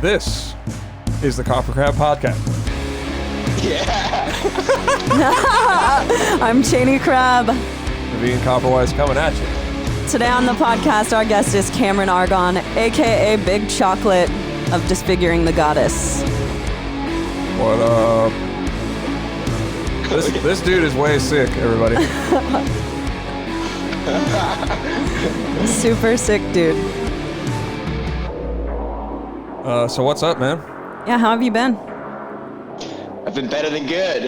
This is the KoperCrabb Podcast. Yeah. I'm Cheney Crab. Naveen Copperwise coming at you. Today on the podcast, our guest is Cameron Argon, a.k.a. Big Chocolate of Disfiguring the Goddess. What up? This dude is way sick, everybody. Super sick dude. So what's up, man? Yeah, how have you been? I've been better than good.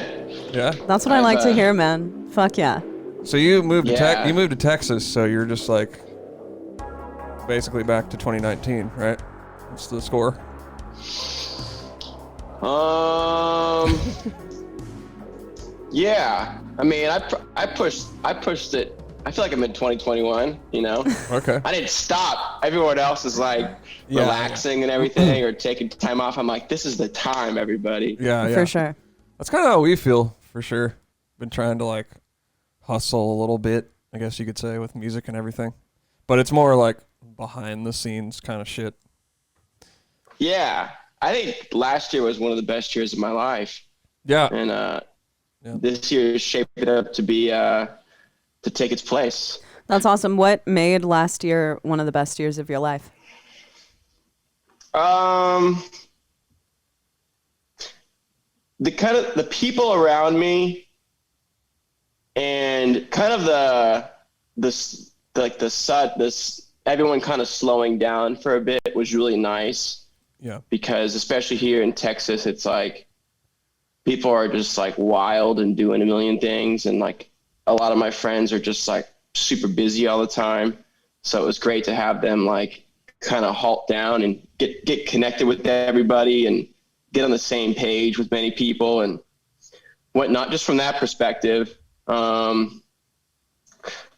Yeah? That's what I like to hear, man. Fuck yeah. So you moved Yeah. you moved to Texas, so you're just like basically back to 2019, right? What's the score? Yeah. I mean, I pushed it. I feel like I'm in 2021, you know? Okay. I didn't stop. Everyone else is like relaxing and everything or taking time off. I'm like, this is the time, everybody. Yeah. For sure. That's kind of how we feel, for sure. Been trying to like hustle a little bit, I guess you could say, with music and everything. But it's more like behind the scenes kind of shit. Yeah. I think last year was one of the best years of my life. Yeah. And this year is shaping up to be to take its place. That's awesome. What made last year one of the best years of your life? The people around me and kind of everyone kind of slowing down for a bit was really nice. Yeah. Because especially here in Texas, it's like people are just like wild and doing a million things, and like a lot of my friends are just like super busy all the time. So it was great to have them like kind of halt down and get connected with everybody and get on the same page with many people and whatnot. Just from that perspective, kind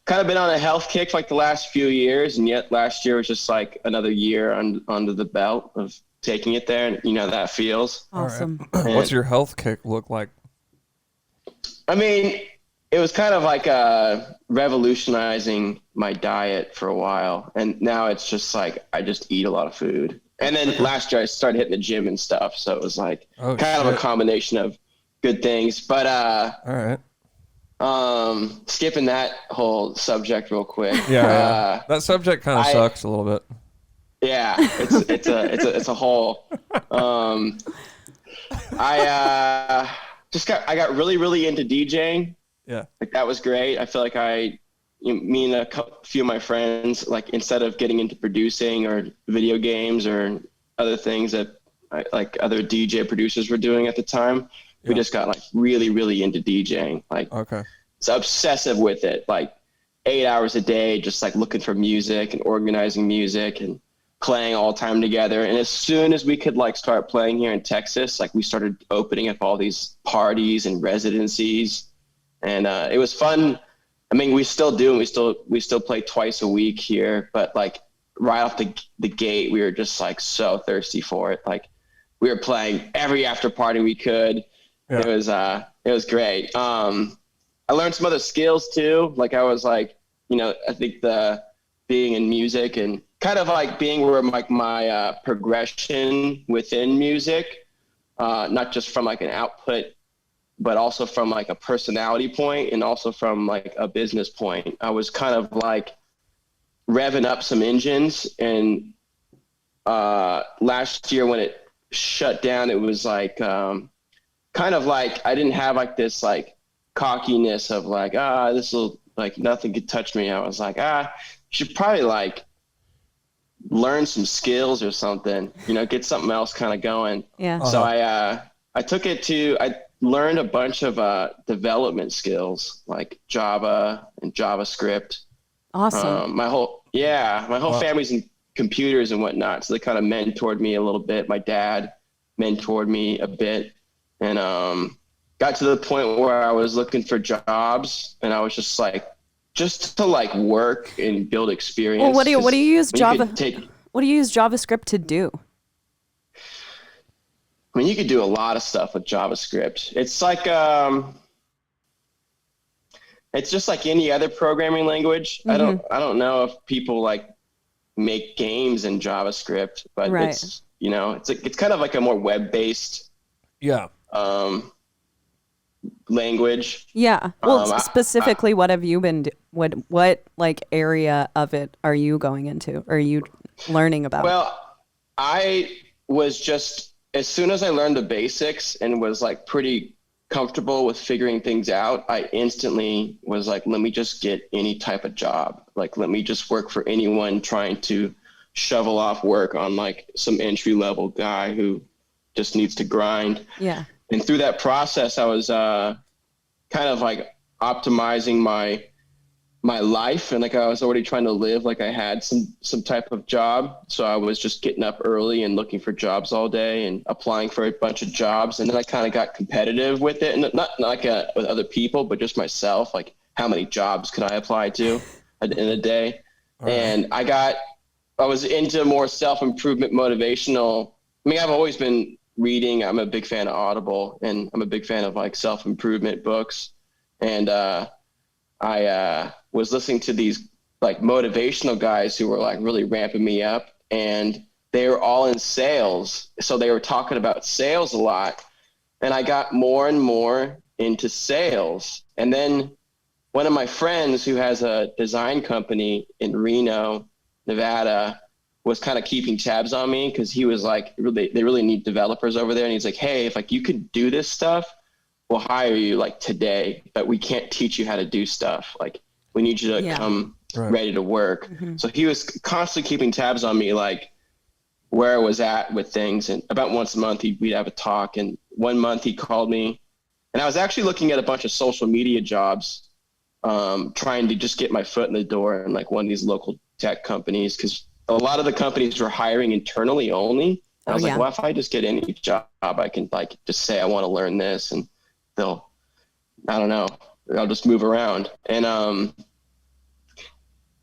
of been on a health kick for like the last few years, and yet last year was just like another year under the belt of taking it there, and you know that feels Awesome. Right. What's your health kick look like? I mean, it was kind of like revolutionizing my diet for a while, and now it's just like I just eat a lot of food. And then last year I started hitting the gym and stuff, so it was like of a combination of good things. But all right. Skipping that whole subject real quick. Yeah. That subject kind of sucks a little bit. Yeah, it's a whole. I got really into DJing. Yeah, like that was great. I feel like me and a few of my friends, like instead of getting into producing or video games or other things that like other DJ producers were doing at the time, we just got like really into DJing. Like, okay, it's obsessive with it. Like 8 hours a day, just like looking for music and organizing music and playing all the time together. And as soon as we could like start playing here in Texas, like we started opening up all these parties and residencies, and it was fun. I mean, we still do, and we still play twice a week here, but like right off the gate, we were just like so thirsty for it. Like we were playing every after party we could. Yeah. It was great. I learned some other skills too. Like I was like, I think being in music and kind of like being where like my progression within music, not just from like an output, but also from like a personality point and also from like a business point. I was kind of like revving up some engines, and last year when it shut down, it was like kind of like I didn't have like this like cockiness of like, this will like nothing could touch me. I was like, you should probably like learn some skills or something, get something else kind of going. Yeah. So I took it I learned a bunch of development skills like Java and JavaScript. Awesome. My whole family's in computers and whatnot, so they kind of mentored me a little bit. My dad mentored me a bit, and got to the point where I was looking for jobs, and I was just to like work and build experience. Well, what do you use JavaScript to do? I mean, you could do a lot of stuff with JavaScript. It's like it's just like any other programming language. Mm-hmm. I don't know if people like make games in JavaScript, but you know, it's kind of like a more web-based language. Yeah. Well, specifically, what have you been? What like area of it are you going into? Or are you learning about? Well, I was just, as soon as I learned the basics and was like pretty comfortable with figuring things out, I instantly was like, let me just get any type of job. Like, let me just work for anyone trying to shovel off work on like some entry level guy who just needs to grind. Yeah. And through that process, I was kind of like optimizing my life, and like I was already trying to live like I had some type of job. So I was just getting up early and looking for jobs all day and applying for a bunch of jobs. And then I kind of got competitive with it, and not like with other people, but just myself. Like, how many jobs could I apply to in a day? Right. And I was into more self-improvement, motivational. I mean, I've always been reading. I'm a big fan of Audible, and I'm a big fan of like self-improvement books. And I was listening to these like motivational guys who were like really ramping me up, and they were all in sales. So they were talking about sales a lot, and I got more and more into sales. And then one of my friends who has a design company in Reno, Nevada, was kind of keeping tabs on me, because he was like, they really need developers over there. And he's like, hey, if like you could do this stuff, we'll hire you like today, but we can't teach you how to do stuff. Like, we need you to come ready to work. Mm-hmm. So he was constantly keeping tabs on me, like where I was at with things. And about once a month we'd have a talk. And one month he called me, and I was actually looking at a bunch of social media jobs, trying to just get my foot in the door in like one of these local tech companies, because a lot of the companies were hiring internally only. And I was like, well, if I just get any job, I can like just say I want to learn this, and I'll just move around. And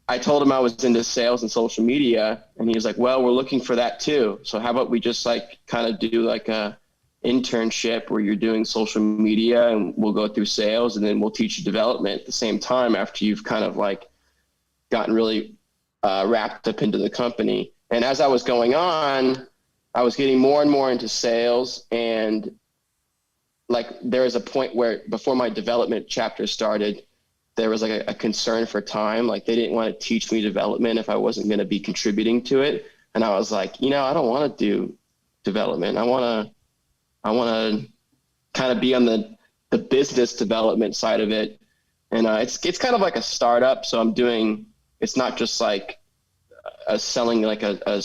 I told him I was into sales and social media, and he was like, well, we're looking for that too. So how about we just like kind of do like a internship where you're doing social media, and we'll go through sales, and then we'll teach you development at the same time after you've kind of like gotten really wrapped up into the company. And as I was going on, I was getting more and more into sales, and like there was a point where before my development chapter started, there was like a concern for time. Like, they didn't want to teach me development if I wasn't going to be contributing to it. And I was like, I don't want to do development. I want to kind of be on the business development side of it. And it's kind of like a startup. So it's not just like selling like a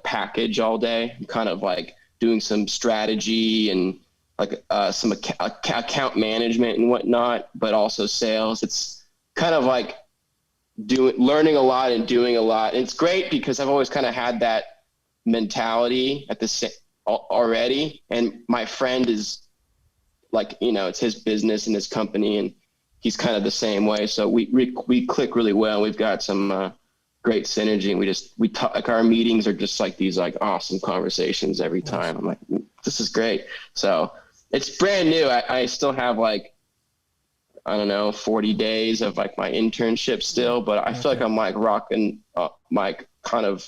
package all day. I'm kind of like doing some strategy and like some account management and whatnot, but also sales. It's kind of like learning a lot and doing a lot. And it's great because I've always kind of had that mentality already. And my friend is like, it's his business and his company, and he's kind of the same way. So we click really well. We've got some great synergy, and we talk, like our meetings are just like these like awesome conversations every time. I'm like, this is great. So it's brand new. I still have like, I don't know, 40 days of like my internship still, but I feel like I'm like rocking like kind of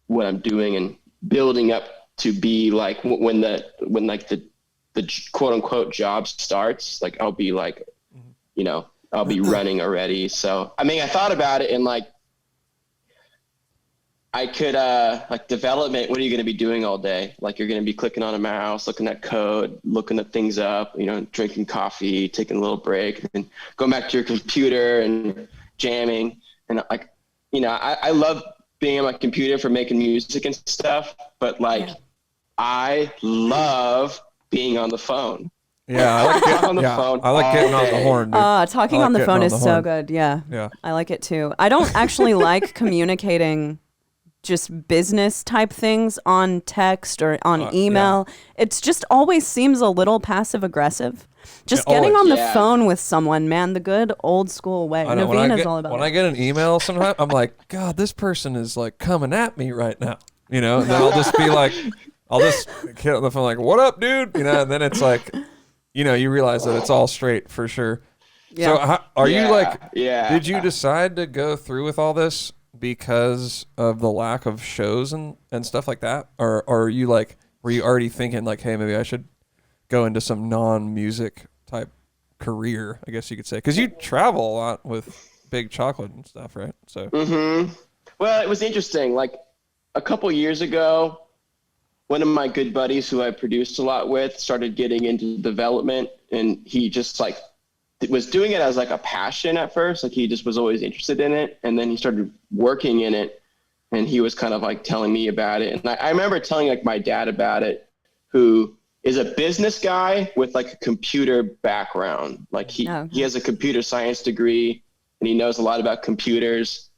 what I'm doing and building up to be like when like the quote unquote job starts, like I'll be like, I'll be running already. So, I mean, I thought about it, and like, I could, like development, what are you going to be doing all day? Like, you're going to be clicking on a mouse, looking at code, looking at things up, drinking coffee, taking a little break, and going back to your computer and jamming. And like, I love being on my computer for making music and stuff, but like, I love being on the phone. Yeah, I like getting on the phone. I like getting on the horn. Talking on the phone is so good. Yeah. I like it too. I don't actually like communicating just business type things on text or on email. It's just always seems a little passive aggressive. Just getting on the phone with someone, man, the good old school way. Naveen is all about it. When I get an email sometimes, I'm like, God, this person is like coming at me right now. And then I'll just be like, I'll just get on the phone like, what up, dude? And then it's like, you realize that it's all straight for sure. Yeah. So are you like, did you decide to go through with all this because of the lack of shows and stuff like that? Or are you like, were you already thinking like, hey, maybe I should go into some non-music type career, I guess you could say? Because you travel a lot with Big Chocolate and stuff, right? So. Well, it was interesting. Like a couple years ago, one of my good buddies who I produced a lot with started getting into development, and he just like was doing it as like a passion at first. Like he just was always interested in it. And then he started working in it, and he was kind of like telling me about it. And I remember telling like my dad about it, who is a business guy with like a computer background. Like he has a computer science degree, and he knows a lot about computers,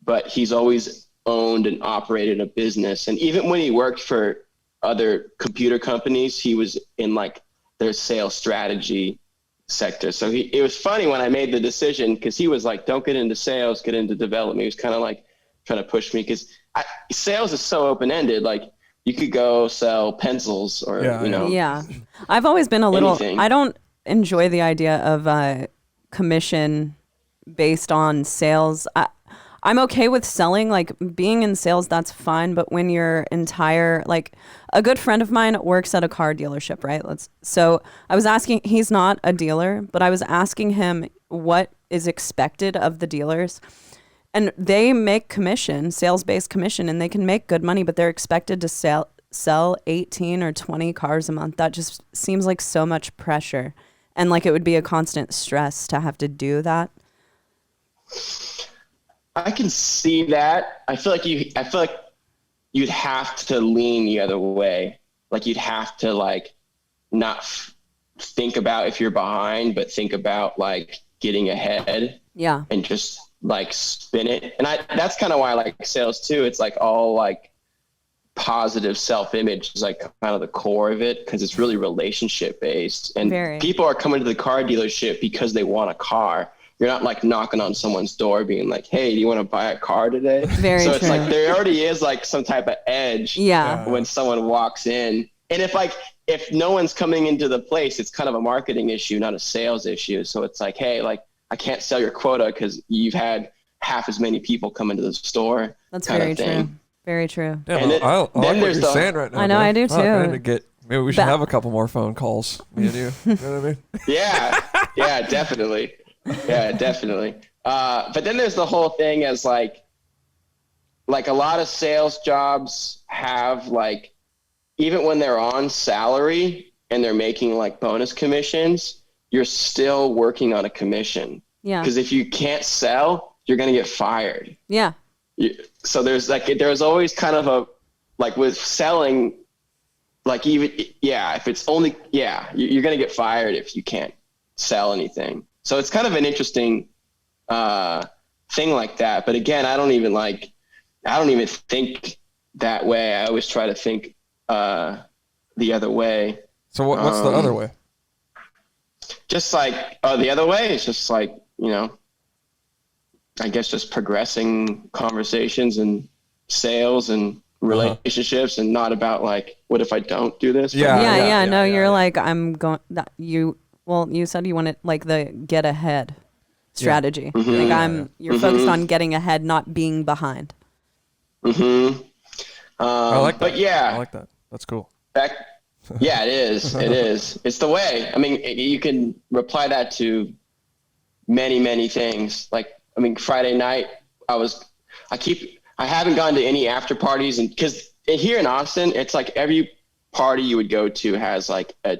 but he's always owned and operated a business. And even when he worked for other computer companies, he was in like their sales strategy sector. So it was funny when I made the decision, because he was like, don't get into sales, get into development. He was kind of like trying to push me, because sales is so open-ended. Like you could go sell pencils or, Yeah. I've always been a little, anything. I don't enjoy the idea of commission based on sales. I'm okay with selling, like being in sales, that's fine. But when your entire, like a good friend of mine works at a car dealership, right? So I was asking, he's not a dealer, but I was asking him what is expected of the dealers. And they make commission, sales-based commission, and they can make good money, but they're expected to sell 18 or 20 cars a month. That just seems like so much pressure. And like it would be a constant stress to have to do that. I can see that. I feel like you'd have to lean the other way. Like you'd have to like not think about if you're behind, but think about like getting ahead. Yeah. And just like spin it. And that's kind of why I like sales too. It's like all like positive self-image is like kind of the core of it, because it's really relationship based. And people are coming to the car dealership because they want a car. You're not like knocking on someone's door being like, hey, do you want to buy a car today? Very so true. It's like there already is like some type of edge when someone walks in. And if no one's coming into the place, it's kind of a marketing issue, not a sales issue. So it's like, hey, like I can't sell your quota because you've had half as many people come into the store. That's very true. Very true. Yeah, I like what you're saying right now. I know, man. I do too. Maybe we should have a couple more phone calls, me and you. You know what I mean? Yeah, definitely. Yeah, definitely. But then there's the whole thing as like a lot of sales jobs have like, even when they're on salary and they're making like bonus commissions, you're still working on a commission. Yeah. Because if you can't sell, you're going to get fired. Yeah. So there's always kind of a, like with selling, like even, if it's only, you're going to get fired if you can't sell anything. So it's kind of an interesting thing like that. But again, I don't even think that way. I always try to think the other way. So what's the other way? Just like the other way is just like, I guess just progressing conversations and sales and relationships and not about like, what if I don't do this? You're like, I'm going that you said you wanted like the get ahead strategy. Yeah. Mm-hmm. Like you're focused on getting ahead, not being behind. Mm-hmm. I like that. But I like that. That's cool. Yeah, it is. It is. It's the way. I mean, you can reply that to many, many things. Like, I mean, Friday night, I haven't gone to any after parties, and because here in Austin, it's like every party you would go to has like a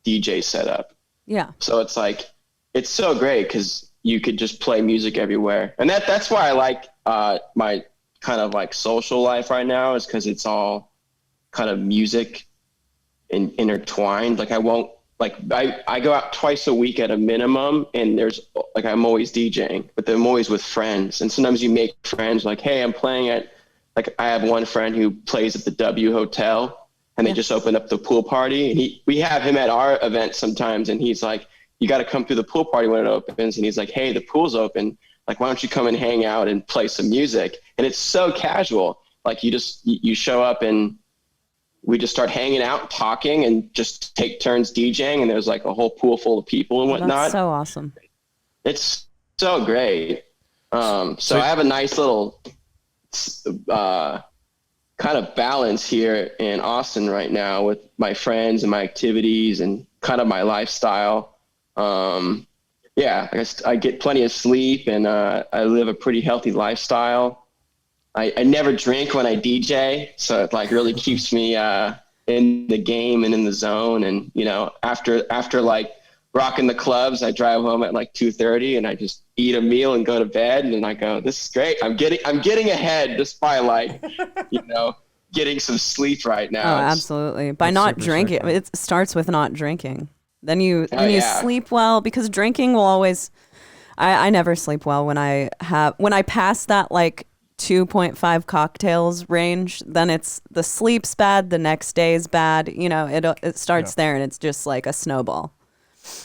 DJ setup. Yeah. So it's like, it's so great because you could just play music everywhere. And that's why I like my kind of like social life right now, is because it's all kind of music intertwined. Like I go out twice a week at a minimum, and there's like, I'm always DJing, but I'm always with friends. And sometimes you make friends like, hey, I'm playing at, like I have one friend who plays at the W Hotel, and they just opened up the pool party. And we have him at our event sometimes, and he's like, you got to come through the pool party when it opens. And he's like, hey, the pool's open. Like, why don't you come and hang out and play some music? And it's so casual. Like you show up and we just start hanging out, talking, and just take turns DJing. And there's like a whole pool full of people and whatnot. That's so awesome. It's so great. So I have a nice little kind of balance here in Austin right now with my friends and my activities and kind of my lifestyle. I get plenty of sleep, and I live a pretty healthy lifestyle. I never drink when I DJ, so it like really keeps me in the game and in the zone. And after like rocking the clubs, I drive home at like 2:30 and I just eat a meal and go to bed. And I go, this is great. I'm getting ahead just by like, getting some sleep right now. Oh, absolutely. By not drinking, it starts with not drinking. Then you sleep well, because drinking will always, I never sleep well when I pass that like 2.5 cocktails range, then it's the sleep's bad, the next day is bad. It starts there, and it's just like a snowball.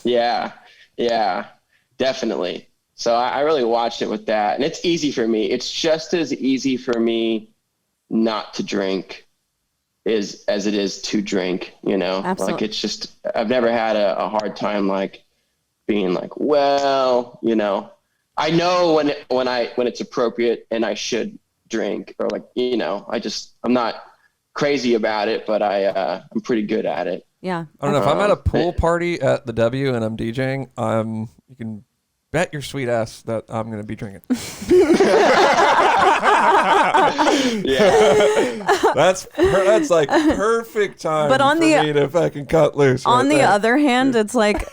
Yeah, definitely. So I really watched it with that, and it's easy for me. It's just as easy for me not to drink as it is to drink, Absolutely. Like it's just, I've never had a hard time like being like, well, I know when it's appropriate and I should drink, or like, I'm not crazy about it, but I'm pretty good at it. Yeah. I don't know if I'm at a pool party at the W and I'm DJing, you can bet your sweet ass that I'm going to be drinking. That's like perfect time for me to fucking cut loose. On the other hand, it's like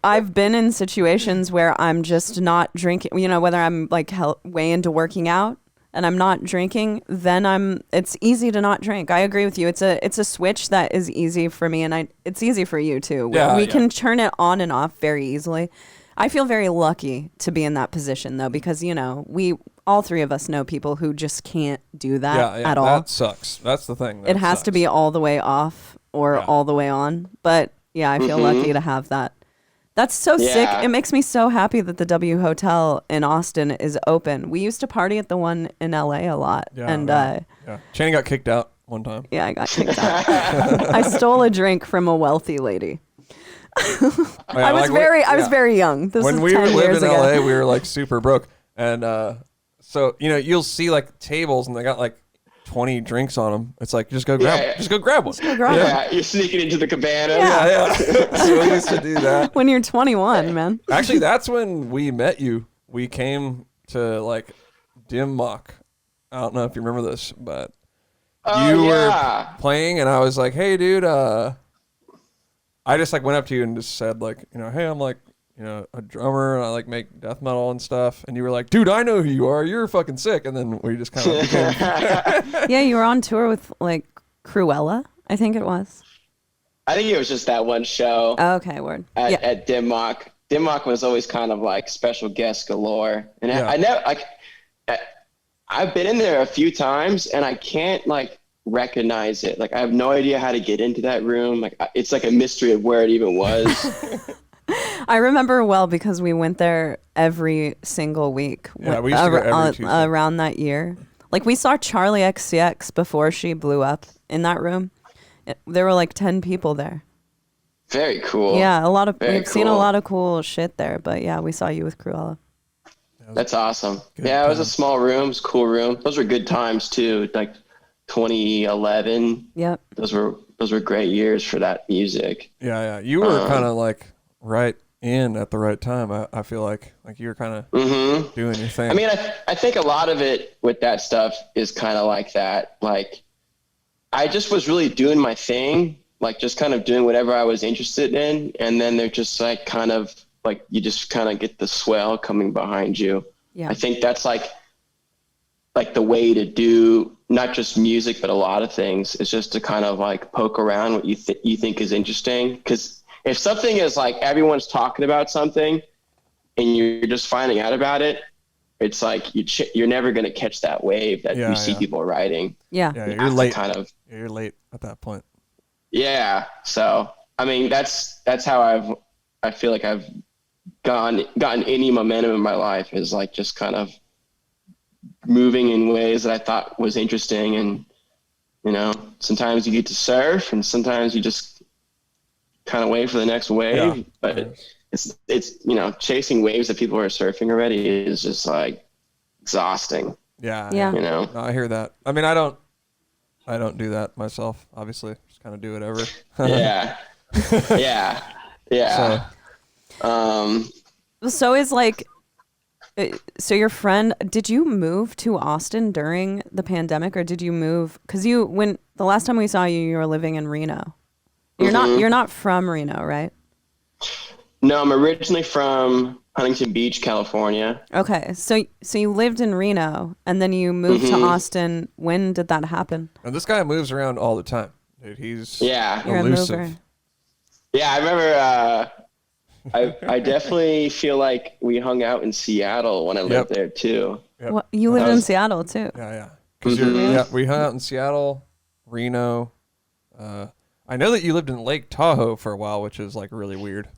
I've been in situations where I'm just not drinking, whether I'm like way into working out and I'm not drinking, then it's easy to not drink. I agree with you. It's a switch that is easy for me, and it's easy for you too. We can turn it on and off very easily. I feel very lucky to be in that position, though, because, we all three of us know people who just can't do that at all. That sucks. That's the thing. It has to be all the way off or all the way on. But, I feel lucky to have that. That's so sick. It makes me so happy that the W Hotel in Austin is open. We used to party at the one in LA a lot. Channing got kicked out one time. Yeah, I got kicked out. I stole a drink from a wealthy lady. I was very young. When we lived in LA, we were like super broke, and so you'll see like tables and they got like 20 drinks on them. It's like just go grab one. You're sneaking into the cabana. Yeah. So we used to do that when you're 21, man. Actually, that's when we met you. We came to like Dim Mak. I don't know if you remember this, but you were playing, and I was like, "Hey, dude." I just like went up to you and just said like, hey, I'm like, a drummer, and I like make death metal and stuff. And you were like, dude, I know who you are. You're fucking sick. And then we just kind of became. Yeah, you were on tour with like Cruella, I think it was. I think it was just that one show. Oh, okay, word. At Dim Mak. Dim Mak was always kind of like special guest galore. And I never I've been in there a few times, and I can't like recognize it. Like I have no idea how to get into that room. Like it's like a mystery of where it even was. I remember well because we went there every single week. Yeah, we used to go every Tuesday. Around that year. Like we saw Charlie XCX before she blew up in that room. There were like 10 people there. Very cool. Yeah, we've seen a lot of cool shit there, but yeah, we saw you with Cruella. That's awesome. Yeah, it was a small room, it was a cool room. Those were good times too. Like 2011. Yep. Those were great years for that music. Yeah. You were kind of like right in at the right time. I feel like you were kind of doing your thing. I mean, I think a lot of it with that stuff is kind of like that. Like I just was really doing my thing, like just kind of doing whatever I was interested in. And then they're just like kind of like, you just kind of get the swell coming behind you. Yeah. I think that's like the way to do not just music, but a lot of things is just to kind of like poke around what you think is interesting. Because if something is like everyone's talking about something and you're just finding out about it, it's like you're never going to catch that wave that you see people riding. Yeah. You're late. You're late at that point. Yeah. So, I mean, that's how I feel like I've gotten any momentum in my life, is like just kind of moving in ways that I thought was interesting. And, sometimes you get to surf and sometimes you just kind of wait for the next wave, but it's chasing waves that people are surfing already is just like exhausting. Yeah. Yeah. You know? No, I hear that. I mean, I don't do that myself, obviously. Just kind of do whatever. Yeah. Yeah. Yeah. So is like, so your friend, did you move to Austin during the pandemic, or did you move? Because when the last time we saw you, you were living in Reno. You're not from Reno, right? No, I'm originally from Huntington Beach, California. Okay, so you lived in Reno, and then you moved to Austin. When did that happen? And this guy moves around all the time, dude. He's You're elusive. a mover. Yeah, I remember. I definitely feel like we hung out in Seattle when I lived there too. Yep. Well, you lived in Seattle too. Yeah. Because we hung out in Seattle, Reno. I know that you lived in Lake Tahoe for a while, which is like really weird.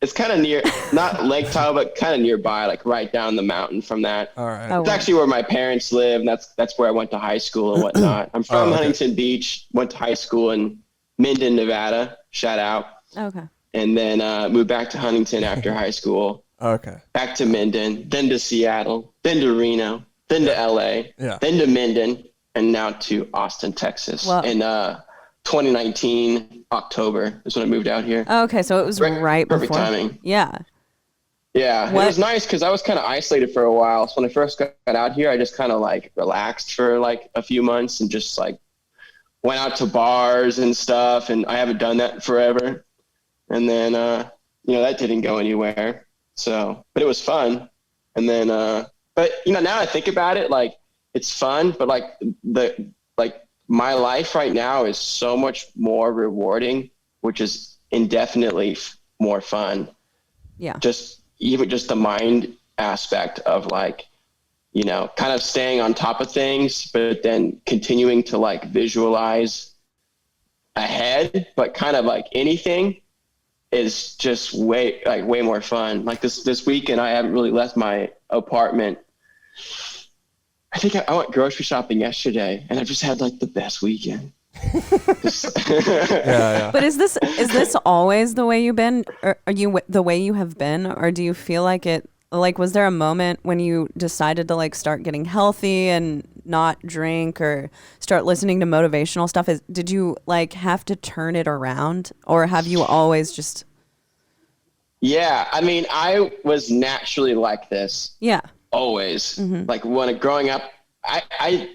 It's kind of near, not Lake Tahoe, but kind of nearby, like right down the mountain from that. All right. It's actually where my parents live, and that's where I went to high school and whatnot. I'm from Huntington Beach, went to high school in Minden, Nevada. Shout out. Okay. And then moved back to Huntington after high school. Okay. Back to Minden, then to Seattle, then to Reno, then to LA, then to Minden, and now to Austin, Texas. Wow. In 2019, October is when I moved out here. Okay, so it was right before. Perfect timing. Yeah. Yeah, it was nice because I was kind of isolated for a while. So when I first got out here, I just kind of like relaxed for like a few months and just like went out to bars and stuff. And I haven't done that forever. And then, that didn't go anywhere. So, but it was fun. And then, but now I think about it, like it's fun, but like my life right now is so much more rewarding, which is indefinitely more fun. Yeah. Even just the mind aspect of like, kind of staying on top of things, but then continuing to like visualize ahead, but kind of like anything is just way more fun. Like this weekend, I haven't really left my apartment. I think I went grocery shopping yesterday, and I've just had like the best weekend. Yeah. But is this always the way you've been, or are you the way you have been, or do you feel like it? Like, was there a moment when you decided to like start getting healthy and not drink or start listening to motivational stuff? Did you like have to turn it around, or have you always just? Yeah, I mean, I was naturally like this. Yeah. Always. Mm-hmm. Like growing up, I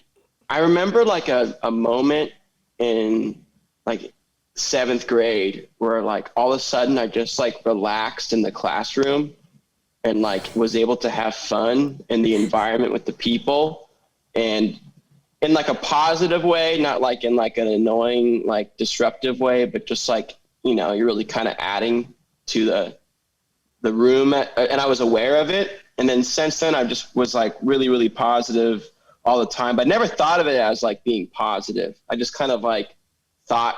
remember like a moment in like 7th grade where like all of a sudden I just like relaxed in the classroom and like was able to have fun in the environment with the people, and in like a positive way, not like in like an annoying, like disruptive way, but just like, you're really kind of adding to the room and I was aware of it. And then since then I just was like really, really positive all the time, but never thought of it as like being positive. I just kind of like thought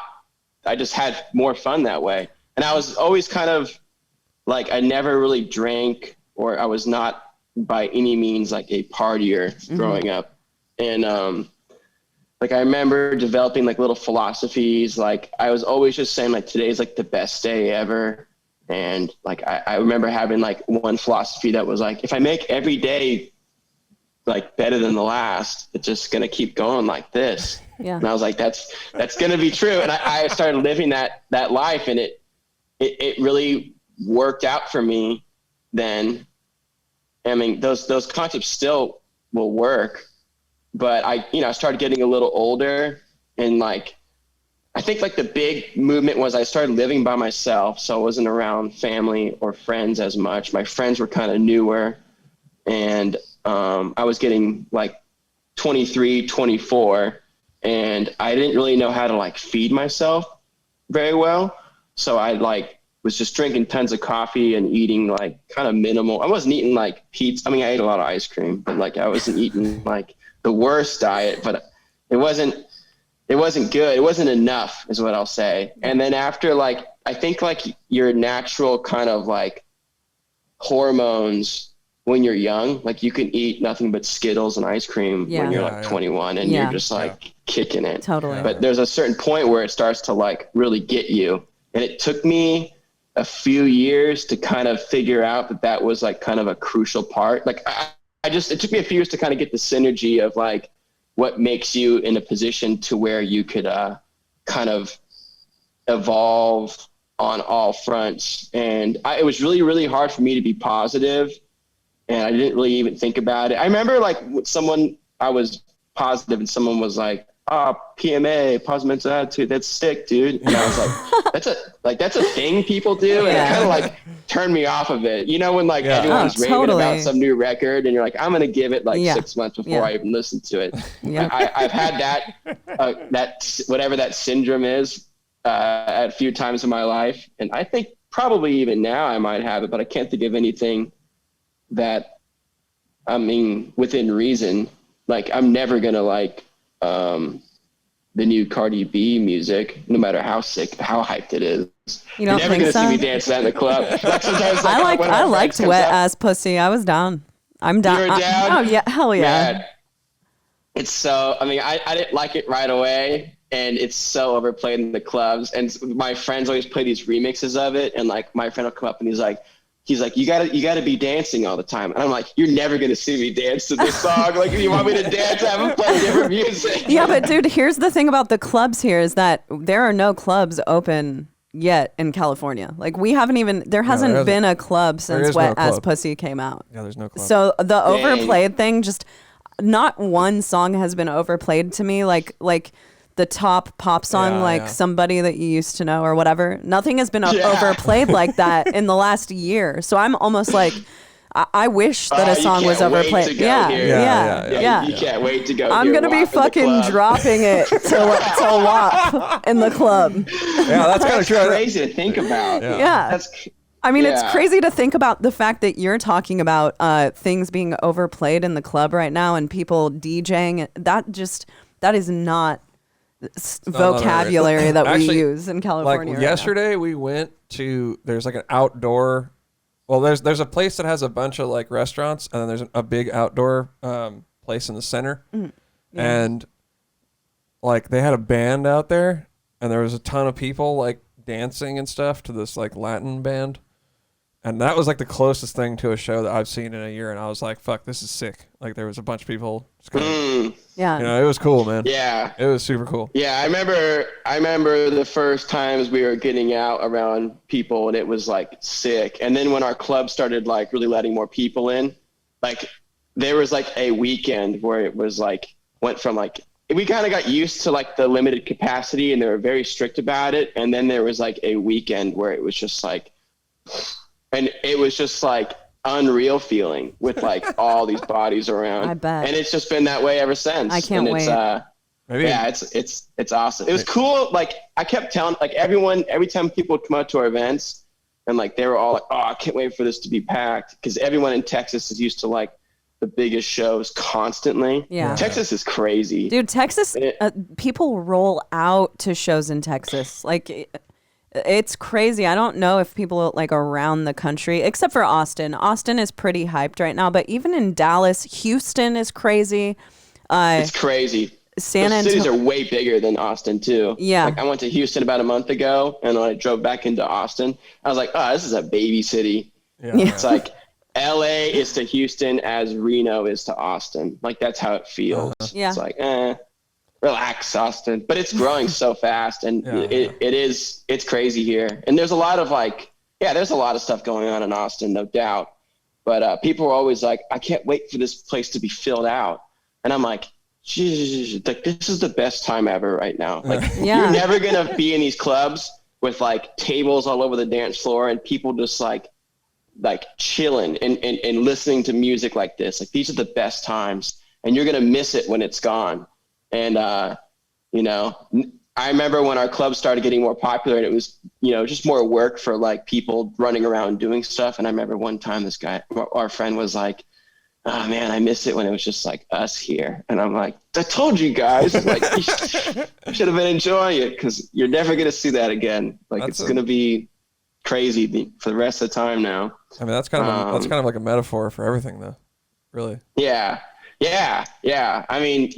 I just had more fun that way. And I was always kind of like, I never really drank, or I was not by any means like a partier growing up. And like I remember developing like little philosophies. Like I was always just saying like today's like the best day ever. And like I remember having like one philosophy that was like, if I make every day like better than the last, it's just gonna keep going like this. Yeah. And I was like, that's gonna be true. And I started living that life, and it really worked out for me then. I mean, those concepts still will work, but I started getting a little older, and like I think like the big movement was I started living by myself, so I wasn't around family or friends as much. My friends were kind of newer, and I was getting like 23, 24, and I didn't really know how to like feed myself very well. So I like was just drinking tons of coffee and eating like kind of minimal. I wasn't eating like pizza. I mean, I ate a lot of ice cream, but like I wasn't eating like the worst diet, but it wasn't good. It wasn't enough is what I'll say. And then after like, I think like your natural kind of like hormones when you're young, like you can eat nothing but Skittles and ice cream when you're like 21 and you're just like kicking it. Totally. But there's a certain point where it starts to like really get you. And it took me a few years to kind of figure out that was like kind of a crucial part. Like I it took me a few years to kind of get the synergy of like what makes you in a position to where you could kind of evolve on all fronts. And it was really, really hard for me to be positive, and I didn't really even think about it. I remember like I was positive and someone was like, PMA, positive mental attitude, that's sick, dude. And I was like, that's a thing people do. And it kind of like turned me off of it. You know, when like everyone's raving about some new record and you're like, I'm going to give it like 6 months before I even listen to it. I've had that whatever that syndrome is a few times in my life. And I think probably even now I might have it, but I can't think of anything that, I mean, within reason. Like, I'm never going to like, the new Cardi B music, no matter how sick, how hyped it is. You don't You're never think gonna see me dance that in the club. Like sometimes, like, I liked wet ass pussy. I was down. I'm down. You were down? Oh yeah, hell yeah. Man, it's so. I mean, I didn't like it right away, and it's so overplayed in the clubs. And my friends always play these remixes of it, and like my friend will come up and he's like, you gotta be dancing all the time. And I'm like, you're never gonna see me dance to this song. Like, if you want me to dance, I haven't played different music. Yeah, but dude, here's the thing about the clubs here is that there are no clubs open yet in California. Like, we haven't even, there hasn't been a club since Wet Ass Pussy came out. Yeah, there's no club. So the overplayed thing, just not one song has been overplayed to me. Like the top pop song, Somebody That You Used to Know or whatever. Nothing has been overplayed like that in the last year. So I'm almost like, I wish that a song was overplayed. Yeah. You can't wait to go. I'm going to be fucking dropping it to WAP in the club. Yeah, that's kind of true. Crazy to think about. Yeah. I mean, it's crazy to think about the fact that you're talking about things being overplayed in the club right now and people DJing. That is not vocabulary that we use in California. Like yesterday, we went to, there's like an outdoor, well, there's a place that has a bunch of like restaurants, and then there's a big outdoor place in the center. Mm-hmm. Yeah. And like they had a band out there, and there was a ton of people like dancing and stuff to this like Latin band. And that was like the closest thing to a show that I've seen in a year. And I was like, fuck, this is sick. Like there was a bunch of people. Yeah. You know, it was cool, man. Yeah. It was super cool. Yeah. I remember the first times we were getting out around people, and it was like sick. And then when our club started like really letting more people in, like there was like a weekend where it was like, went from like, we kind of got used to like the limited capacity, and they were very strict about it. And then there was like a weekend where it was just like, and it was just like unreal feeling with like all these bodies around. I bet. And it's just been that way ever since. I can't wait. It's awesome. It was cool. Like I kept telling like everyone, every time people would come out to our events, and like they were all like, oh, I can't wait for this to be packed. Because everyone in Texas is used to like the biggest shows constantly. Yeah. Texas is crazy. Dude, Texas, people roll out to shows in Texas. Like, it's crazy. I don't know if people like around the country, except for Austin. Austin is pretty hyped right now, but even in Dallas, Houston is crazy. It's crazy. Cities are way bigger than Austin too. Yeah. Like I went to Houston about a month ago, and when I drove back into Austin, I was like, oh, this is a baby city. Yeah. It's like LA is to Houston as Reno is to Austin. Like that's how it feels. Yeah. It's like, relax, Austin. But it's growing so fast, and it's crazy here. And there's a lot of like, there's a lot of stuff going on in Austin, no doubt. But people are always like, I can't wait for this place to be filled out. And I'm like, like this is the best time ever right now. Like you're never gonna be in these clubs with like tables all over the dance floor and people just like chilling and listening to music like this. Like these are the best times, and you're gonna miss it when it's gone. And you know, I remember when our club started getting more popular, and it was, you know, just more work for like people running around doing stuff. And I remember one time this guy, our friend, was like, oh man, I miss it when it was just like us here. And I'm like, I told you guys, like you should have been enjoying it, because you're never going to see that again. Like it's going to be crazy for the rest of the time now. I mean, that's kind of like a metaphor for everything though, really. Yeah. I mean,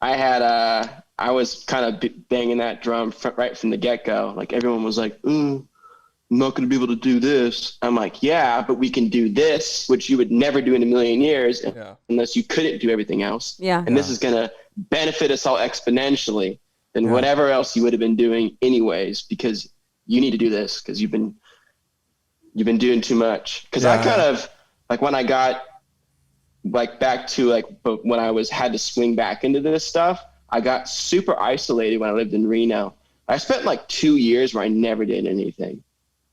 I was kind of banging that drum right from the get-go. Like everyone was like, I'm not going to be able to do this. I'm like, yeah, but we can do this, which you would never do in a million years unless you couldn't do everything else. Yeah. And this is going to benefit us all exponentially than whatever else you would have been doing anyways, because you need to do this because you've been doing too much. Because I kind of, like, when I got like back to like when I had to swing back into this stuff, I got super isolated when I lived in Reno. I spent like 2 years where I never did anything.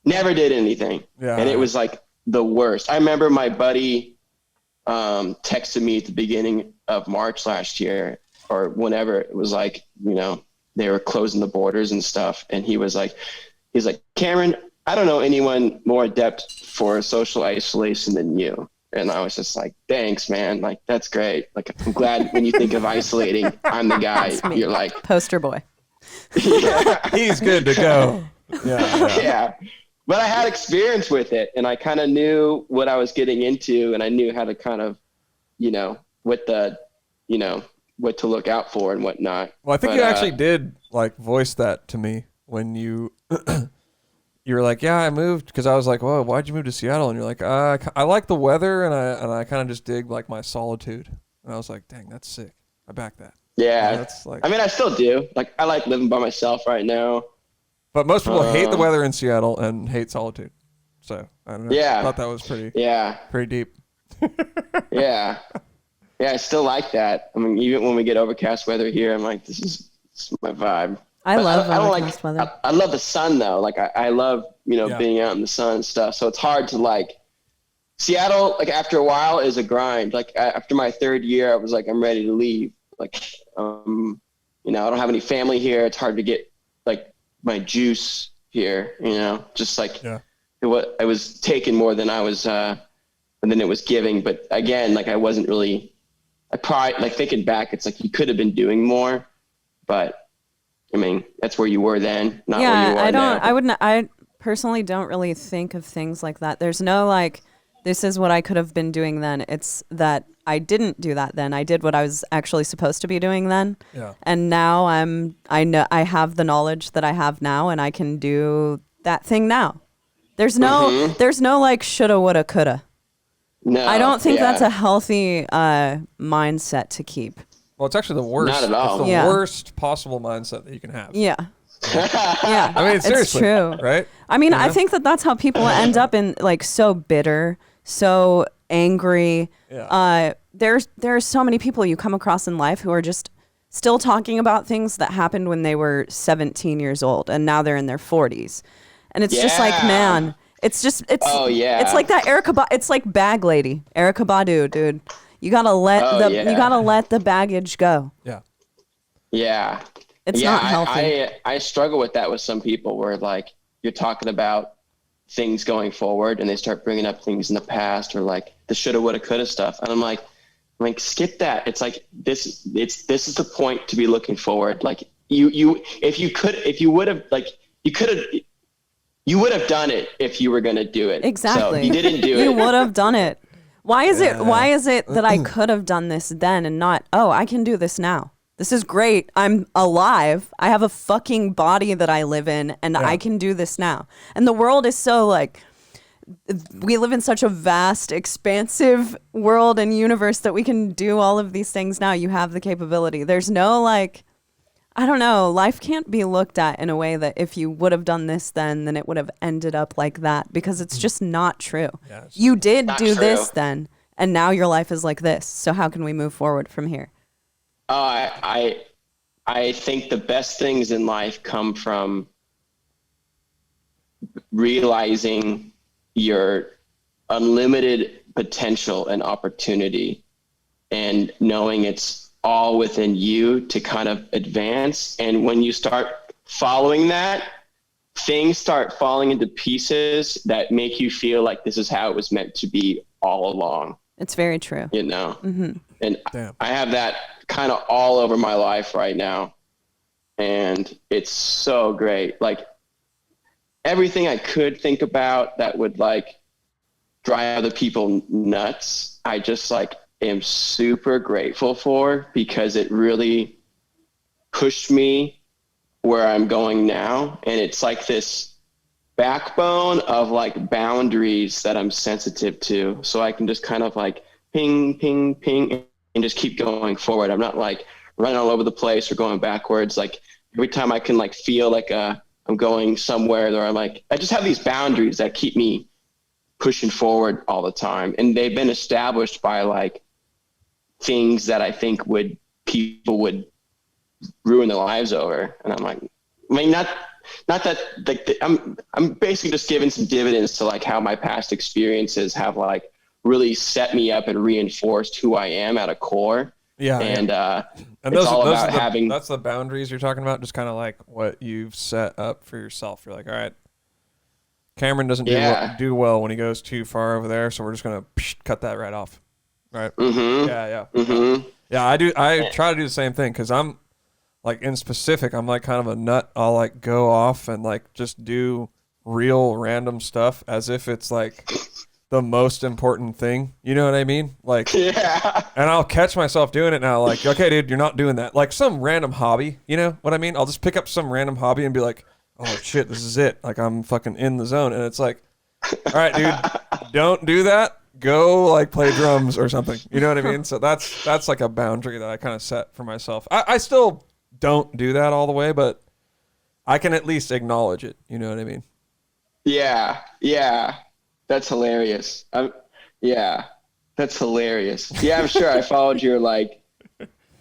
Yeah. And it was like the worst. I remember my buddy texted me at the beginning of March last year or whenever. It was like, you know, they were closing the borders and stuff. And he's like, Cameron, I don't know anyone more adept for social isolation than you. And I was just like, thanks, man. Like, that's great. Like, I'm glad when you think of isolating, I'm the guy. You're like poster boy. Yeah. He's good to go. Yeah. But I had experience with it, and I kind of knew what I was getting into, and I knew how to kind of, you know, what to look out for and whatnot. Well, I think you actually did like voice that to me when you you were like, yeah, I moved because I was like, well, why'd you move to Seattle? And you're like, I like the weather, and I kind of just dig like my solitude. And I was like, dang, that's sick. I back that. Yeah. That's like, I mean, I still do. Like, I like living by myself right now. But most people hate the weather in Seattle and hate solitude. So I don't know. Yeah. I thought that was pretty deep. Yeah. Yeah, I still like that. I mean, even when we get overcast weather here, I'm like, this is my vibe. I love overcast weather. I love the sun though. Like I love, being out in the sun and stuff. So it's hard to like Seattle, like after a while is a grind. Like after my third year, I was like, I'm ready to leave. Like, I don't have any family here. It's hard to get like my juice here, just like it was taken more than I was, and then it was giving. But again, like I wasn't really, I probably like thinking back, it's like you could have been doing more, but I mean, that's where you were then, not where you are now. I personally don't really think of things like that. There's no like, this is what I could have been doing then. It's that I didn't do that then. I did what I was actually supposed to be doing then. Yeah. And now I know I have the knowledge that I have now, and I can do that thing now. There's no like shoulda, woulda, coulda. No, I don't think that's a healthy mindset to keep. Well, it's actually the worst. Not at all. It's the worst possible mindset that you can have. Yeah. Yeah. I mean, seriously, it's true. Right? I mean, I think that's how people end up in like so bitter, so angry. Yeah. There's so many people you come across in life who are just still talking about things that happened when they were 17 years old and now they're in their 40s. And it's just like, man, it's like that it's like bag lady, Erykah Badu, dude. You gotta let the baggage go. Yeah. Yeah. It's not healthy. I struggle with that with some people where like you're talking about things going forward and they start bringing up things in the past or like the shoulda, woulda, coulda stuff. And I'm like, skip that. It's like, this is the point to be looking forward. Like you would have done it if you were going to do it. Exactly. So you didn't do it. You would have done it. Why is it that I could have done this then and not, I can do this now? This is great. I'm alive. I have a fucking body that I live in, and I can do this now. And the world is so like, we live in such a vast, expansive world and universe that we can do all of these things now. You have the capability. There's no like, I don't know. Life can't be looked at in a way that if you would have done this then it would have ended up like that, because it's just not true. Yeah, you did do this then, and now your life is like this. So how can we move forward from here? I think the best things in life come from realizing your unlimited potential and opportunity and knowing it's all within you to kind of advance. And when you start following that, things start falling into pieces that make you feel like this is how it was meant to be all along. It's very true. Mm-hmm. And I have that kind of all over my life right now. And it's so great. Like everything I could think about that would like drive other people nuts, I just like am super grateful for, because it really pushed me where I'm going now. And it's like this backbone of like boundaries that I'm sensitive to. So I can just kind of like ping, ping, ping, and just keep going forward. I'm not like running all over the place or going backwards. Like every time I can like feel like I'm going somewhere where I just have these boundaries that keep me pushing forward all the time. And they've been established by like things that I think people would ruin their lives over. And I'm like, I mean, not that like I'm basically just giving some dividends to like how my past experiences have like really set me up and reinforced who I am at a core. Yeah. And and it's all about having. That's the boundaries you're talking about. Just kind of like what you've set up for yourself. You're like, all right, Cameron doesn't do well when he goes too far over there, so we're just gonna cut that right off. Right. Mm-hmm. Yeah. Mm-hmm. Yeah. I try to do the same thing because I'm like in specific. I'm like kind of a nut. I'll like go off and like just do real random stuff as if it's like the most important thing. You know what I mean? Like, yeah. And I'll catch myself doing it now. Like, okay, dude, you're not doing that. Like some random hobby. You know what I mean? I'll just pick up some random hobby and be like, oh shit, this is it. Like I'm fucking in the zone. And it's like, all right, dude, don't do that. Go like play drums or something. You know what I mean? So that's like a boundary that I kind of set for myself. I still don't do that all the way, but I can at least acknowledge it. You know what I mean? Yeah. Yeah. That's hilarious. That's hilarious. Yeah, I'm sure I followed your like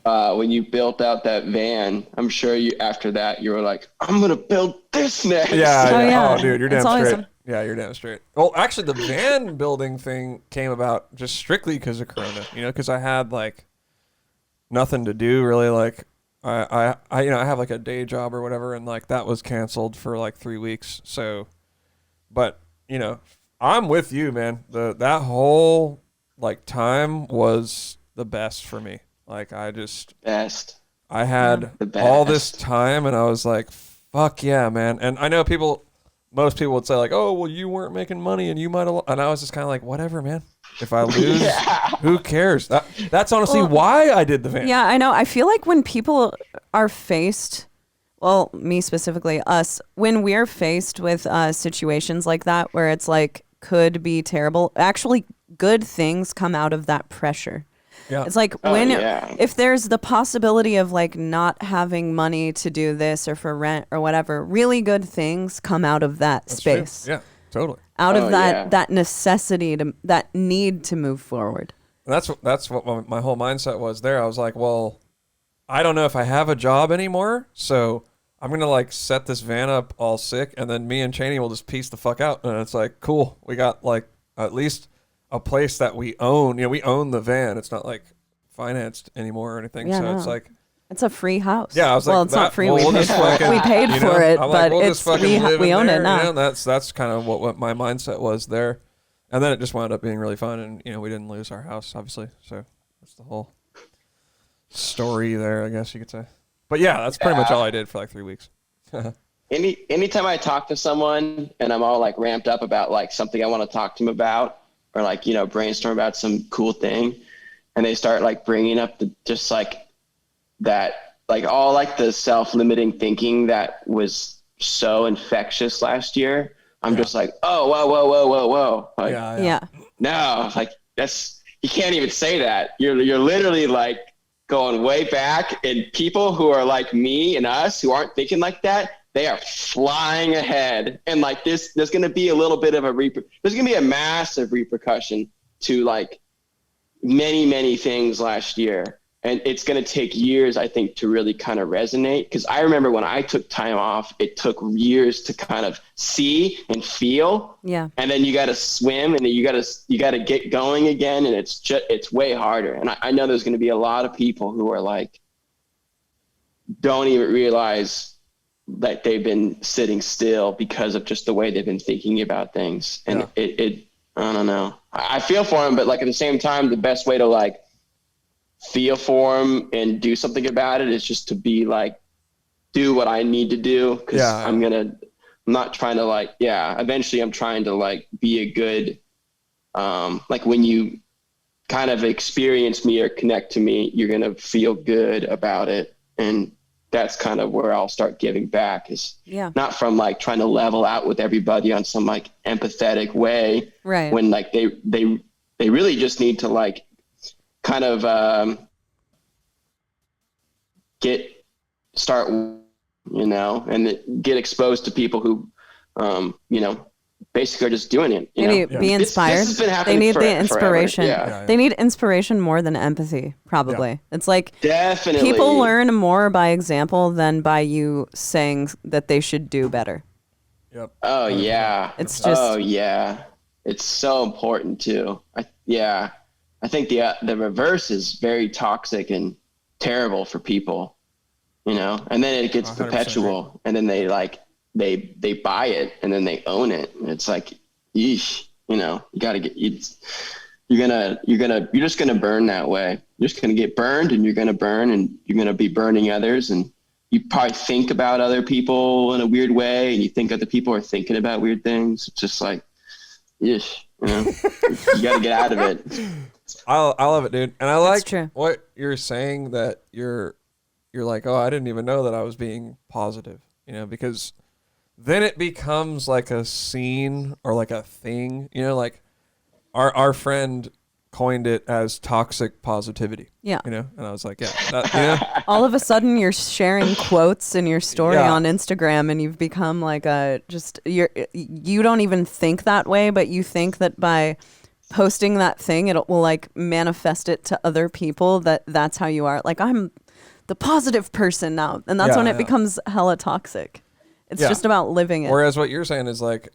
when you built out that van. I'm sure after that you were like, I'm gonna build this next. Yeah. Oh, dude, you're damn straight. Awesome. Yeah, you're damn straight. Well, actually, the van building thing came about just strictly because of Corona. You know, because I had like nothing to do really. Like I have like a day job or whatever, and like that was canceled for like 3 weeks. So, but you know, I'm with you, man. That whole like time was the best for me. Like I had all this time, and I was like, fuck yeah, man. And I know most people would say like, oh, well, you weren't making money and you might have, and I was just kind of like, whatever, man. If I lose, who cares? That's honestly why I did the van. Yeah, I know. I feel like when people are faced, well, me specifically, us, when we're faced with situations like that where it's like could be terrible, actually good things come out of that pressure. Yeah. It's like if there's the possibility of like not having money to do this or for rent or whatever, really good things come out of that space. True. Yeah, totally. Out of that necessity that need to move forward. And that's what my whole mindset was there. I was like, well, I don't know if I have a job anymore, so I'm going to like set this van up all sick, and then me and Cheney will just piece the fuck out. And it's like, cool. We got like at least a place that we own. You know, we own the van. It's not like financed anymore or anything. Yeah, so it's like, it's a free house. Yeah, I was like, well, it's not free. We paid you know, for it, like, but we own there, it now. You know, that's kind of what my mindset was there. And then it just wound up being really fun, and you know, we didn't lose our house, obviously. So that's the whole story there, I guess you could say. But yeah, that's pretty much all I did for like 3 weeks. Anytime I talk to someone and I'm all like ramped up about like something I want to talk to them about, or like, you know, brainstorm about some cool thing, and they start like bringing up just like that, like all like the self-limiting thinking that was so infectious last year. I'm just like, oh, whoa. Like, yeah. No, like you can't even say that. You're literally like going way back, and people who are like me and us who aren't thinking like that, they are flying ahead. And like there's going to be a little bit of there's going to be a massive repercussion to like many, many things last year. And it's going to take years, I think, to really kind of resonate. Because I remember when I took time off, it took years to kind of see and feel. Yeah. And then you got to swim, and then you got to get going again. And it's way harder. And I know there's going to be a lot of people who are like, don't even realize that they've been sitting still because of just the way they've been thinking about things. And it I don't know. I feel for them, but like at the same time, the best way to like feel for them and do something about it is just to be like, do what I need to do. Cause I'm not trying to like, eventually I'm trying to like be a good, like when you kind of experience me or connect to me, you're going to feel good about it. And that's kind of where I'll start giving back, is not from like trying to level out with everybody on some like empathetic way, right? When like they really just need to like kind of start, you know, and get exposed to people who, you know, basically are just doing it. Maybe be inspired. This has been happening. They need the inspiration. Yeah. They need inspiration more than empathy, probably. Yeah. It's like definitely people learn more by example than by you saying that they should do better. Yep. Oh yeah. It's just. Oh yeah. It's so important too. I think the reverse is very toxic and terrible for people, you know, and then it gets perpetual, and then they like they buy it and then they own it. And it's like, yeesh, you know, you got to get, you're just going to burn that way. You're just going to get burned, and you're going to burn, and you're going to be burning others. And you probably think about other people in a weird way, and you think other people are thinking about weird things. It's just like, yeesh, you know, you got to get out of it. I love it, dude. And I like what you're saying, that you're like, oh, I didn't even know that I was being positive, you know, because then it becomes like a scene or like a thing, you know, like our friend coined it as toxic positivity. Yeah. You know, and I was like, yeah. That, you know? All of a sudden you're sharing quotes in your story on Instagram, and you've become like you don't even think that way, but you think that by posting that thing, it will like manifest it to other people, that's how you are. Like, I'm the positive person now. And that's when it becomes hella toxic. It's just about living it. Whereas what you're saying is like,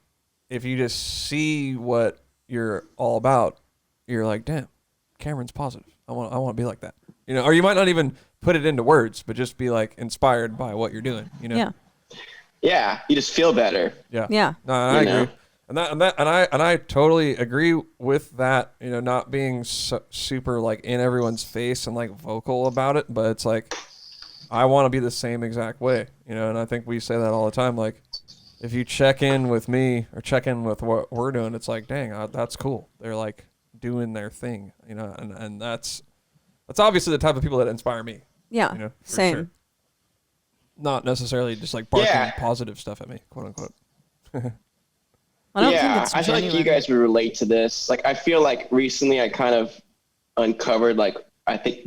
if you just see what you're all about, you're like, damn, Cameron's positive. I want to be like that, you know. Or you might not even put it into words, but just be like inspired by what you're doing, you know. Yeah, you just feel better. Yeah. No, I agree. And I totally agree with that, you know, not being super like in everyone's face and like vocal about it, but it's like, I want to be the same exact way, you know. And I think we say that all the time. Like, if you check in with me or check in with what we're doing, it's like, dang, that's cool. They're like doing their thing, you know, and that's obviously the type of people that inspire me. Yeah, you know, same. Sure. Not necessarily just like barking positive stuff at me, quote unquote. I feel like you guys would relate to this. Like, I feel like recently I kind of uncovered, like, I think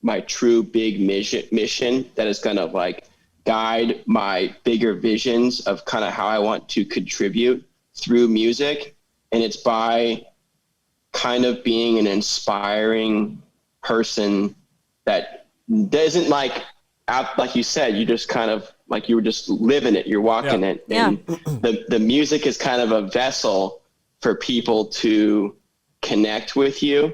my true big mission that is going to like guide my bigger visions of kind of how I want to contribute through music. And it's by kind of being an inspiring person that doesn't like you said, you just kind of like, you were just living it, you're walking it. And the music is kind of a vessel for people to connect with you.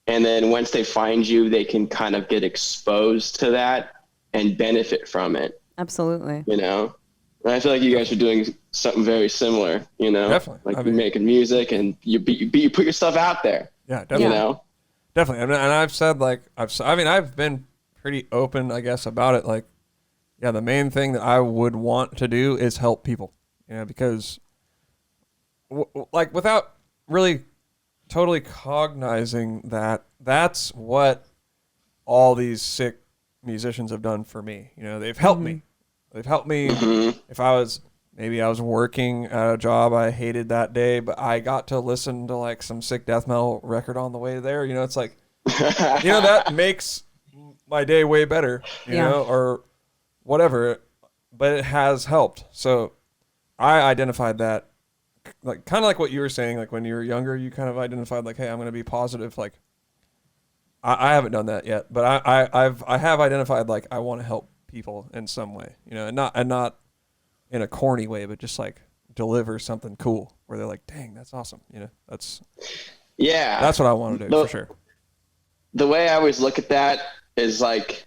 And then once they find you, they can kind of get exposed to that and benefit from it. Absolutely. You know, and I feel like you guys are doing something very similar, you know. Definitely. Like, you're making music and you put yourself out there. Yeah, definitely. You know? Definitely. And I've said, like, I've been pretty open, I guess, about it. Like, yeah, the main thing that I would want to do is help people, you know, because like, without really totally cognizing that that's what all these sick musicians have done for me. You know, they've helped me. They've helped me. If I was working at a job I hated that day, but I got to listen to like some sick death metal record on the way there. You know, it's like, you know, that makes my day way better, you know, or whatever, but it has helped. So I identified that, like, kind of like what you were saying, like when you were younger, you kind of identified like, hey, I'm going to be positive. Like, I haven't done that yet, but I have identified like, I want to help people in some way, you know, and not in a corny way, but just like deliver something cool where they're like, dang, that's awesome. You know, that's what I want to do for sure. The way I always look at that is like,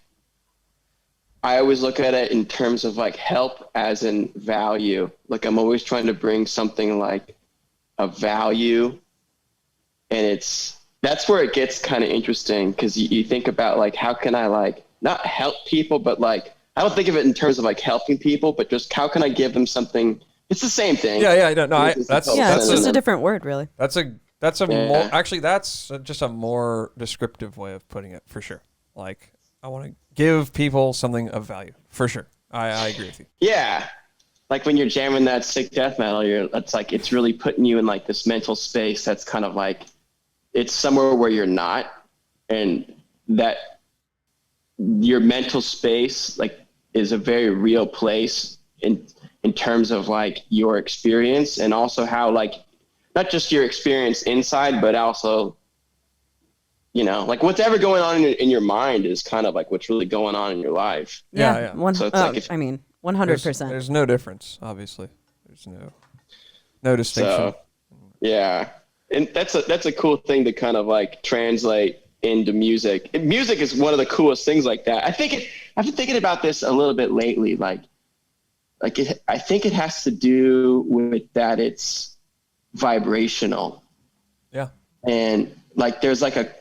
I always look at it in terms of like help as in value. Like, I'm always trying to bring something like a value, and that's where it gets kind of interesting, because you think about like, how can I like not help people, but like, I don't think of it in terms of like helping people, but just how can I give them something? It's the same thing. It's just a different word, really. That's more, actually, that's just a more descriptive way of putting it, for sure. Like, to give people something of value for sure. I agree with you. Yeah. Like when you're jamming that sick death metal, it's really putting you in like this mental space that's kind of like, it's somewhere where you're not, and that your mental space like is a very real place in terms of like your experience, and also how like not just your experience inside, but also, you know, like what's ever going on in your mind is kind of like what's really going on in your life. Yeah. So it's like 100%. There's no difference, obviously. There's no distinction. So, yeah. And that's a cool thing to kind of like translate into music. And music is one of the coolest things like that. I've been thinking about this a little bit lately. I think it has to do with that it's vibrational. Yeah. And like there's like a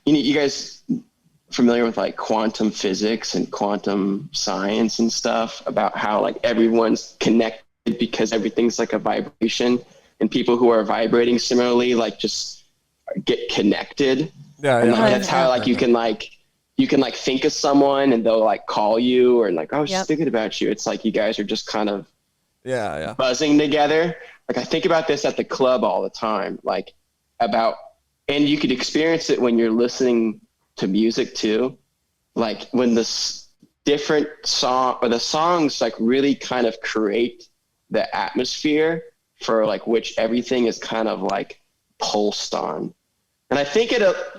you guys familiar with like quantum physics and quantum science and stuff about how like everyone's connected because everything's like a vibration, and people who are vibrating similarly like just get connected. Yeah. And like, that's how like you can think of someone and they'll like call you, or like, I was just thinking about you. It's like you guys are just kind of buzzing together. Like I think about this at the club all the time, like and you could experience it when you're listening to music too. Like when the different the songs like really kind of create the atmosphere for like which everything is kind of like pulsed on. And I think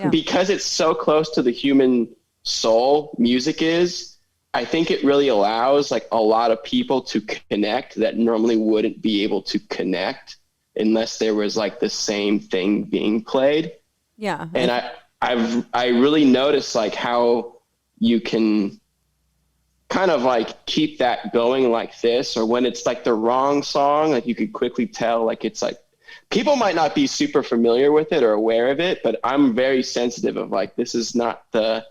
because it's so close to the human soul, music is, I think it really allows like a lot of people to connect that normally wouldn't be able to connect unless there was like the same thing being played. Yeah. And I really noticed like how you can kind of like keep that going like this, or when it's like the wrong song, like you could quickly tell, like it's like people might not be super familiar with it or aware of it, but I'm very sensitive of like, this is not the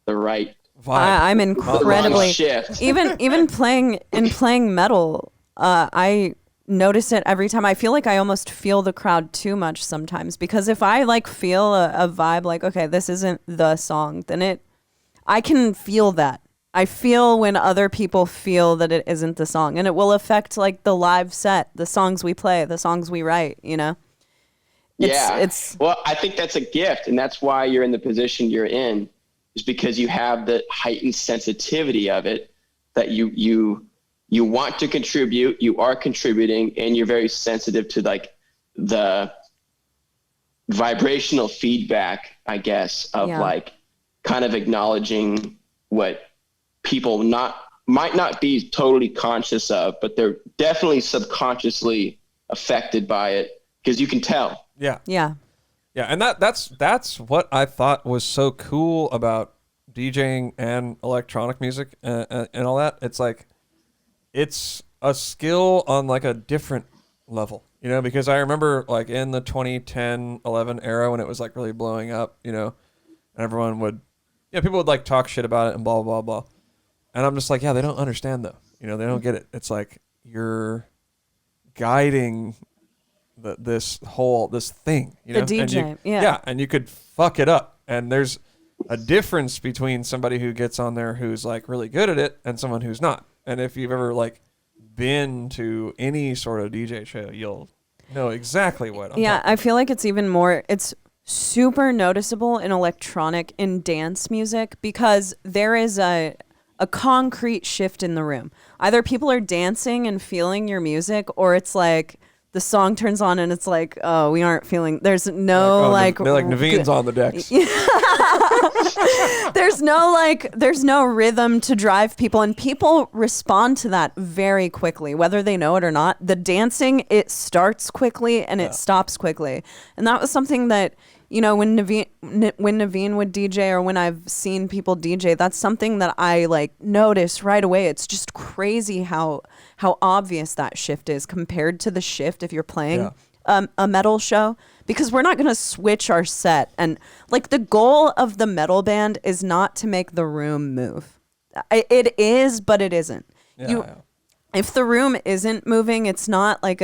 right vibe. I'm incredibly shift. even playing metal. I notice it every time. I feel like I almost feel the crowd too much sometimes, because if I like feel a vibe like, okay, this isn't the song, then I can feel that. I feel when other people feel that it isn't the song, and it will affect like the live set, the songs we play, the songs we write, you know? Well, I think that's a gift, and that's why you're in the position you're in, is because you have the heightened sensitivity of it, that you want to contribute, you are contributing, and you're very sensitive to like the vibrational feedback, I guess, of like kind of acknowledging what people might not be totally conscious of, but they're definitely subconsciously affected by it, because you can tell. Yeah. And that's what I thought was so cool about DJing and electronic music and all that. It's like, it's a skill on like a different level, you know, because I remember like in the 2010-11 era when it was like really blowing up, you know, and people would like talk shit about it and blah, blah, blah. And I'm just like, yeah, they don't understand though. You know, they don't get it. It's like you're guiding this thing, you know, the DJ. And you could fuck it up. And there's a difference between somebody who gets on there who's like really good at it and someone who's not. And if you've ever like been to any sort of DJ show, you'll know exactly what I'm talking about. I feel like it's super noticeable in dance music, because there is a concrete shift in the room. Either people are dancing and feeling your music, or it's like the song turns on and it's like, oh, we aren't feeling, there's no they're like Naveen's on the decks. there's no rhythm to drive people, and people respond to that very quickly, whether they know it or not. The dancing, it starts quickly and it stops quickly. And that was something that, you know, when Naveen would DJ, or when I've seen people DJ, that's something that I like notice right away. It's just crazy how obvious that shift is compared to the shift if you're playing a metal show, because we're not going to switch our set. And like the goal of the metal band is not to make the room move. It is, but it isn't. If the room isn't moving, it's not like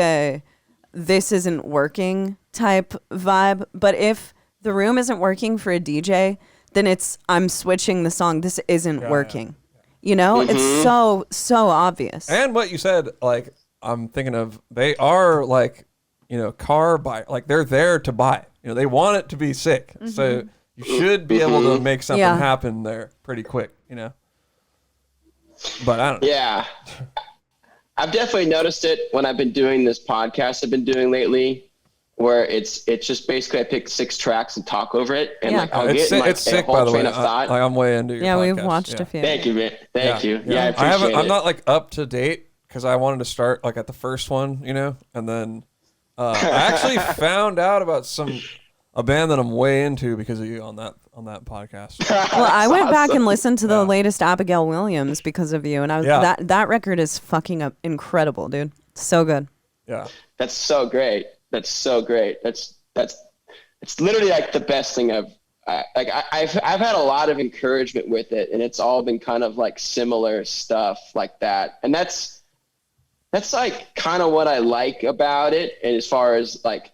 this isn't working type vibe. But if the room isn't working for a DJ, then I'm switching the song. This isn't working. You know, it's so obvious. And what you said, like, I'm thinking of, they are like, you know, car buy, like they're there to buy. You know, they want it to be sick. So you should be able to make something happen there pretty quick, you know. But I don't know. Yeah. I've definitely noticed it when I've been doing this podcast I've been doing lately, where it's just basically I pick 6 tracks and talk over it, and like I'll get like it's sick, a whole by the train way. of thought. I'm way into your podcast. We've watched a few. Thank you, man. Thank you. Yeah, I I appreciate haven't. it. I'm not like up to date because I wanted to start like at the first one, you know, and then I actually found out about a band that I'm way into because of you on that podcast. Well, I went back and listened to the latest Abigail Williams because of you, and I was that record is fucking incredible, dude. So good. Yeah. That's so great. That's so great. That's it's literally like the best thing I've had a lot of encouragement with it, and it's all been kind of like similar stuff like that. And that's like kind of what I like about it. And as far as like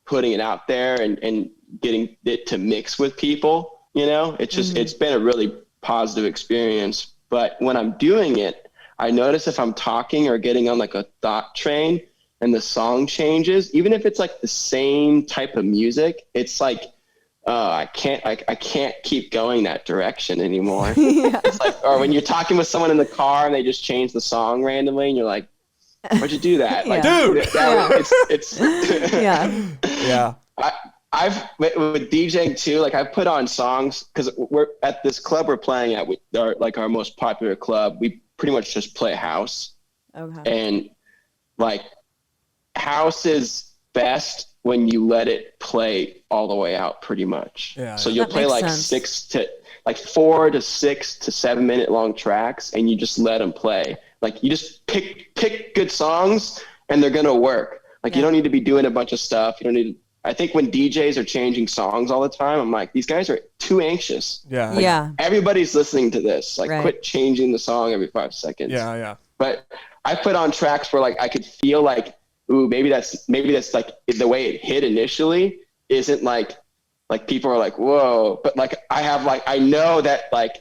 putting it out there and getting it to mix with people, you know, it's just, it's been a really positive experience. But when I'm doing it, I notice if I'm talking or getting on like a thought train and the song changes, even if it's like the same type of music, it's like, I can't keep going that direction anymore. It's like, or when you're talking with someone in the car and they just change the song randomly and you're like, why'd you do that? Like, dude, it's I've with DJing too, like I've put on songs because we're at this club we're playing at, our most popular club. We pretty much just play house. Okay. And like house is best when you let it play all the way out pretty much. Yeah. So you'll play like 4 to 6 to 7 minute long tracks and you just let them play. Like you just pick good songs and they're going to work. Like you don't need to be doing a bunch of stuff. You don't need I think when DJs are changing songs all the time, I'm like, these guys are too anxious. Yeah. Like, everybody's listening to this. Like quit changing the song every 5 seconds. Yeah. Yeah. But I put on tracks where like I could feel like, ooh, maybe that's like the way it hit initially isn't like people are like, whoa, but like I have like, I know that like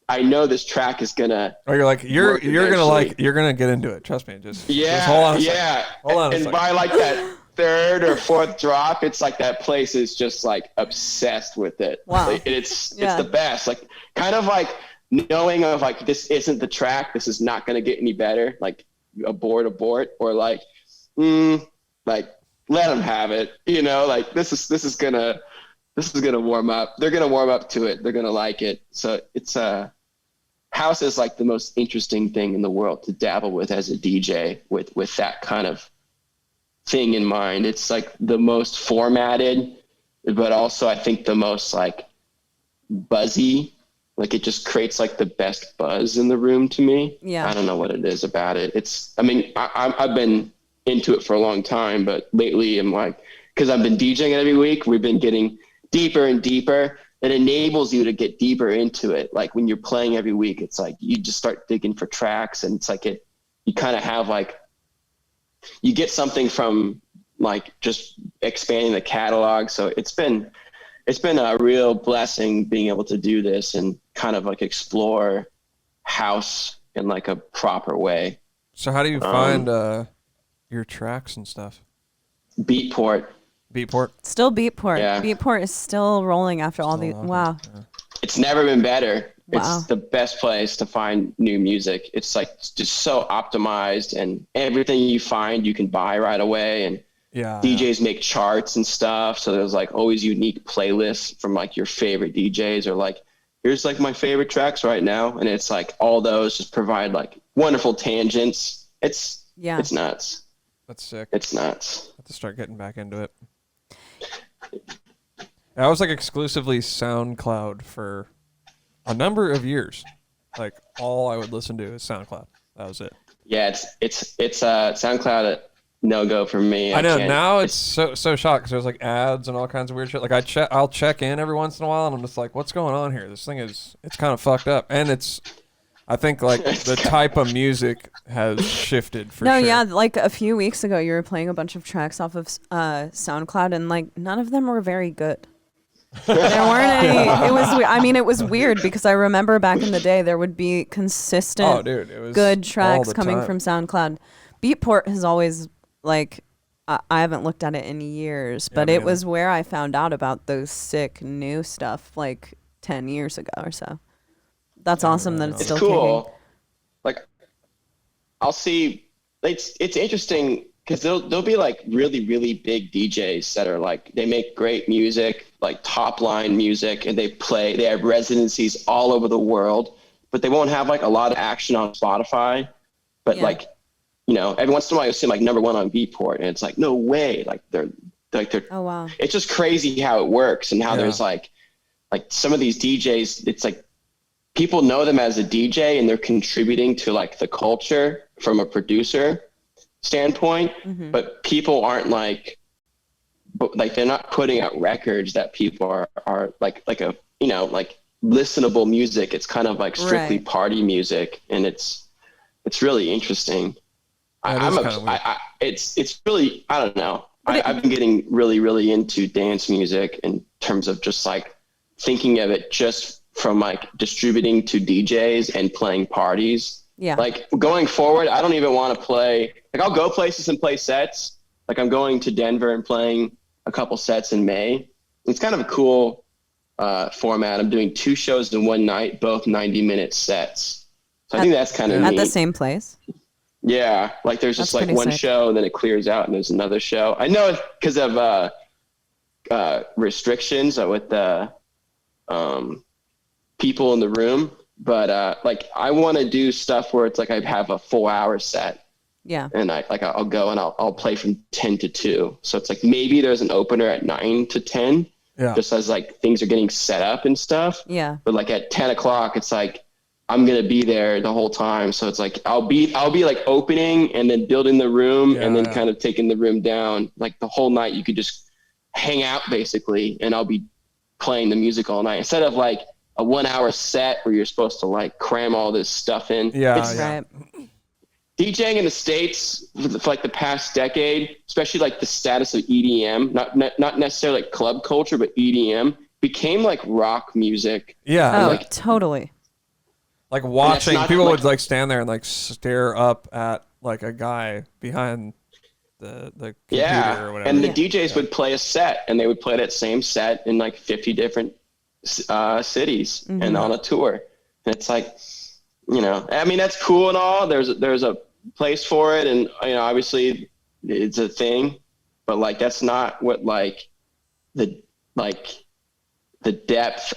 I know this track is gonna. Or you're like, you're gonna get into it. Trust me. Just hold on a second. Hold on a second. And by like that 3rd or 4th drop, it's like that place is just like obsessed with it. Wow. It's the best. Like kind of like knowing of like, this isn't the track. This is not going to get any better. Like abort, or like, like let them have it, you know, like this is gonna warm up. They're going to warm up to it. They're going to like it. So it's house is like the most interesting thing in the world to dabble with as a DJ with that kind of thing in mind. It's like the most formatted, but also I think the most like buzzy. Like it just creates like the best buzz in the room to me. Yeah. I don't know what it is about it. I've been into it for a long time, but lately I'm like, because I've been DJing it every week, we've been getting deeper and deeper. It enables you to get deeper into it. Like when you're playing every week, it's like you just start digging for tracks, and it's like you kind of have like, you get something from like just expanding the catalog. So it's been a real blessing being able to do this and kind of like explore house in like a proper way. So how do you find your tracks and stuff? Beatport. Still Beatport. Yeah. Beatport is still rolling after all these. Wow. Yeah. It's never been better. Wow. It's the best place to find new music. It's like just so optimized, and everything you find you can buy right away. And DJs make charts and stuff. So there's like always unique playlists from like your favorite DJs, or like, here's like my favorite tracks right now. And it's like all those just provide like wonderful tangents. It's nuts. That's sick. It's nuts. I have to start getting back into it. I was like exclusively SoundCloud for a number of years. Like all I would listen to is SoundCloud. That was it. Yeah, it's SoundCloud no go for me. I know now it's so shocked because there's like ads and all kinds of weird shit. Like I'll check in every once in a while and I'm just like, what's going on here? This thing it's kind of fucked up, and I think like the type of music has shifted for sure. No, yeah, like a few weeks ago you were playing a bunch of tracks off of SoundCloud, and like none of them were very good. There weren't any. It was. I mean, it was weird because I remember back in the day there would be consistent, it was good tracks coming time. from SoundCloud. Beatport has always like. I haven't looked at it in years, but it was where I found out about those sick new stuff like 10 years ago or so. That's awesome that it's still cool. kicking. Like, I'll see. It's interesting because there'll be like really, really big DJs that are like, they make great music, like top line music, and they have residencies all over the world, but they won't have like a lot of action on Spotify. But like, you know, every once in a while you'll see like number one on Beatport, and it's like, no way. Like they're oh wow. It's just crazy how it works and how there's like some of these DJs, it's like people know them as a DJ and they're contributing to like the culture from a producer standpoint, but people aren't like they're not putting out records that people are like a, you know, like listenable music. It's kind of like strictly party music, and it's really interesting. It's really, I don't know. I've been getting really, really into dance music in terms of just like thinking of it just from like distributing to DJs and playing parties. Yeah. Like going forward, I don't even want to play, like I'll go places and play sets. Like I'm going to Denver and playing a couple sets in May. It's kind of a cool format. I'm doing 2 shows in one night, both 90-minute sets. So I think that's kind of neat. At the same place? Yeah, like there's just like one show and then it clears out and there's another show. I know because of restrictions with the people in the room, but like I want to do stuff where it's like I have a 4-hour set. Yeah. And I'll go and I'll play from 10 to 2. So it's like maybe there's an opener at 9 to 10. Yeah. Just as like things are getting set up and stuff. Yeah. But like at 10 o'clock, it's like I'm going to be there the whole time. So it's like, I'll be like opening and then building the room and then kind of taking the room down. Like the whole night you could just hang out basically. And I'll be playing the music all night instead of like a 1-hour set where you're supposed to like cram all this stuff in. Right. DJing in the States for like the past decade, especially like the status of EDM, not necessarily like club culture, but EDM became like rock music. Yeah. Oh, like, totally. Like watching people would like stand there and like stare up at like a guy behind the computer or whatever. And the DJs would play a set and they would play that same set in like 50 different cities and on a tour. And it's like, you know, I mean, that's cool and all. There's a place for it. And, you know, obviously it's a thing, but like, that's not what like the depth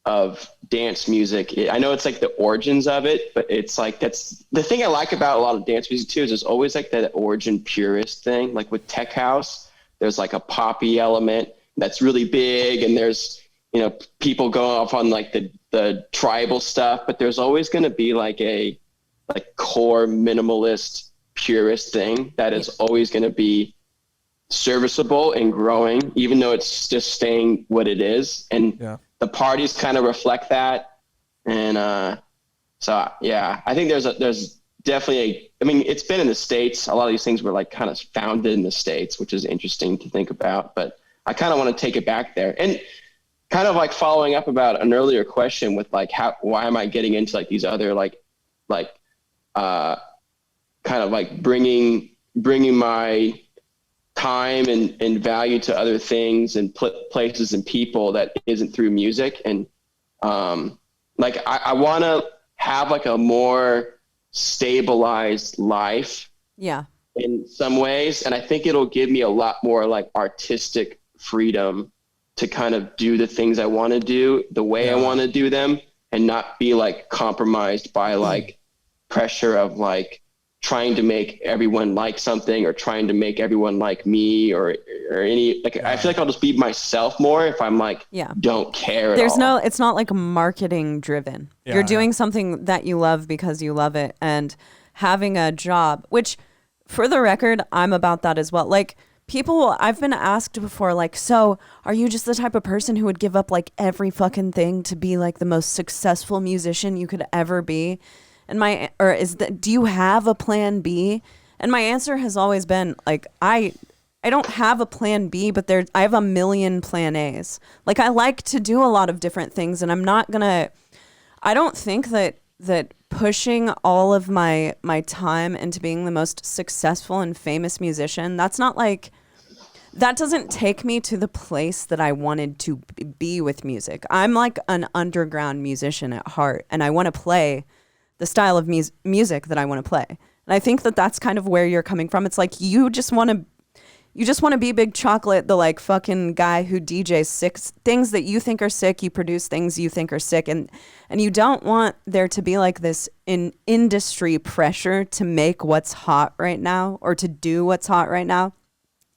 of dance music. I know it's like the origins of it, but it's like, that's the thing I like about a lot of dance music too, is there's always like that origin purist thing. Like with tech house, there's like a poppy element that's really big. And there's, you know, people going off on like the tribal stuff, but there's always going to be like a core minimalist purist thing that is always going to be serviceable and growing, even though it's just staying what it is. And the parties kind of reflect that. And so, yeah, I think there's definitely I mean, it's been in the States. A lot of these things were like kind of founded in the States, which is interesting to think about, but I kind of want to take it back there. And kind of like following up about an earlier question with like, why am I getting into like these other kind of like bringing my time and value to other things and places and people that isn't through music. And like I want to have like a more stabilized life in some ways, and I think it'll give me a lot more like artistic freedom to kind of do the things I want to do the way I want to do them, and not be like compromised by like pressure of like trying to make everyone like something or trying to make everyone like me or any like I feel like I'll just be myself more if I'm like don't care at all. It's not like marketing driven. You're doing something that you love because you love it, and having a job, which for the record, I'm about that as well. Like people, I've been asked before, like, so are you just the type of person who would give up like every fucking thing to be like the most successful musician you could ever be? And do you have a plan B? And my answer has always been like, I I don't have a plan B, but I have a million plan A's. Like, I like to do a lot of different things, and I don't think that pushing all of my time into being the most successful and famous musician, that doesn't take me to the place that I wanted to be with music. I'm like an underground musician at heart, and I want to play the style of music that I want to play. And I think that that's kind of where you're coming from. It's like you just want to be Big Chocolate, the like fucking guy who DJs sick things that you think are sick. You produce things you think are sick, and you don't want there to be like this industry pressure to make what's hot right now or to do what's hot right now.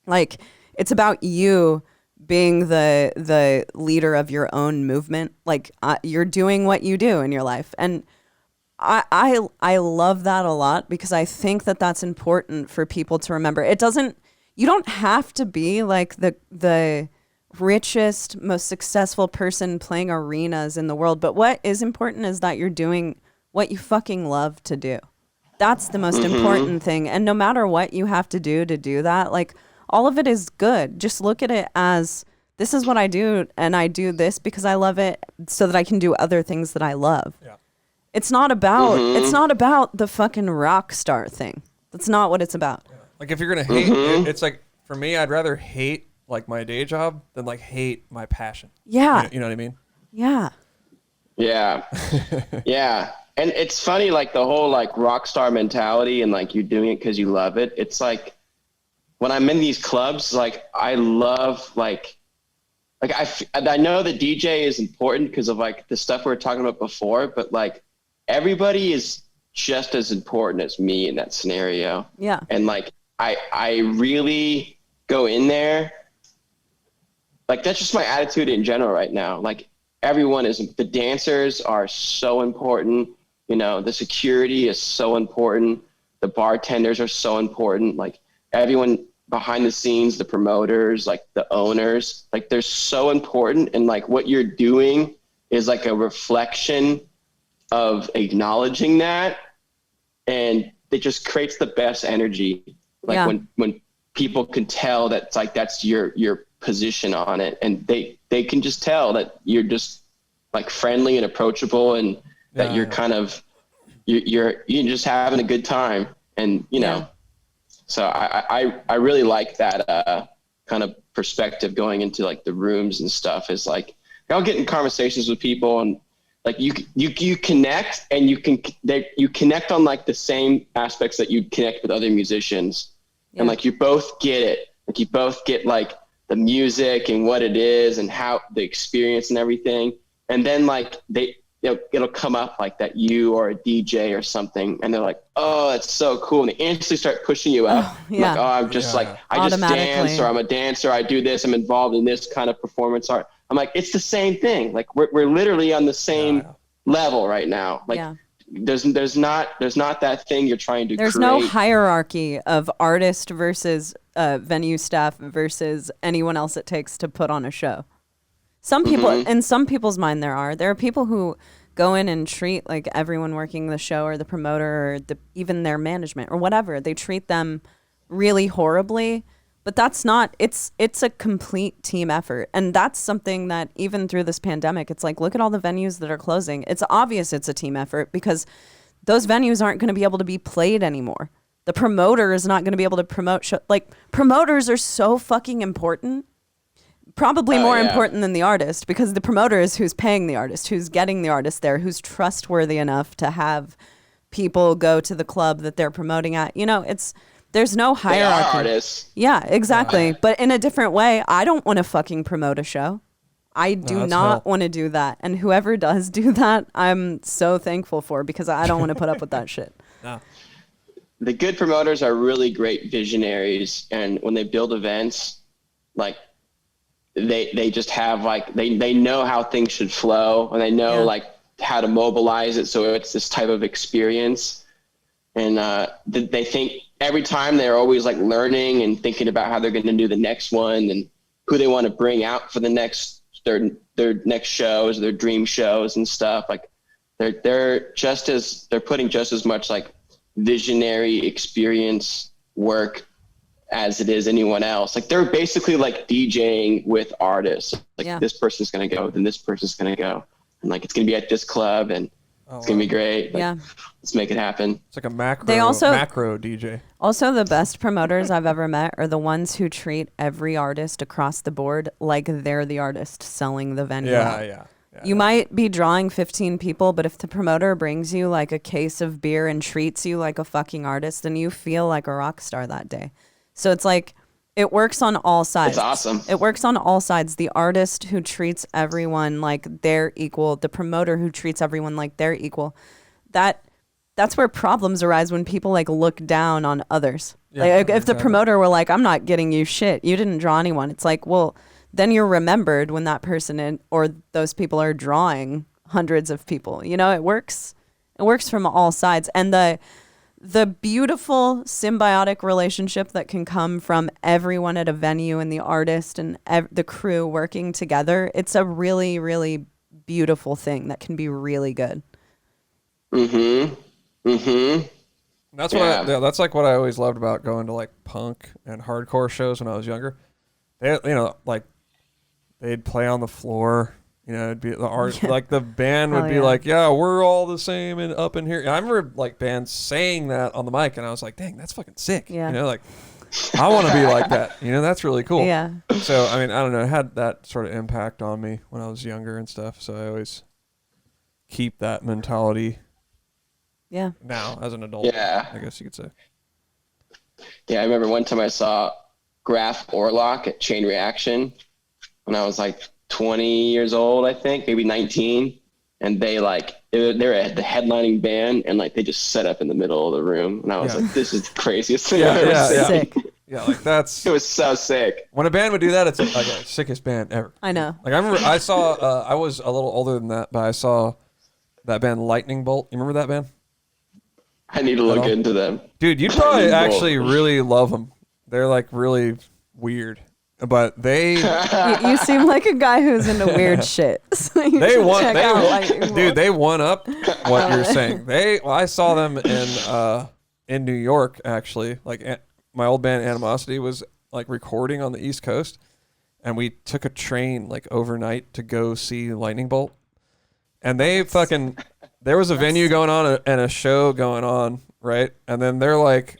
Like, it's about you being the leader of your own movement. Like, you're doing what you do in your life, and I love that a lot, because I think that that's important for people to remember. You don't have to be like the richest, most successful person playing arenas in the world, but what is important is that you're doing what you fucking love to do. That's the most important thing. And no matter what you have to do that, like, all of it is good. Just look at it as, this is what I do, and I do this because I love it so that I can do other things that I love. Yeah. It's not about the fucking rock star thing. That's not what it's about. Yeah. Like, if you're going to hate, it's like, for me, I'd rather hate like my day job than like hate my passion. Yeah. You know what I mean? Yeah. Yeah. Yeah. And it's funny, like the whole like rock star mentality and like you're doing it because you love it. It's like, when I'm in these clubs, like I love I know the DJ is important because of like the stuff we were talking about before, but like everybody is just as important as me in that scenario. Yeah. And like I really go in there, like that's just my attitude in general right now. Like the dancers are so important, you know, the security is so important, the bartenders are so important, like everyone behind the scenes, the promoters, like the owners, like they're so important. And like what you're doing is like a reflection of acknowledging that. And it just creates the best energy. Like when people can tell that it's like, that's your position on it. And they can just tell that you're just like friendly and approachable, and that you're kind of, you're just having a good time. And, you know, so I really like that kind of perspective going into like the rooms and stuff. Is like, I'll get in conversations with people, and like you connect, and you connect on like the same aspects that you connect with other musicians. And like you both get it. Like you both get like the music and what it is and how the experience and everything. And then like it'll come up like that you are a DJ or something, and they're like, oh, that's so cool. And they instantly start pushing you up. Like, oh, I'm just like, I just dance, or I'm a dancer, I do this, I'm involved in this kind of performance art. I'm like, it's the same thing. Like we're literally on the same level right now. Like there's not that thing you're trying to There's create. no hierarchy of artist versus venue staff versus anyone else it takes to put on a show. Some people, in some people's mind, there are people who go in and treat like everyone working the show or the promoter or even their management or whatever. They treat them really horribly, but that's not, it's a complete team effort. And that's something that even through this pandemic, it's like, look at all the venues that are closing. It's obvious it's a team effort because those venues aren't going to be able to be played anymore. The promoter is not going to be able to promote like promoters are so fucking important. Probably more important than the artist, because the promoter is who's paying the artist, who's getting the artist there, who's trustworthy enough to have people go to the club that they're promoting at. You know, there's no hierarchy. They are artists. Yeah, exactly. But in a different way, I don't want to fucking promote a show. I do not want to do that. And whoever does do that, I'm so thankful for, because I don't want to put up with that shit. No. The good promoters are really great visionaries. And when they build events, like, they just have like they know how things should flow, and they know like how to mobilize it so it's this type of experience. And they think every time they're always like learning and thinking about how they're going to do the next one and who they want to bring out for the next their next shows, their dream shows and stuff. Like they're putting just as much like visionary experience work as it is anyone else. Like they're basically like DJing with artists. Like this person's going to go, then this person's going to go. And like, it's going to be at this club and it's going to be great. Like, let's make it happen. It's like a macro DJ. Also, the best promoters I've ever met are the ones who treat every artist across the board like they're the artist selling the venue. Yeah. You might be drawing 15 people, but if the promoter brings you like a case of beer and treats you like a fucking artist, then you feel like a rock star that day. So it's like, it works on all sides. It's awesome. It works on all sides. The artist who treats everyone like they're equal, the promoter who treats everyone like they're equal. That's where problems arise, when people like look down on others. Yeah, like, if the promoter were like, I'm not getting you shit, you didn't draw anyone. It's like, well, then you're remembered when that person or those people are drawing hundreds of people. You know, it works from all sides. And the beautiful symbiotic relationship that can come from everyone at a venue and the artist and the crew working together, it's a really, really beautiful thing that can be really good. That's that's like what I always loved about going to like punk and hardcore shows when I was younger. They, like they'd play on the floor. It'd be the art, like the band would be like, yeah, we're all the same and up in here. And I remember like bands saying that on the mic, and I was like, dang, that's fucking sick. Yeah. Like I want to be like that. That's really cool. Yeah. So, I mean, I don't know, it had that sort of impact on me when I was younger and stuff. So I always keep that mentality. Yeah. Now as an adult. Yeah. I guess you could say. Yeah. I remember one time I saw Graph Orlock at Chain Reaction when I was like 20 years old, I think, maybe 19. And they're the headlining band, and like they just set up in the middle of the room. And I was like, this is the craziest thing I've ever seen. Sick. Yeah, like that's... It was so sick. When a band would do that, it's like the sickest band ever. I know. Like I remember I saw, I was a little older than that, but I saw that band Lightning Bolt. You remember that band? I need to look into them. Dude, you'd probably actually really love them. They're like really weird. But they... you seem like a guy who's into weird shit. So they won up what you're saying. I saw them in New York, actually. Like my old band Animosity was like recording on the East Coast, and we took a train like overnight to go see Lightning Bolt. And there was a venue going on and a show going on, right? And then they're like,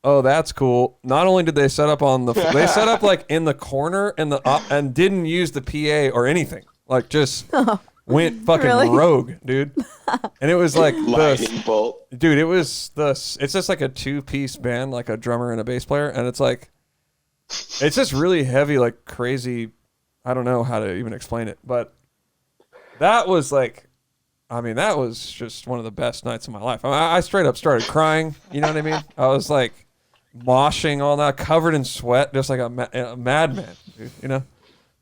oh, that's cool. Not only did they set up they set up like in the corner and didn't use the PA or anything. Like just went fucking rogue, dude. And it was like Lightning Bolt. Dude, it's just like a 2-piece band, like a drummer and a bass player, and it's like it's just really heavy, like crazy. I don't know how to even explain it, but that was like, I mean, that was just one of the best nights of my life. I straight up started crying. You know what I mean? I was like moshing all that, covered in sweat, just like a madman, dude,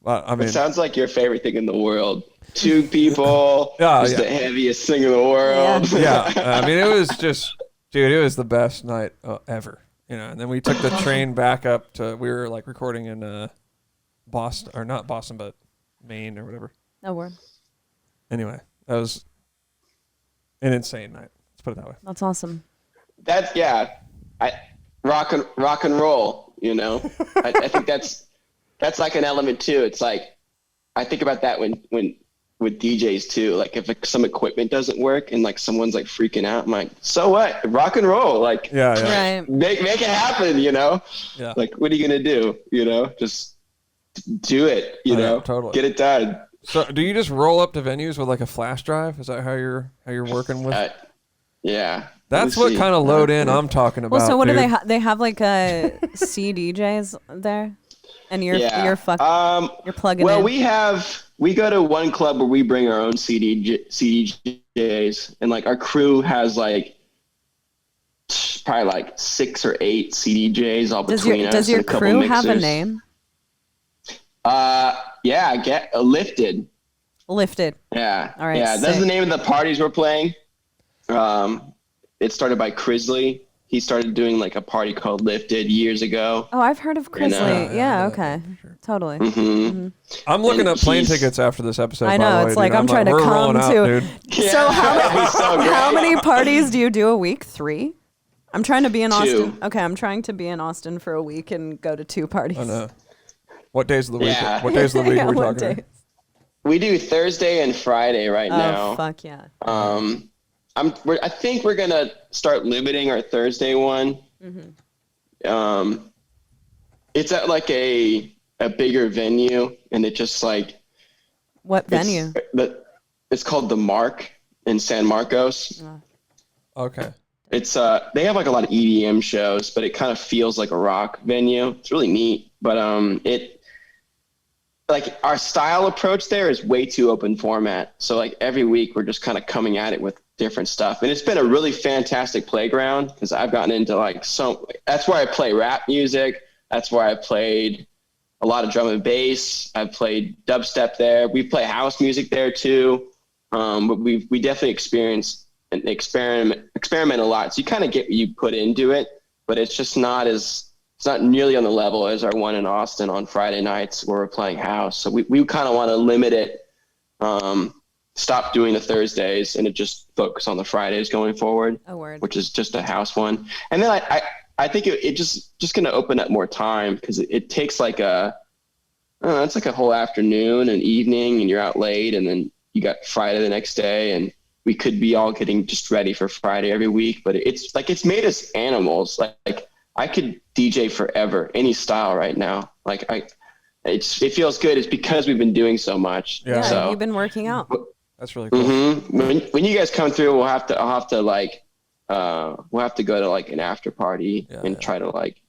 I mean, it sounds like your favorite thing in the world. 2 people, the heaviest thing in the world. Yeah. I mean, it was just, dude, it was the best night ever, and then we took the train back up to, we were like recording in Boston, or not Boston, but Maine or whatever. No word. Anyway, that was an insane night. Let's put it that way. That's awesome. Rock and roll, I think that's like an element too. It's like, I think about that when with DJs too. Like if some equipment doesn't work and like someone's like freaking out, I'm like, so what? Rock and roll. Like, right. Make it happen, Yeah. Like, what are you going to do? Just do it, totally. Get it done. So do you just roll up to venues with like a flash drive? Is that how you're working with? Yeah. That's what kind of load in I'm talking about. Well, so what dude. do they have like a CDJs there, and you're plugging in. Well, we go to one club where we bring our own CDJs, and like our crew has like probably like 6 or 8 CDJs all between us. Does your crew have a name? Yeah, Lifted. Lifted. Yeah. All right. Yeah, that's the name of the parties we're playing. It started by Crisley. He started doing like a party called Lifted years ago. Oh, I've heard of Crisley. Yeah, okay. Sure. Totally. Mm-hmm. I'm looking up plane tickets after this episode. I know. By the way, it's like dude. I'm trying to come to. Yeah, so how many parties do you do a week? 3? I'm trying to be in 2. Austin. Okay, I'm trying to be in Austin for a week and go to 2 parties. I know. What days of the week? Yeah. What days of the week are we talking about? We do Thursday and Friday now. Oh, fuck yeah. I think we're gonna start limiting our Thursday one. Mm-hmm. It's at like a bigger venue, and it just like. What venue? It's called the Mark in San Marcos. Okay. It's they have like a lot of EDM shows, but it kind of feels like a rock venue. It's really neat, but it like our style approach there is way too open format. So like every week we're just kind of coming at it with different stuff, and it's been a really fantastic playground because I've gotten into like that's where I play rap music. That's where I played a lot of drum and bass. I've played dubstep there. We play house music there too. But we definitely experience and experiment a lot. So you kind of get what you put into it, but it's not nearly on the level as our one in Austin on Friday nights where we're playing house. So we kind of want to limit it, stop doing the Thursdays and just focus on the Fridays going forward, which is just a house one. And then I think it just going to open up more time because it takes like it's like a whole afternoon and evening, and you're out late, and then you got Friday the next day, and we could be all getting just ready for Friday every week. But it's like it's made us animals. Like I could DJ forever, any style right now. Like it feels good. It's because we've been doing so much. Yeah, so, you've been working out. That's really cool. Mm-hmm. When you guys come through, I'll have to like we'll have to go to like an after party and try to like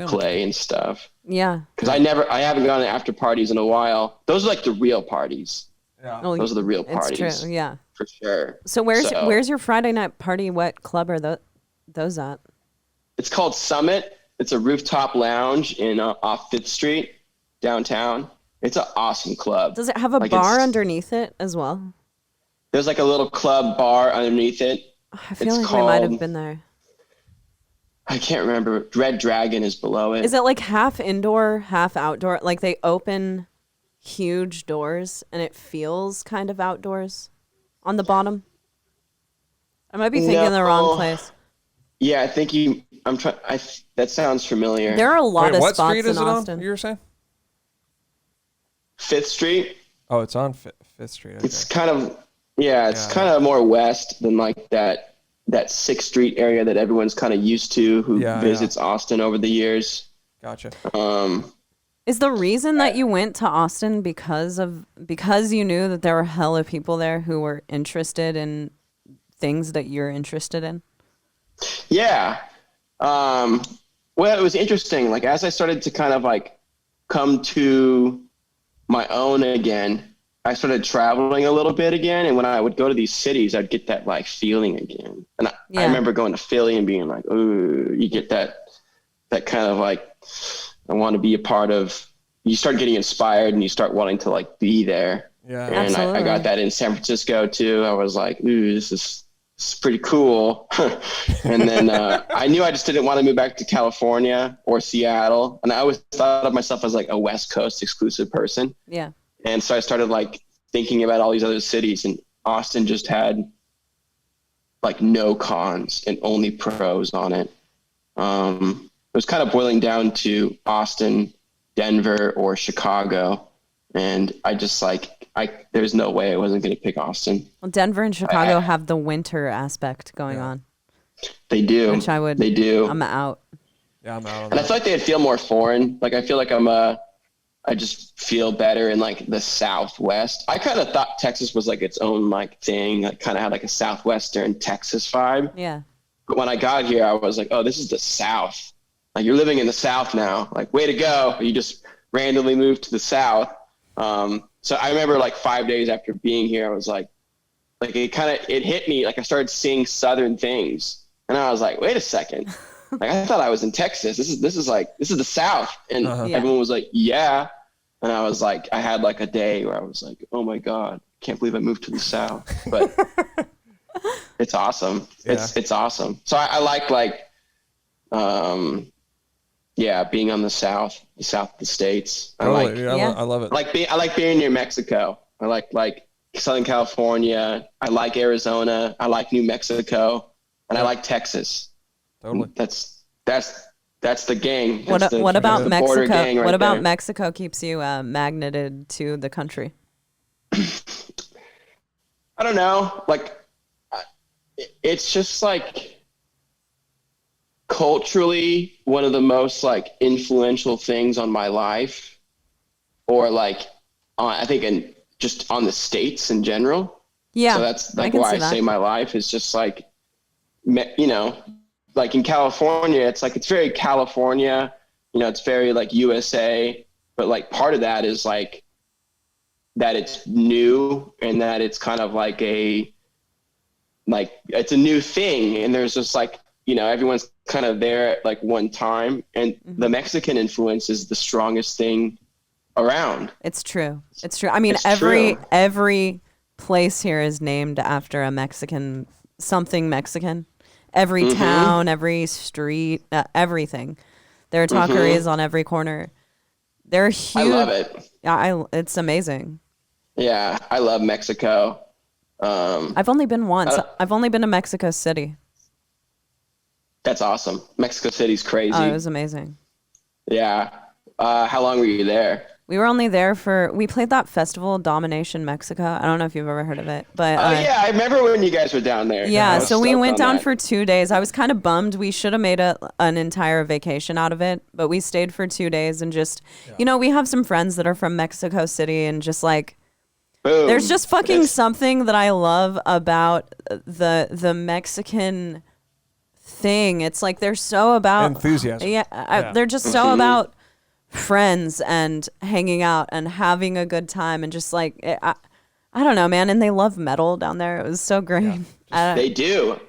play and stuff. Yeah. Because I haven't gone to after parties in a while. Those are like the real parties. Yeah. Those are the real parties. It's true. Yeah. For sure. So where's your Friday night party? What club are those at? It's called Summit. It's a rooftop lounge in off 5th Street downtown. It's an awesome club. Does it have a bar underneath it as well? There's like a little club bar underneath it. I feel like we might have been there. I can't remember. Red Dragon is below it. Is it like half indoor, half outdoor? Like they open huge doors and it feels kind of outdoors on the bottom? I might be thinking the wrong place. Yeah, I think that sounds familiar. There are a lot of what spots street is in it Austin. On, you were saying? 5th Street. Oh, it's on 5th Street. Okay. It's kind of more west than like that 6th Street area that everyone's kind of used to who visits Austin over the years. Gotcha. Is the reason that you went to Austin because you knew that there were hella people there who were interested in things that you're interested in? Yeah. Well, it was interesting. Like as I started to kind of like come to my own again, I started traveling a little bit again. And when I would go to these cities, I'd get that like feeling again. And I remember going to Philly and being like, ooh, you get that kind of like, I want to be a part of, you start getting inspired and you start wanting to like be there. Yeah. And I got that in San Francisco too. I was like, ooh, this is pretty cool. And then I knew I just didn't want to move back to California or Seattle. And I always thought of myself as like a West Coast exclusive person. Yeah. And so I started like thinking about all these other cities, and Austin just had like no cons and only pros on it. It was kind of boiling down to Austin, Denver, or Chicago. And I just there's no way I wasn't going to pick Austin. Well, Denver and Chicago have the winter aspect going on. They do. Which They do. I'm out. Yeah, I'm out. And I feel like they'd feel more foreign. Like I feel like I just feel better in like the Southwest. I kind of thought Texas was like its own like thing. I kind of had like a Southwestern Texas vibe. Yeah. But when I got here, I was like, oh, this is the South. Like you're living in the South now. Like way to go. You just randomly moved to the South. So I remember like 5 days after being here, I was like it hit me. Like I started seeing Southern things, and I was like, wait a second. Like I thought I was in Texas. This is the South. And everyone was like, yeah. And I was like, I had like a day where I was like, oh my God, can't believe I moved to the South. But it's awesome. Yeah. It's awesome. So I like being on the South of the States. I love it. I like being near Mexico. I like Southern California. I like Arizona. I like New Mexico, and I like Texas. Totally. That's the gang. What That's about the Mexico? border gang What about there. Mexico keeps you magneted to the country? I don't know. Like, it's just like culturally one of the most like influential things on my life, or like I think just on the States in general. Yeah. So that's like why I say my life is just like, you know, like in California, it's like, it's very California, you know, it's very like USA, but like part of that is like that it's new and that it's kind of like it's a new thing. And there's just like, you know, everyone's kind of there at like one time, and the Mexican influence is the strongest thing around. It's true. It's true. I mean, every place here is named after a Mexican, something Mexican. Every town, every street, everything. There are taquerias on every corner. They're huge. I love it. Yeah, it's amazing. Yeah, I love Mexico. I've only been once. I've only been to Mexico City. That's awesome. Mexico City's crazy. Oh, it was amazing. Yeah. How long were you there? We were only there we played that festival, Domination Mexico. I don't know if you've ever heard of it, but yeah, I remember when you guys were down there. Yeah, so we went down for 2 days. I was kind of bummed. We should have made an entire vacation out of it, but we stayed for 2 days and just, you know, we have some friends that are from Mexico City, and just like, boom. There's just fucking something that I love about the Mexican thing. It's like they're so about enthusiasm. Yeah, they're just so about friends and hanging out and having a good time, and just like I don't know, man. And they love metal down there. It was so great. They do.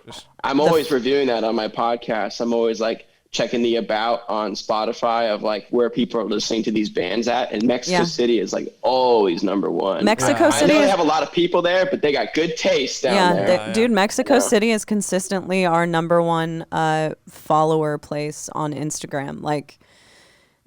I'm always reviewing that on my podcast. I'm always like checking the about on Spotify of like where people are listening to these bands at, and Mexico City is like always number one. Mexico City. I know they have a lot of people there, but they got good taste down there. Dude, Mexico City is consistently our number one follower place on Instagram. Like,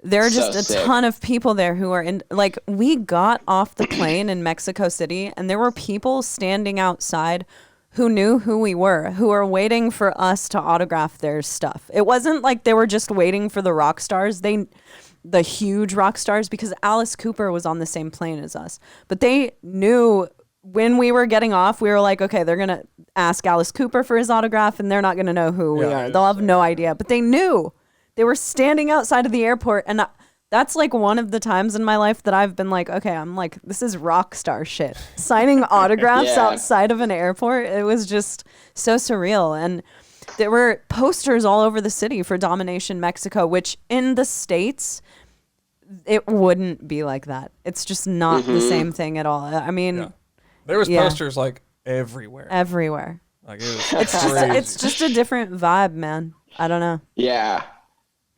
there are just a ton of people there who are in, like, we got off the plane in Mexico City and there were people standing outside who knew who we were, who were waiting for us to autograph their stuff. It wasn't like they were just waiting for the rock stars, the huge rock stars, because Alice Cooper was on the same plane as us. But they knew when we were getting off, we were like, okay, they're going to ask Alice Cooper for his autograph and they're not going to know who we are. They'll have no idea. But they knew. They were standing outside of the airport, and that's like one of the times in my life that I've been like, okay, I'm like, this is rock star shit. Signing autographs outside of an airport, it was just so surreal. And there were posters all over the city for Domination Mexico, which in the States, it wouldn't be like that. It's just not the same thing at all. I mean, there was posters like everywhere. Like it's just a different vibe, man. I don't know. Yeah.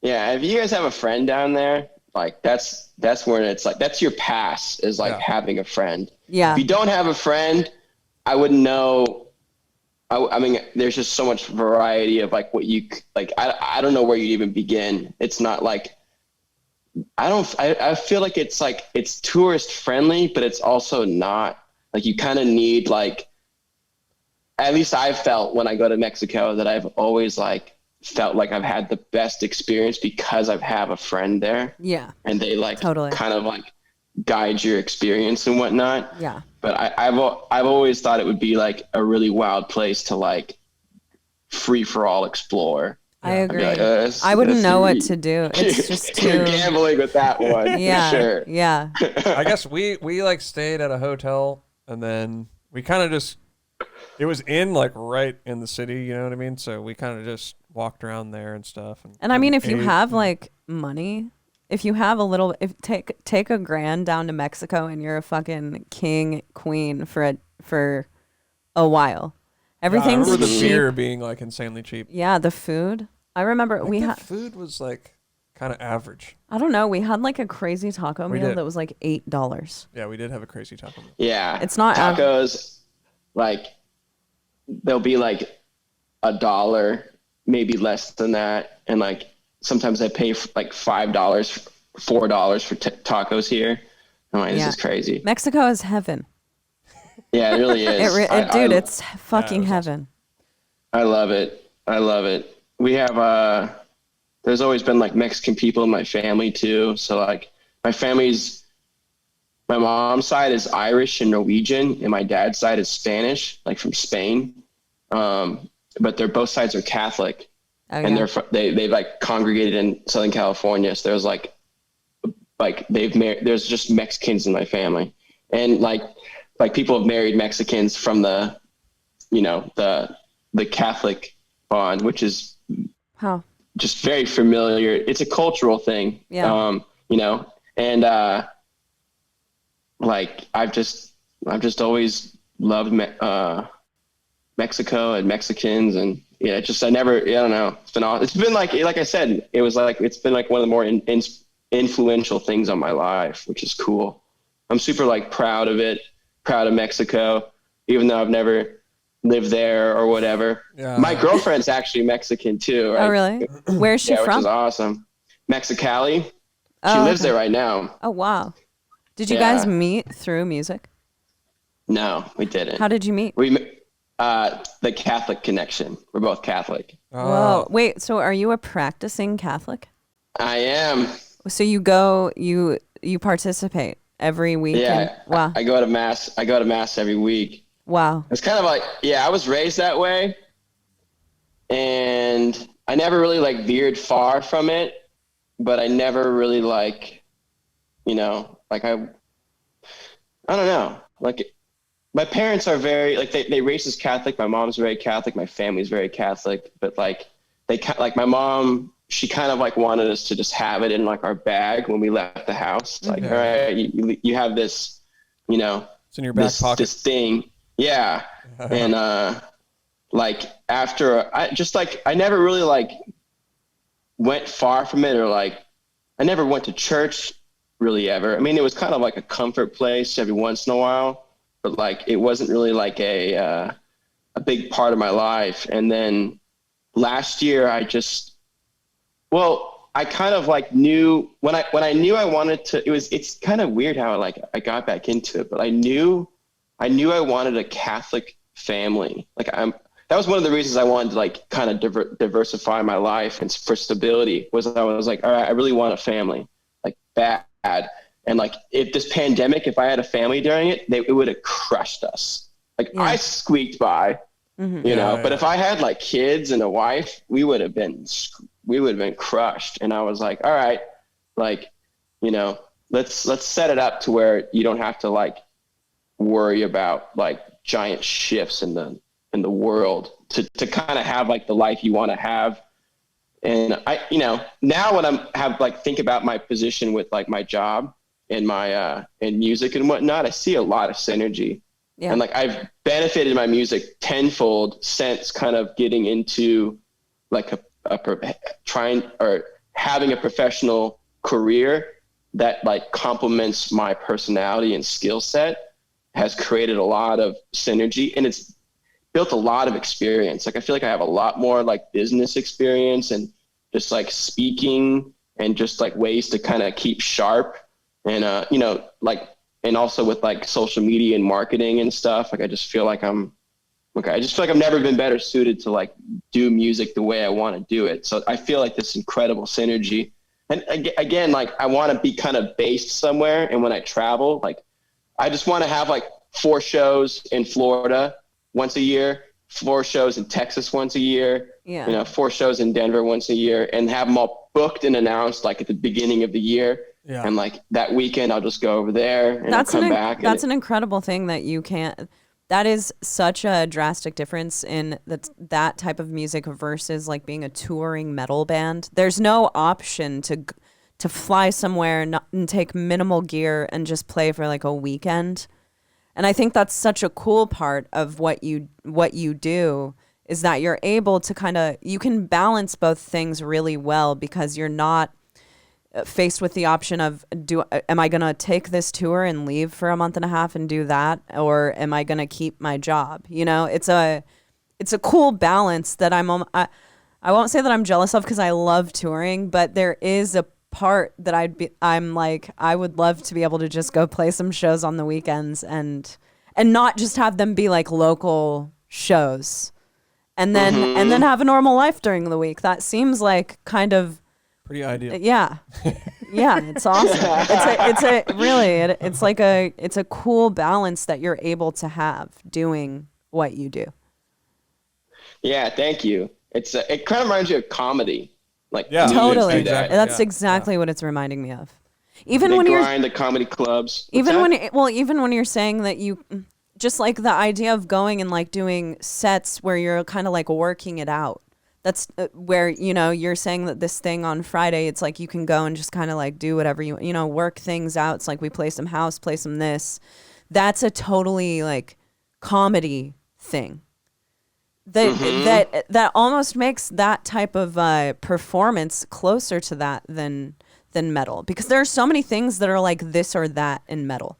If you guys have a friend down there, like that's where it's like, that's your pass, is like having a friend. Yeah. If you don't have a friend, I wouldn't know. I mean, there's just so much variety of like what you like. I don't know where you even begin. It's not like, I feel like it's tourist friendly, but it's also not. Like, you kind of need, like, at least I've felt when I go to Mexico that I've always like felt like I've had the best experience because I have a friend there. Yeah. And they like totally kind of like guide your experience and whatnot. Yeah. But I've always thought it would be like a really wild place to like free for all explore. I agree. Like, I wouldn't know what to do. It's just too... You're gambling with that one. Yeah. For sure. Yeah. I guess we like stayed at a hotel, and then we kind of just, it was in like right in the city, you know what I mean? So we kind of just walked around there and stuff. And I mean, if you have like money, if you have a little, take $1,000 down to Mexico and you're a fucking king, queen for a while. Everything's I remember the cheap. beer being like insanely cheap. Yeah, the food. I remember we had food was like kind of average. I don't know. We had like a crazy taco meal that was like $8. Yeah, we did have a crazy taco meal. Yeah. It's not tacos. Like, they'll be like $1, maybe less than that, and like sometimes I pay like $5, $4 for tacos here. I'm like, this is crazy. Mexico is heaven. Yeah, it really is. Dude, it's fucking heaven. Awesome. I love it. we have there's always been like Mexican people in my family too. So like my mom's side is Irish and Norwegian, and my dad's side is Spanish, like from Spain. But both sides are Catholic, and they've like congregated in Southern California. So there's like there's just Mexicans in my family, and like people have married Mexicans from the Catholic bond, which is just very familiar. It's a cultural thing, and like I've just always loved Mexico and Mexicans, and I don't know. It's been like I said, it's been like one of the more influential things on my life, which is cool. I'm super like proud of it, proud of Mexico, even though I've never lived there or whatever. Yeah. My girlfriend's actually Mexican too. Right? Oh, really? Where's she from? Which is awesome. Mexicali. She lives there right now. Oh, wow. Did you guys meet through music? No, we didn't. How did you meet? The Catholic connection. We're both Catholic. Oh. Whoa. Wait, so are you a practicing Catholic? I am. So you participate every week? Yeah. Wow. I go to mass every week. Wow. It's kind of like, I was raised that way, and I never really like veered far from it, but I never really like, I don't know, like my parents are very, like they raised us Catholic. My mom's very Catholic. My family's very Catholic, but like my mom, she kind of like wanted us to just have it in like our bag when we left the house. It's like, all right, you have this, it's in your back pocket. This thing. Yeah. And, like after I never really like went far from it, or like, I never went to church really ever. I mean, it was kind of like a comfort place every once in a while, but like, it wasn't really like a big part of my life. And then last year I kind of like knew when I knew I wanted to, it's kind of weird how I got back into it, but I knew I wanted a Catholic family. Like that was one of the reasons I wanted to like kind of diversify my life and for stability, was I was like, all right, I really want a family, like bad. And like, if I had a family during it, it would have crushed us. Like I squeaked by, but if I had like kids and a wife, we would have been crushed. And I was like, all right, like, let's set it up to where you don't have to like worry about like giant shifts in the world to kind of have like the life you want to have. And I, now when think about my position with like my job and my, in music and whatnot, I see a lot of synergy. Yeah. And like, I've benefited my music tenfold since kind of getting into like having a professional career that like complements my personality and skill set, has created a lot of synergy, and it's built a lot of experience. Like, I feel like I have a lot more like business experience and just like speaking and just like ways to kind of keep sharp and, and also with like social media and marketing and stuff. Like, I just feel like I've never been better suited to like do music the way I want to do it. So I feel like this incredible synergy. And again, like I want to be kind of based somewhere. And when I travel, like I just want to have like 4 shows in Florida once a year, 4 shows in Texas once a year, 4 shows in Denver once a year, and have them all booked and announced like at the beginning of the year. Yeah. And like that weekend, I'll just go over there and I'll come back. That's an incredible thing that you can't. That is such a drastic difference in that type of music versus like being a touring metal band. There's no option to fly somewhere and take minimal gear and just play for like a weekend. And I think that's such a cool part of what you do, is that you're able to you can balance both things really well, because you're not faced with the option of, am I going to take this tour and leave for a month and a half and do that? Or am I going to keep my job? It's a cool balance that I won't say that I'm jealous of, because I love touring, but there is a part that I would love to be able to just go play some shows on the weekends and not just have them be like local shows, and then have a normal life during the week. That seems like kind of pretty ideal. Yeah. Yeah, it's awesome. It's a cool balance that you're able to have doing what you do. Yeah, thank you. It kind of reminds you of comedy. Like, totally. Exactly. That's exactly what it's reminding me of. Even when you're the comedy clubs. Even when you're saying that you just like the idea of going and like doing sets where you're kind of like working it out. That's where, you're saying that this thing on Friday, it's like you can go and just kind of like do whatever work things out. It's like we play some house, play some this. That's a totally like comedy thing. That almost makes that type of performance closer to that than metal, because there are so many things that are like this or that in metal.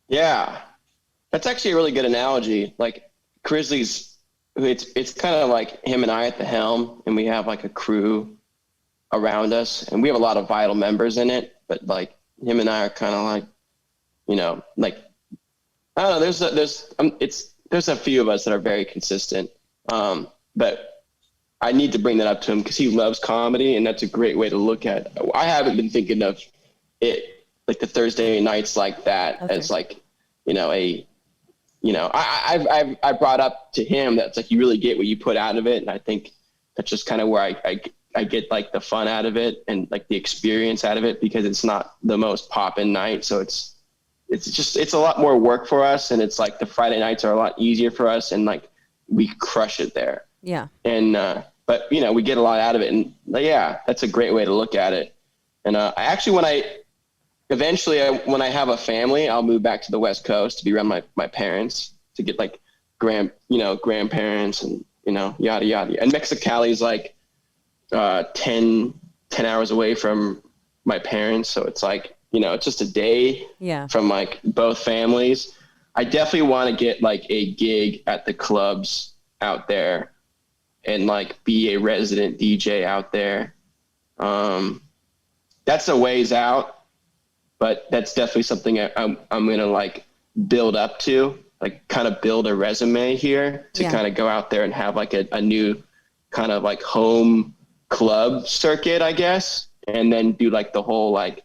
Yeah, that's actually a really good analogy. Like Grizzly's, it's kind of like him and I at the helm, and we have like a crew around us, and we have a lot of vital members in it. But like him and I are kind of like, like I don't know. There's a few of us that are very consistent, but I need to bring that up to him because he loves comedy, and that's a great way to look at it. I haven't been thinking of it like the Thursday nights like that as like, I brought up to him that it's like you really get what you put out of it, and I think that's just kind of where I get like the fun out of it and like the experience out of it, because it's not the most poppin' night, so it's a lot more work for us, and it's like the Friday nights are a lot easier for us, and like we crush it there. Yeah. And but we get a lot out of it, and that's a great way to look at it. And I actually, when I have a family, I'll move back to the West Coast to be around my parents, to get like grandparents and yada yada. And Mexicali is like 10 hours away from my parents, so it's like it's just a day from like both families. I definitely want to get like a gig at the clubs out there and like be a resident DJ out there. That's a ways out, but that's definitely something I'm going to like build up to, like kind of build a resume here to kind of go out there and have like a new kind of like home club circuit, I guess. And then do like the whole like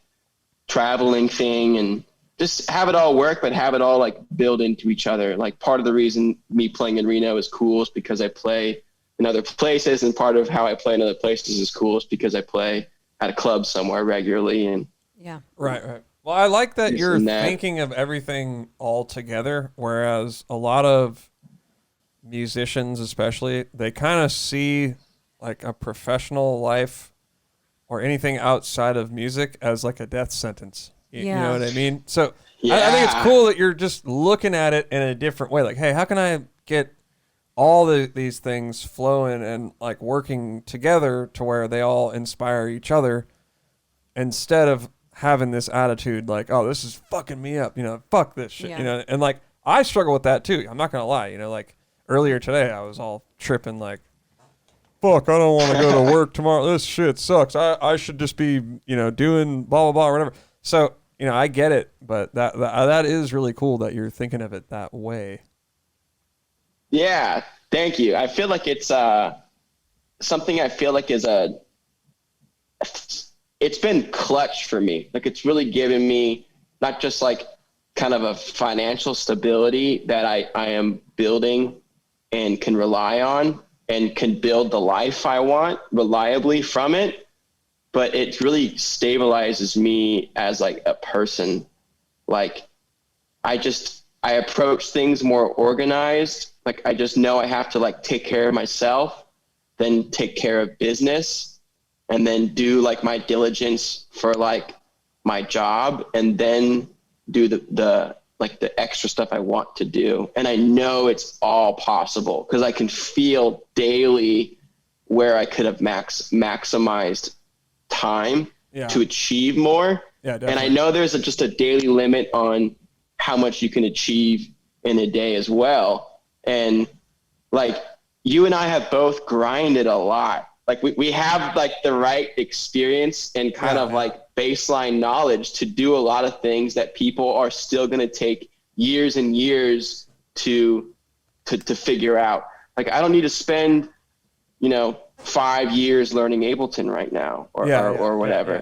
traveling thing and just have it all work, but have it all like build into each other. Like part of the reason me playing in Reno is cool is because I play in other places, and part of how I play in other places is cool is because I play at a club somewhere regularly. And right. Well, I like that you're thinking of everything all together, whereas a lot of musicians, especially, they kind of see like a professional life or anything outside of music as like a death sentence. You know what I mean? So I think it's cool that you're just looking at it in a different way. Like, hey, how can I get all these things flowing and like working together to where they all inspire each other, instead of having this attitude like, oh, this is fucking me up, fuck this shit, and like I struggle with that too. I'm not going to lie. Like earlier today, I was all tripping like, fuck, I don't want to go to work tomorrow. This shit sucks. I should just be, doing blah, blah, blah, or whatever. So, I get it, but that is really cool that you're thinking of it that way. Yeah, thank you. I feel like it's something I feel like it's been clutch for me. Like it's really given me not just like kind of a financial stability that I am building and can rely on and can build the life I want reliably from it, but it really stabilizes me as like a person. Like I approach things more organized. Like I just know I have to like take care of myself, then take care of business, and then do like my diligence for like my job, and then do the extra stuff I want to do. And I know it's all possible because I can feel daily where I could have maximized time to achieve more. Yeah, and I know there's just a daily limit on how much you can achieve in a day as well. And like you and I have both grinded a lot. Like we have like the right experience and kind of like baseline knowledge to do a lot of things that people are still going to take years and years to figure out. Like, I don't need to spend, 5 years learning Ableton right now or whatever.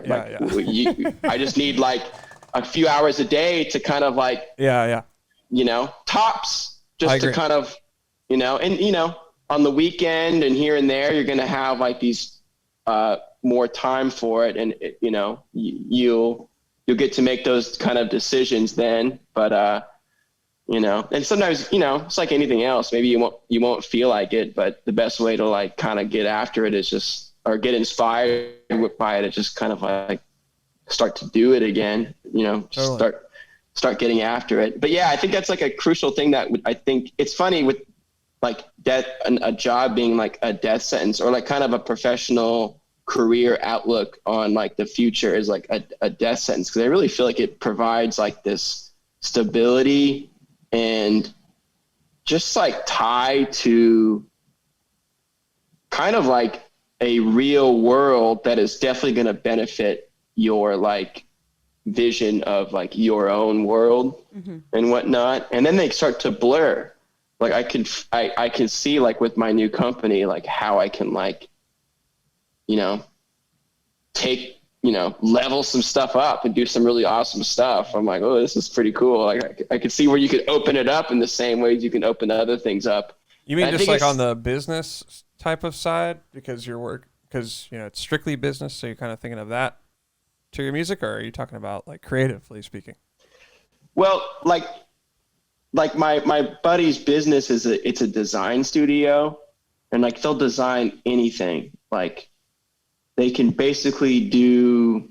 I just need like a few hours a day to kind of like, tops just to kind of, on the weekend and here and there, you're going to have like these, more time for it. And you'll get to make those kind of decisions then. But, and sometimes, it's like anything else. Maybe you won't feel like it, but the best way to like kind of get after it is or get inspired by it is just kind of like start to do it again, totally. Start getting after it. But yeah, I think that's like a crucial thing that I think it's funny with like a job being like a death sentence or like kind of a professional career outlook on like the future is like a death sentence. Cause I really feel like it provides like this stability and just like tie to kind of like a real world that is definitely going to benefit your like vision of like your own world and whatnot. And then they start to blur. Like I can see like with my new company, like how I can like, take, level some stuff up and do some really awesome stuff. I'm like, oh, this is pretty cool. Like I could see where you could open it up in the same ways you can open other things up. You mean just like on the business type of side because it's strictly business. So you're kind of thinking of that to your music, or are you talking about like creatively speaking? Well, like my buddy's business it's a design studio, and like they'll design anything. Like they can basically do,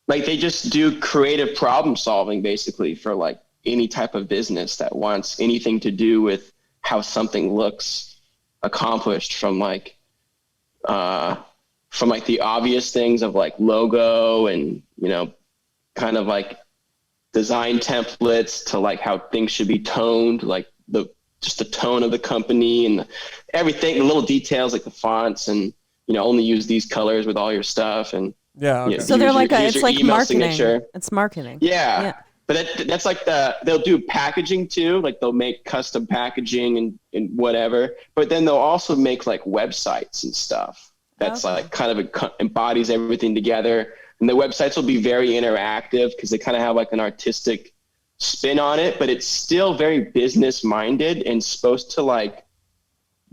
like they just do creative problem solving basically for like any type of business that wants anything to do with how something looks accomplished from like the obvious things of like logo and, kind of like design templates to like how things should be toned, like just the tone of the company and everything, the little details like the fonts and, only use these colors with all your stuff. And so they're like, it's like marketing. Signature. It's marketing. Yeah. But that's like they'll do packaging too. Like they'll make custom packaging and whatever, but then they'll also make like websites and stuff. That's like kind of embodies everything together. And the websites will be very interactive because they kind of have like an artistic spin on it, but it's still very business minded and supposed to like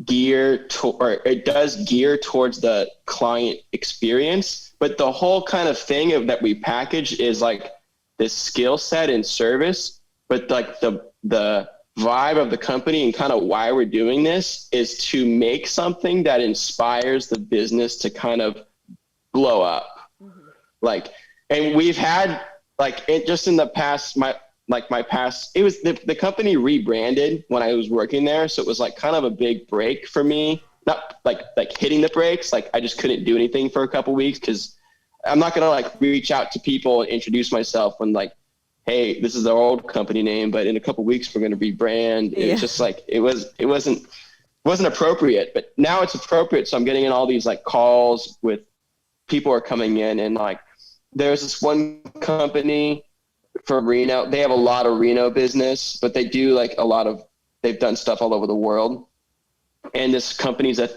it does gear towards the client experience. But the whole kind of thing that we package is like this skill set and service, but like the vibe of the company and kind of why we're doing this is to make something that inspires the business to kind of blow up. Like, and we've had like it just in the past, it was the company rebranded when I was working there. So it was like kind of a big break for me, not like hitting the brakes. Like I just couldn't do anything for a couple weeks because I'm not going to like reach out to people and introduce myself when like, hey, this is our old company name, but in a couple weeks we're going to rebrand. It's just like, it wasn't appropriate, but now it's appropriate. So I'm getting in all these like calls with people are coming in and like, there's this one company for Reno. They have a lot of Reno business, but they do like they've done stuff all over the world. And this company's it's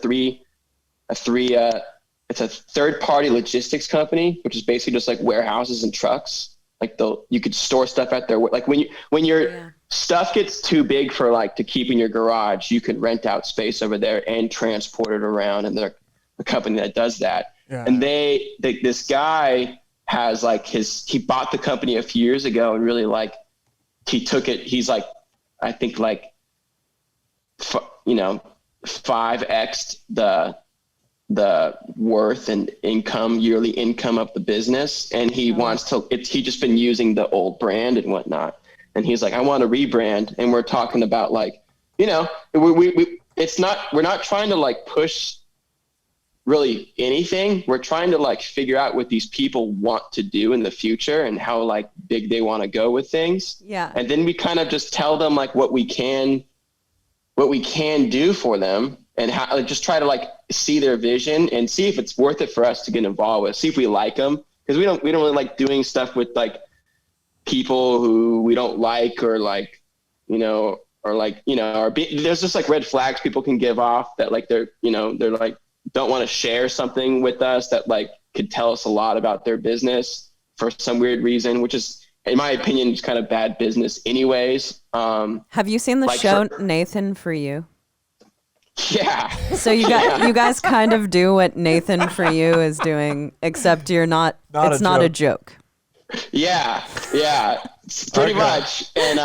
a third-party logistics company, which is basically just like warehouses and trucks. Like you could store stuff at their, like when your stuff gets too big for like to keep in your garage, you can rent out space over there and transport it around. And they're the company that does that. Yeah. And this guy has like he bought the company a few years ago and really like he took it. He's like, I think like, 5x'd the worth and yearly income of the business. And he wants to, he just been using the old brand and whatnot. And he's like, I want to rebrand. And we're talking about like, we're not trying to like push really anything. We're trying to like figure out what these people want to do in the future and how like big they want to go with things. Yeah. And then we kind of just tell them like what we can do for them and how, like, just try to like see their vision and see if it's worth it for us to get involved with, see if we like them. Cause we don't really like doing stuff with like people who we don't like or like, or like, there's just like red flags people can give off that like they're like don't want to share something with us that like could tell us a lot about their business for some weird reason, which is, in my opinion, is kind of bad business anyways. Have you seen the show Nathan For You? Yeah. So you guys kind of do what Nathan For You is doing, except you're not it's not a joke. Yeah, pretty much. And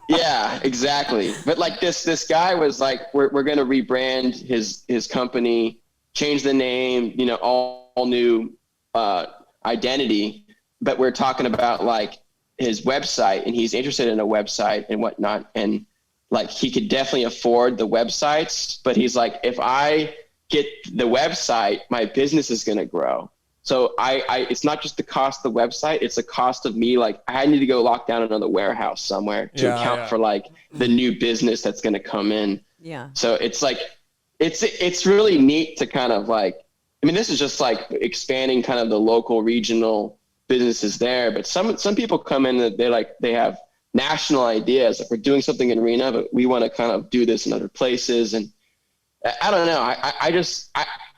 yeah, exactly. But like this guy was like, we're gonna rebrand his company, change the name, all new identity. But we're talking about like his website, and he's interested in a website and whatnot, and like he could definitely afford the websites, but he's like, if I get the website, my business is gonna grow. So I it's not just the cost of the website, it's the cost of me. Like I need to go lock down another warehouse somewhere to account for like the new business that's going to come in. Yeah. So it's like, it's really neat to kind of like, I mean, this is just like expanding kind of the local regional businesses there, but some people come in and they have national ideas. Like we're doing something in Reno, but we want to kind of do this in other places. And I don't know.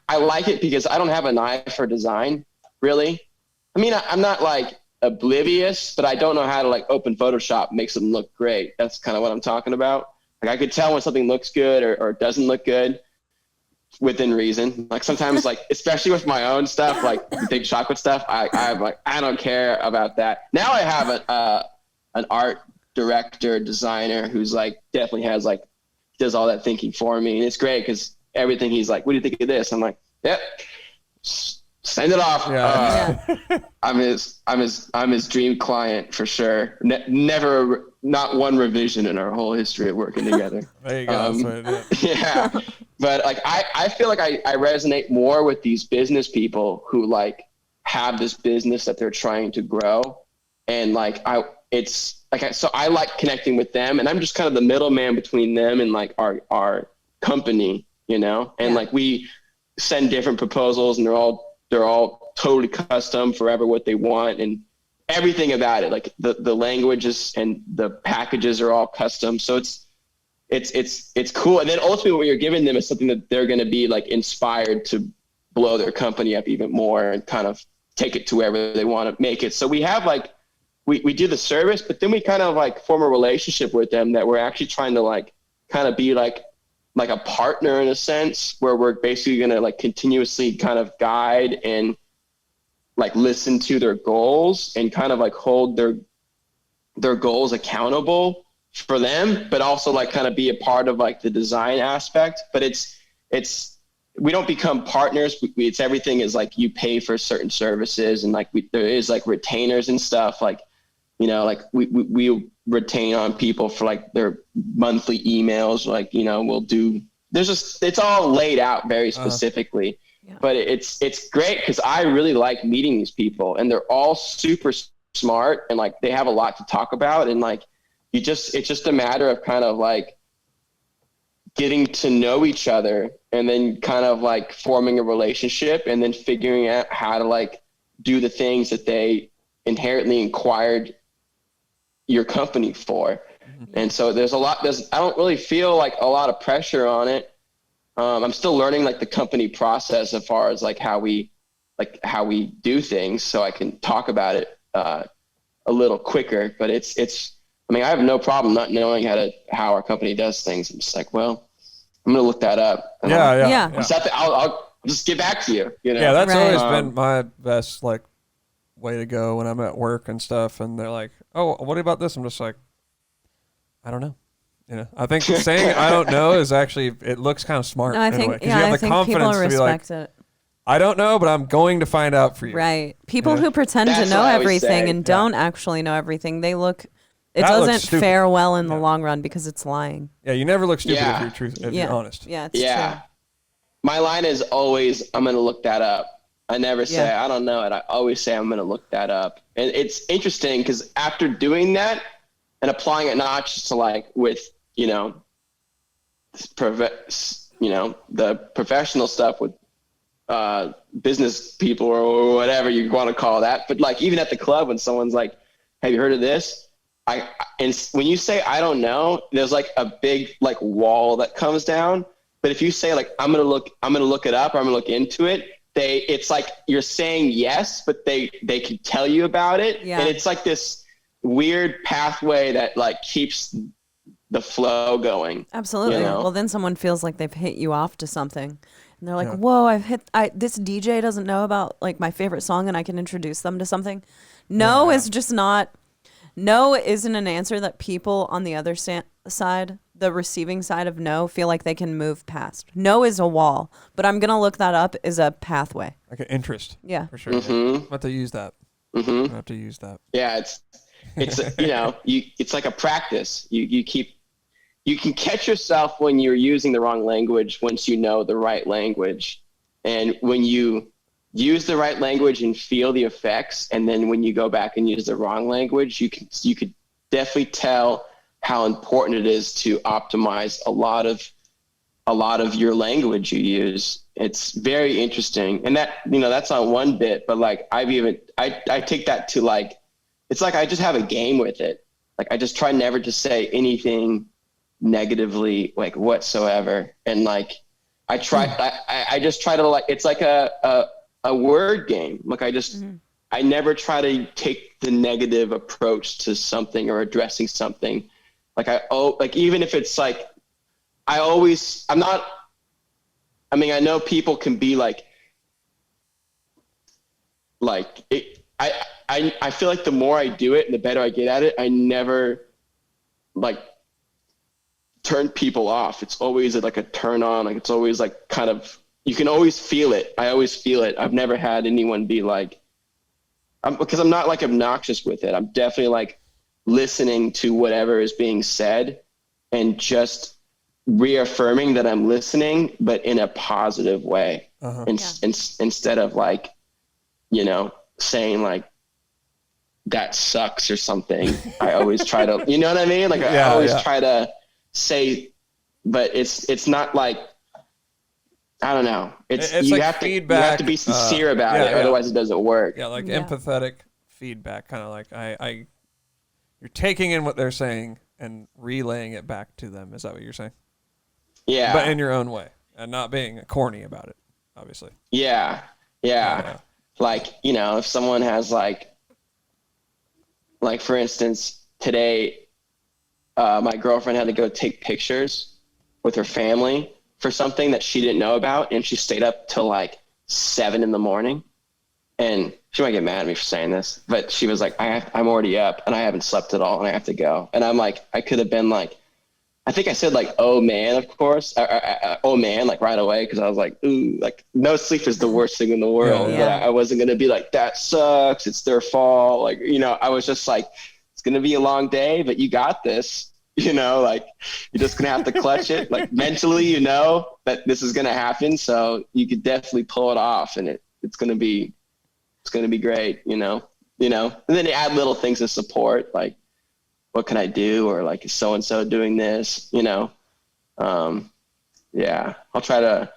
I like it because I don't have an eye for design, really. I mean, I'm not like oblivious, but I don't know how to like open Photoshop, make something look great. That's kind of what I'm talking about. Like I could tell when something looks good or doesn't look good within reason. Like sometimes like, especially with my own stuff, like the big chocolate stuff, I'm like, I don't care about that. Now I have an art director, designer who's like, definitely has like, does all that thinking for me. And it's great because everything he's like, what do you think of this? I'm like, yep, send it off. Yeah. I'm his dream client for sure. Never, not one revision in our whole history of working together. There you go. Yeah. But like, I feel like I resonate more with these business people who like have this business that they're trying to grow. And like, so I like connecting with them, and I'm just kind of the middleman between them and like our company. And like we send different proposals, and they're all totally custom forever what they want, and everything about it, like the languages and the packages are all custom. So it's cool. And then ultimately what you're giving them is something that they're going to be like inspired to blow their company up even more and kind of take it to wherever they want to make it. So we have like, we do the service, but then we kind of like form a relationship with them that we're actually trying to like kind of be like a partner in a sense, where we're basically going to like continuously kind of guide and like listen to their goals and kind of like hold their goals accountable for them, but also like kind of be a part of like the design aspect. But we don't become partners. It's everything is like you pay for certain services, and like there is like retainers and stuff, like, like we retain on people for like their monthly emails, like, we'll do, it's all laid out very specifically. Yeah. But it's great because I really like meeting these people, and they're all super smart, and like they have a lot to talk about, and like it's just a matter of kind of like getting to know each other, and then kind of like forming a relationship, and then figuring out how to like do the things that they inherently inquired your company for. Mm-hmm. And so I don't really feel like a lot of pressure on it. I'm still learning like the company process as far as like how we do things, so I can talk about it a little quicker. But I mean, I have no problem not knowing how our company does things. I'm just like, well, I'm gonna look that up. Yeah. I'll just get back to you. Yeah, that's always been my best like way to go when I'm at work and stuff, and they're like, oh, what about this? I'm just like, I don't know. I think saying I don't know is actually, it looks kind of smart. No, I think, you have the confidence to be like, it. I don't know, but I'm going to find out for you. Right. People who pretend to know everything and don't actually know everything, it doesn't fare well in the long run because it's lying. Yeah, you never look stupid if you're honest. Yeah, it's true. My line is always, I'm going to look that up. I never say, I don't know it. I always say, I'm going to look that up. And it's interesting because after doing that and applying it not just to like with, the professional stuff with business people or whatever you want to call that. But like even at the club, when someone's like, have you heard of this? and when you say I don't know, there's like a big like wall that comes down. But if you say like I'm gonna look it up, or I'm gonna look into it, it's like you're saying yes, but they can tell you about it, and it's like this weird pathway that like keeps the flow going. Absolutely. You know? Well, then someone feels like they've hit you off to something. And they're like, whoa, this DJ doesn't know about like my favorite song and I can introduce them to something. No is just not, no isn't an answer that people on the other side, the receiving side of no, feel like they can move past. No is a wall, but I'm going to look that up as a pathway. Like an interest. Yeah. For sure. I'm about to use that. I'm going to have to use that. Yeah, it's you know, it's like a practice. You can catch yourself when you're using the wrong language once you know the right language. And when you use the right language and feel the effects, and then when you go back and use the wrong language, you could definitely tell how important it is to optimize a lot of your language you use. It's very interesting. And that, you know, that's on one bit, but like I take that to like, it's like I just have a game with it. Like I just try never to say anything negatively like whatsoever, and like I just try to like, it's like a word game. Like I never try to take the negative approach to something or addressing something. Like like even if it's like I know people can be like it, I feel like the more I do it and the better I get at it, I never like turn people off. It's always like a turn on. Like it's always like kind of, you can always feel it. I always feel it. I've never had anyone be like, because I'm not like obnoxious with it. I'm definitely like listening to whatever is being said and just reaffirming that I'm listening, but in a positive way. Instead of like, you know, saying like, that sucks or something. I always try to, you know what I mean? Like I always try to say, but it's not like, I don't know. It's you like have feedback, you have to be sincere about it, otherwise it doesn't work. Yeah, like empathetic feedback, kind of like you're taking in what they're saying and relaying it back to them. Is that what you're saying? Yeah. But in your own way and not being corny about it, obviously. Yeah. Like, you know, if someone has like for instance, today, my girlfriend had to go take pictures with her family for something that she didn't know about, and she stayed up till like 7 a.m. And she might get mad at me for saying this, but she was like, I'm already up and I haven't slept at all and I have to go. And I'm like, I could have been like, I think I said like, oh man, of course. Oh man, like right away. Cause I was like, ooh, like no sleep is the worst thing in the world. But I wasn't going to be like, that sucks. It's their fault. Like, you know, I was just like, it's going to be a long day, but you got this, you know, like you're just going to have to clutch it. Like mentally, you know that this is going to happen. So you could definitely pull it off, and it's going to be great, you know, and then you add little things of support, like, what can I do? Or like, is so-and-so doing this, you know? Yeah, I'll try to,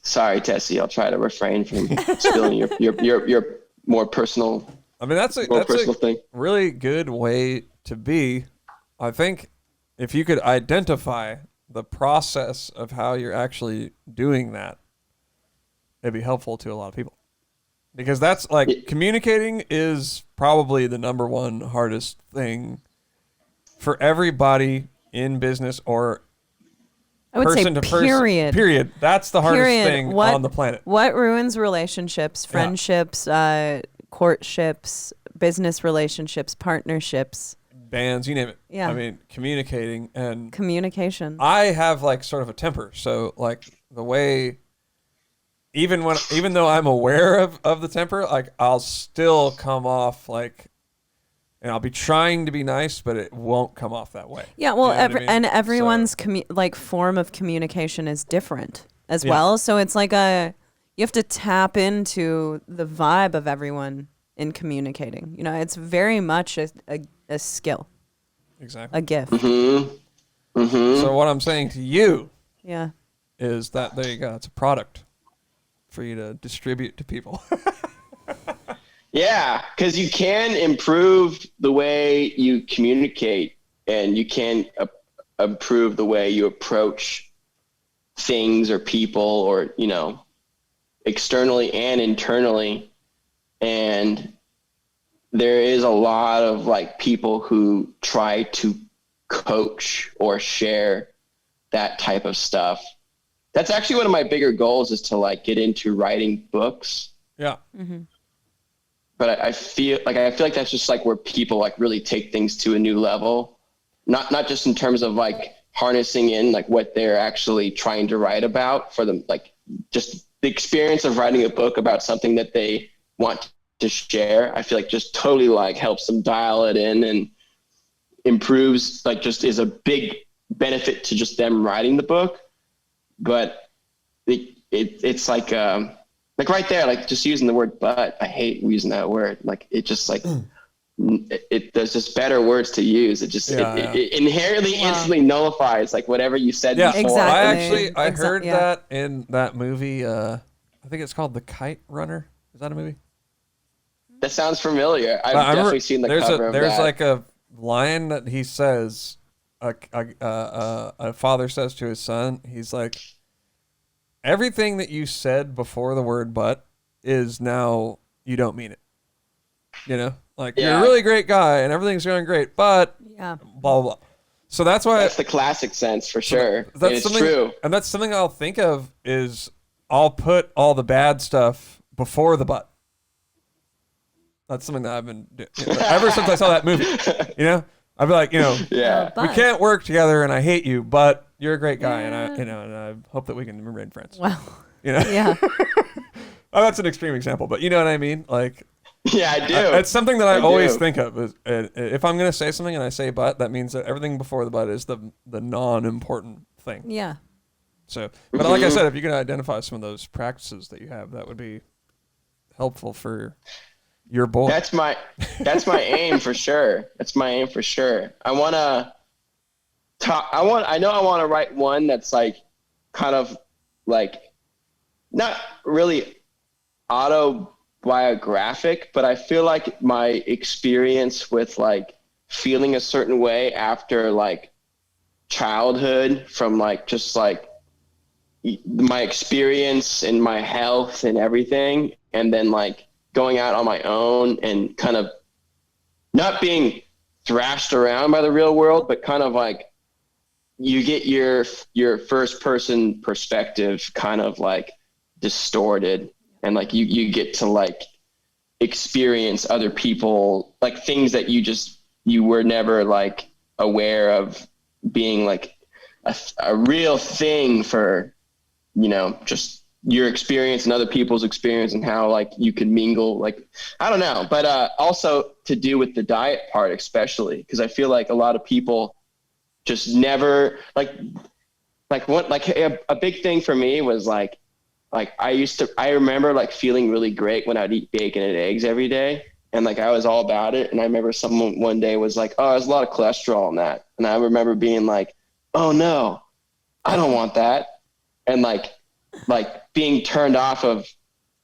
sorry, Tessie, I'll try to refrain from spilling your more personal, that's a thing. Really good way to be. I think if you could identify the process of how you're actually doing that, it'd be helpful to a lot of people. Because that's like, communicating is probably the number one hardest thing for everybody in business, or I would person say to person. Period. That's the hardest thing on the planet. What ruins relationships, friendships, courtships, business relationships, partnerships, bands, you name it. Yeah. I mean, communicating and communication. I have like sort of a temper. So like the way, even though I'm aware of the temper, like I'll still come off like, and I'll be trying to be nice, but it won't come off that way. Yeah, well, you know and everyone's form of communication is different as well. So it's like you have to tap into the vibe of everyone in communicating. You know, it's very much a skill. Exactly. A gift. Mm-hmm. Mm-hmm. So what I'm saying to you is that there you go. It's a product for you to distribute to people. Yeah, because you can improve the way you communicate, and you can improve the way you approach things or people, or, you know, externally and internally. And there is a lot of like people who try to coach or share that type of stuff. That's actually one of my bigger goals, is to like get into writing books. Yeah. Mm-hmm. But I feel like that's just like where people like really take things to a new level. Not just in terms of like harnessing in like what they're actually trying to write about for them, like just the experience of writing a book about something that they want to share. I feel like just totally like helps them dial it in and improves, like just is a big benefit to just them writing the book. But it's like right there, like just using the word "but." I hate using that word. Like it just like there's just better words to use. It just it inherently instantly nullifies like whatever you said before. Exactly. I heard that in that movie. I think it's called The Kite Runner. Is that a movie? That sounds familiar. I've definitely seen the cover of that. There's like a line that he says. A father says to his son, he's like, everything that you said before the word "but" is now you don't mean it. You know, like you're a really great guy and everything's going great, but blah blah blah. So that's why that's the classic sense for sure. That's true, and that's something I'll think of is I'll put all the bad stuff before the "but." That's something that I've been doing ever since I saw that movie. You know. I'd be like, you know, we can't work together, and I hate you, but you're a great guy, and I hope that we can remain friends. Wow. You know? Yeah. Oh, that's an extreme example, but you know what I mean? Like, yeah, I do. It's something that I always think of. Is, if I'm going to say something and I say "but," that means that everything before the "but" is the non-important thing. Yeah. So, but like I said, if you can identify some of those practices that you have, that would be helpful for your boy. That's my aim for sure. That's my aim for sure. I know I want to write one that's like kind of like not really autobiographic, but I feel like my experience with like feeling a certain way after like childhood, from like just like my experience and my health and everything, and then like going out on my own and kind of not being thrashed around by the real world, but kind of like you get your first person perspective kind of like distorted, and like you get to like experience other people, like things that you were never like aware of being like a real thing for, you know, just your experience and other people's experience, and how like you can mingle, like, I don't know, but also to do with the diet part, especially because I feel like a lot of people just never like what, like a big thing for me was like I remember like feeling really great when I'd eat bacon and eggs every day, and like I was all about it. And I remember someone one day was like, "Oh, there's a lot of cholesterol in that," and I remember being like, "Oh no, I don't want that," and like being turned off of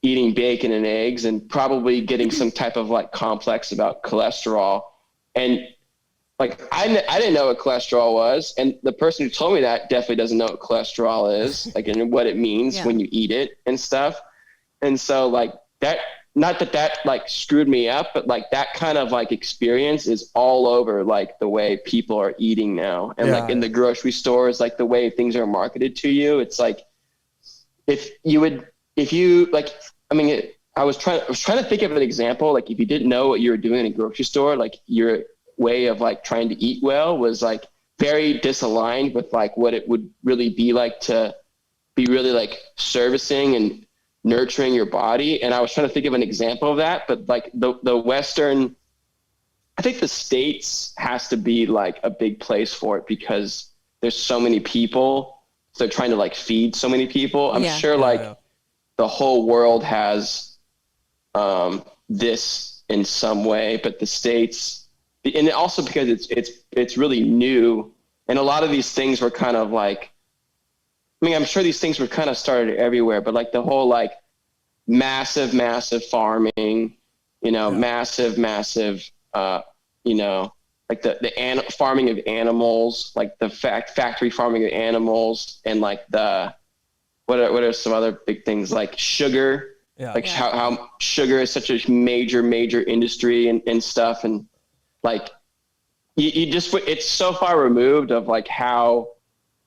eating bacon and eggs, and probably getting some type of like complex about cholesterol. And like, I didn't know what cholesterol was. And the person who told me that definitely doesn't know what cholesterol is, like, and what it means when you eat it and stuff. And so like that, not that like screwed me up, but like that kind of like experience is all over like the way people are eating now. And like in the grocery stores, like the way things are marketed to you, it's like, I was trying to think of an example. Like if you didn't know what you were doing in a grocery store, like your way of like trying to eat well was like very disaligned with like what it would really be like to be really like servicing and nurturing your body. And I was trying to think of an example of that, but like the Western, I think the States has to be like a big place for it, because there's so many people. So they're trying to like feed so many people. I'm sure the whole world has this in some way, but the States, and also because it's really new, and a lot of these things were kind of like, I mean, I'm sure these things were kind of started everywhere, but like the whole like massive farming massive, like the farming of animals, like the factory farming of animals, and like what are some other big things like sugar, how sugar is such a major industry and stuff. And like, you just, it's so far removed of like how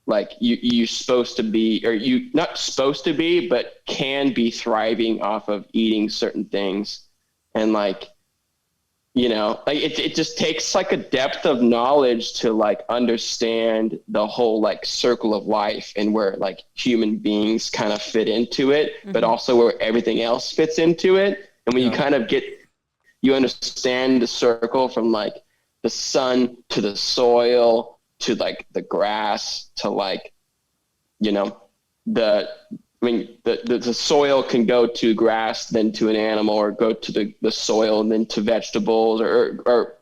like you're supposed to be, or you not supposed to be, but can be thriving off of eating certain things. And like, like it just takes like a depth of knowledge to like understand the whole like circle of life and where like human beings kind of fit into it, but also where everything else fits into it. And when you kind of you understand the circle from like the sun to the soil to like the grass to like, the soil can go to grass, then to an animal, or go to the soil and then to vegetables or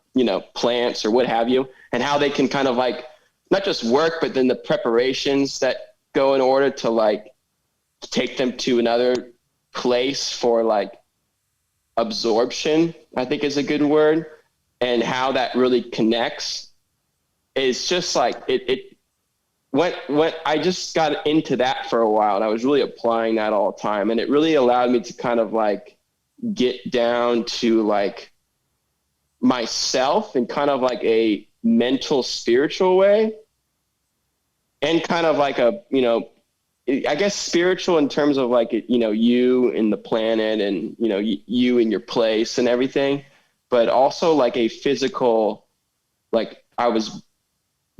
plants or what have you, and how they can kind of like not just work, but then the preparations that go in order to like take them to another place for like absorption, I think is a good word, and how that really connects. It's just like when I just got into that for a while, and I was really applying that all the time, and it really allowed me to kind of like get down to like myself in kind of like a mental, spiritual way, and kind of like a, I guess spiritual in terms of like, you and the planet and, you and your place and everything, but also like a physical, like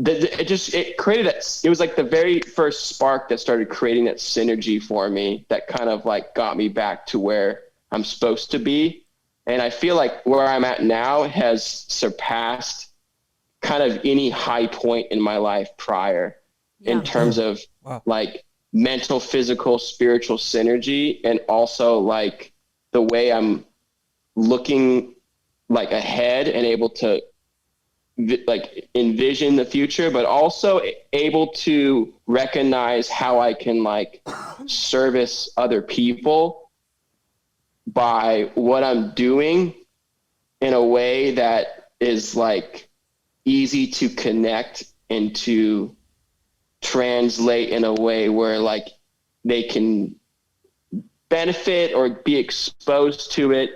it created it was like the very first spark that started creating that synergy for me that kind of like got me back to where I'm supposed to be. And I feel like where I'm at now has surpassed kind of any high point in my life prior in terms of like mental, physical, spiritual synergy, and also like the way I'm looking like ahead and able to like envision the future, but also able to recognize how I can like service other people by what I'm doing in a way that is like easy to connect and to translate in a way where like they can benefit or be exposed to it.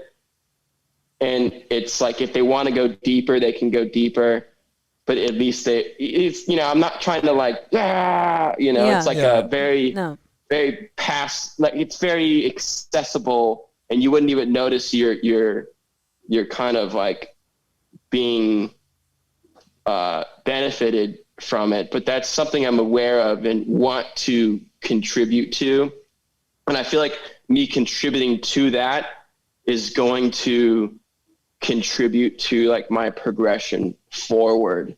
And it's like, if they want to go deeper, they can go deeper, but at least I'm not trying to like, it's like a very past, like it's very accessible, and you wouldn't even notice you're kind of like being benefited from it. But that's something I'm aware of and want to contribute to. And I feel like me contributing to that is going to contribute to like my progression forward.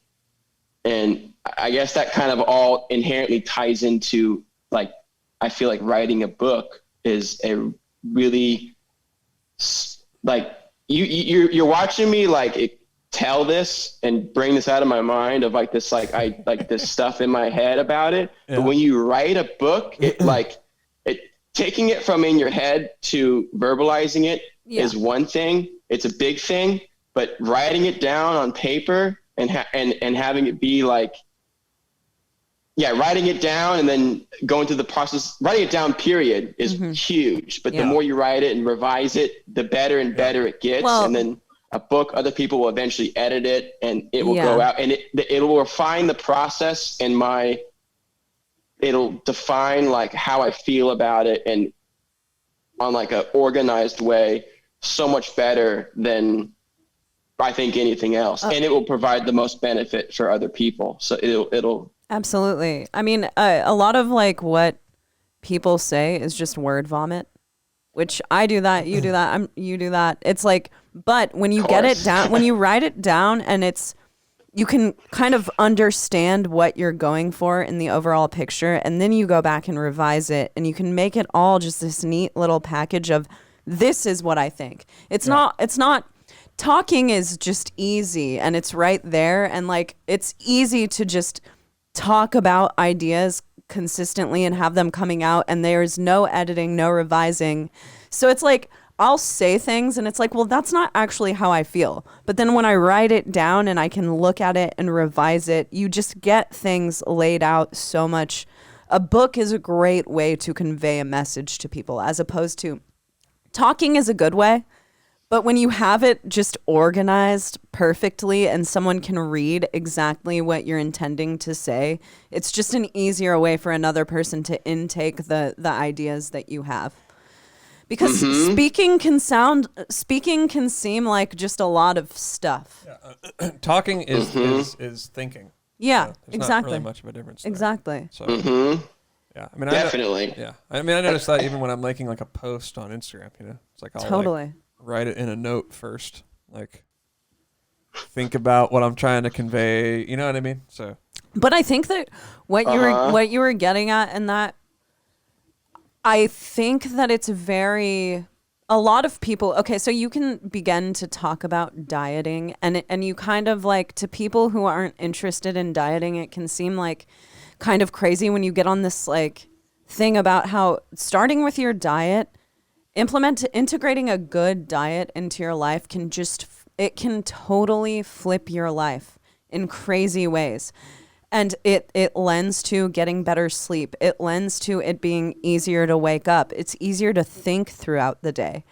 And I guess that kind of all inherently ties into like, I feel like writing a book is a really like you're watching me like tell this and bring this out of my mind of like this, like I like this stuff in my head about it. But when you write a book, it like taking it from in your head to verbalizing it is one thing. It's a big thing, but writing it down on paper and having it be like, writing it down and then going through the process, writing it down period is huge. But the more you write it and revise it, the better and better it gets. Well, and then a book, other people will eventually edit it and it will go out, and it will refine the process, and it'll define like how I feel about it, and on like a organized way, so much better than I think anything else. And it will provide the most benefit for other people. So it'll absolutely. I mean, a lot of like what people say is just word vomit, which I do that, you do that, you do that. It's like, but when you get it down, when you write it down, and you can kind of understand what you're going for in the overall picture, and then you go back and revise it, and you can make it all just this neat little package of, this is what I think. It's not talking is just easy, and it's right there. And like, it's easy to just talk about ideas consistently and have them coming out, and there's no editing, no revising. So it's like, I'll say things and it's like, well, that's not actually how I feel. But then when I write it down and I can look at it and revise it, you just get things laid out so much. A book is a great way to convey a message to people, as opposed to talking is a good way. But when you have it just organized perfectly and someone can read exactly what you're intending to say, it's just an easier way for another person to intake the ideas that you have. Because speaking can seem like just a lot of stuff. Yeah. Talking is thinking. Yeah, there's exactly. Not really much of a difference there. Exactly. So, yeah, I mean, definitely. I noticed that even when I'm making like a post on Instagram, it's like I'll like, write it in a note first, like think about what I'm trying to convey. You know what I mean? So. But I think that what you were getting at in that, I think that it's a lot of people, okay, so you can begin to talk about dieting and you kind of like, to people who aren't interested in dieting, it can seem like kind of crazy when you get on this like thing about how starting with your diet, integrating a good diet into your life it can totally flip your life in crazy ways. And it lends to getting better sleep. It lends to it being easier to wake up. It's easier to think throughout the day.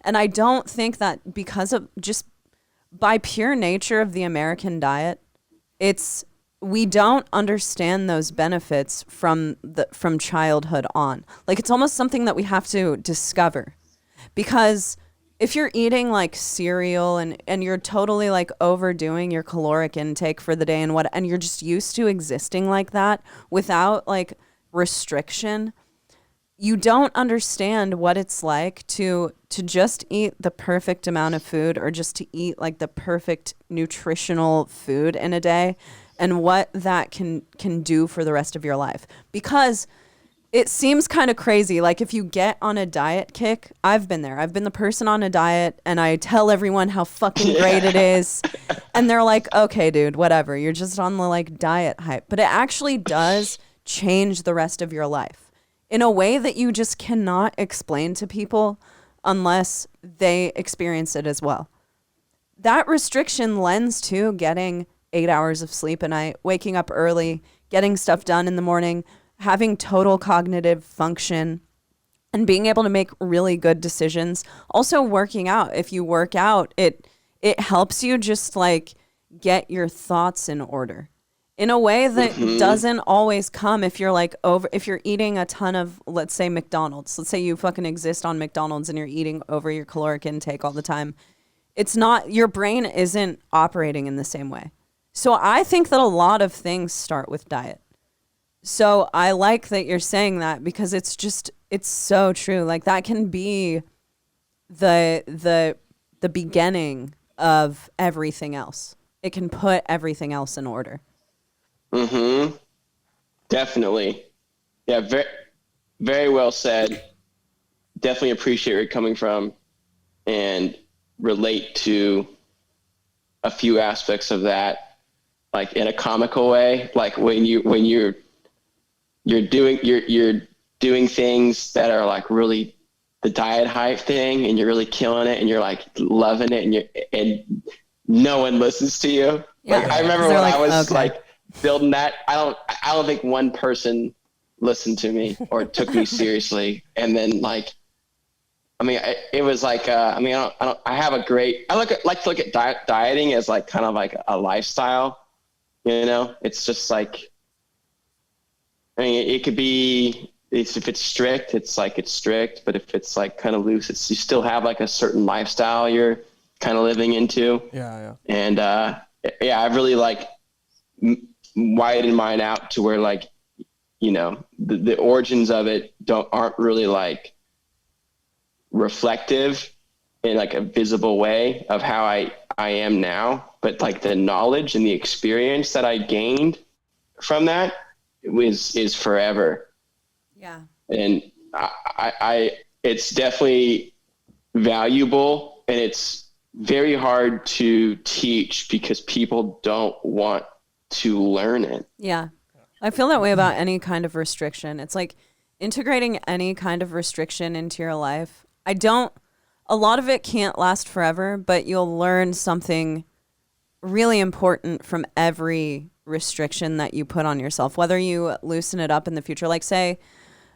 And I don't think that because of just by pure nature of the American diet, we don't understand those benefits from childhood on. Like it's almost something that we have to discover. Because if you're eating like cereal and you're totally like overdoing your caloric intake for the day and you're just used to existing like that without like restriction, you don't understand what it's like to just eat the perfect amount of food or just to eat like the perfect nutritional food in a day and what that can do for the rest of your life. Because it seems kind of crazy. Like if you get on a diet kick, I've been there. I've been the person on a diet and I tell everyone how fucking great it is. And they're like, okay, dude, whatever. You're just on the like diet hype. But it actually does change the rest of your life in a way that you just cannot explain to people unless they experience it as well. That restriction lends to getting 8 hours of sleep a night, waking up early, getting stuff done in the morning, having total cognitive function, and being able to make really good decisions. Also working out. If you work out, it helps you just like get your thoughts in order in a way that doesn't always come if you're like if you're eating a ton of, let's say McDonald's. Let's say you fucking exist on McDonald's and you're eating over your caloric intake all the time. It's not, your brain isn't operating in the same way. So I think that a lot of things start with diet. So I like that you're saying that because it's so true. Like that can be the beginning of everything else. It can put everything else in order. Definitely. Yeah, very, very well said. Definitely appreciate where you're coming from and relate to a few aspects of that, like in a comical way, like when you're doing things that are like really the diet hype thing and you're really killing it and you're like loving it and no one listens to you. Yeah. Like I remember when I was like building that, I don't think one person listened to me or took me seriously. And then like, I mean, it was like, I like to look at dieting as like kind of like a lifestyle, it's just like, I mean, it could be, if it's strict, it's like it's strict, but if it's like kind of loose, you still have like a certain lifestyle you're kind of living into. Yeah. And I've really like widened mine out to where like, the origins of it aren't really like reflective in like a visible way of how I am now, but like the knowledge and the experience that I gained from that is forever. Yeah. And I it's definitely valuable, and it's very hard to teach because people don't want to learn it. Yeah. I feel that way about any kind of restriction. It's like integrating any kind of restriction into your life. A a lot of it can't last forever, but you'll learn something really important from every restriction that you put on yourself, whether you loosen it up in the future. Like say,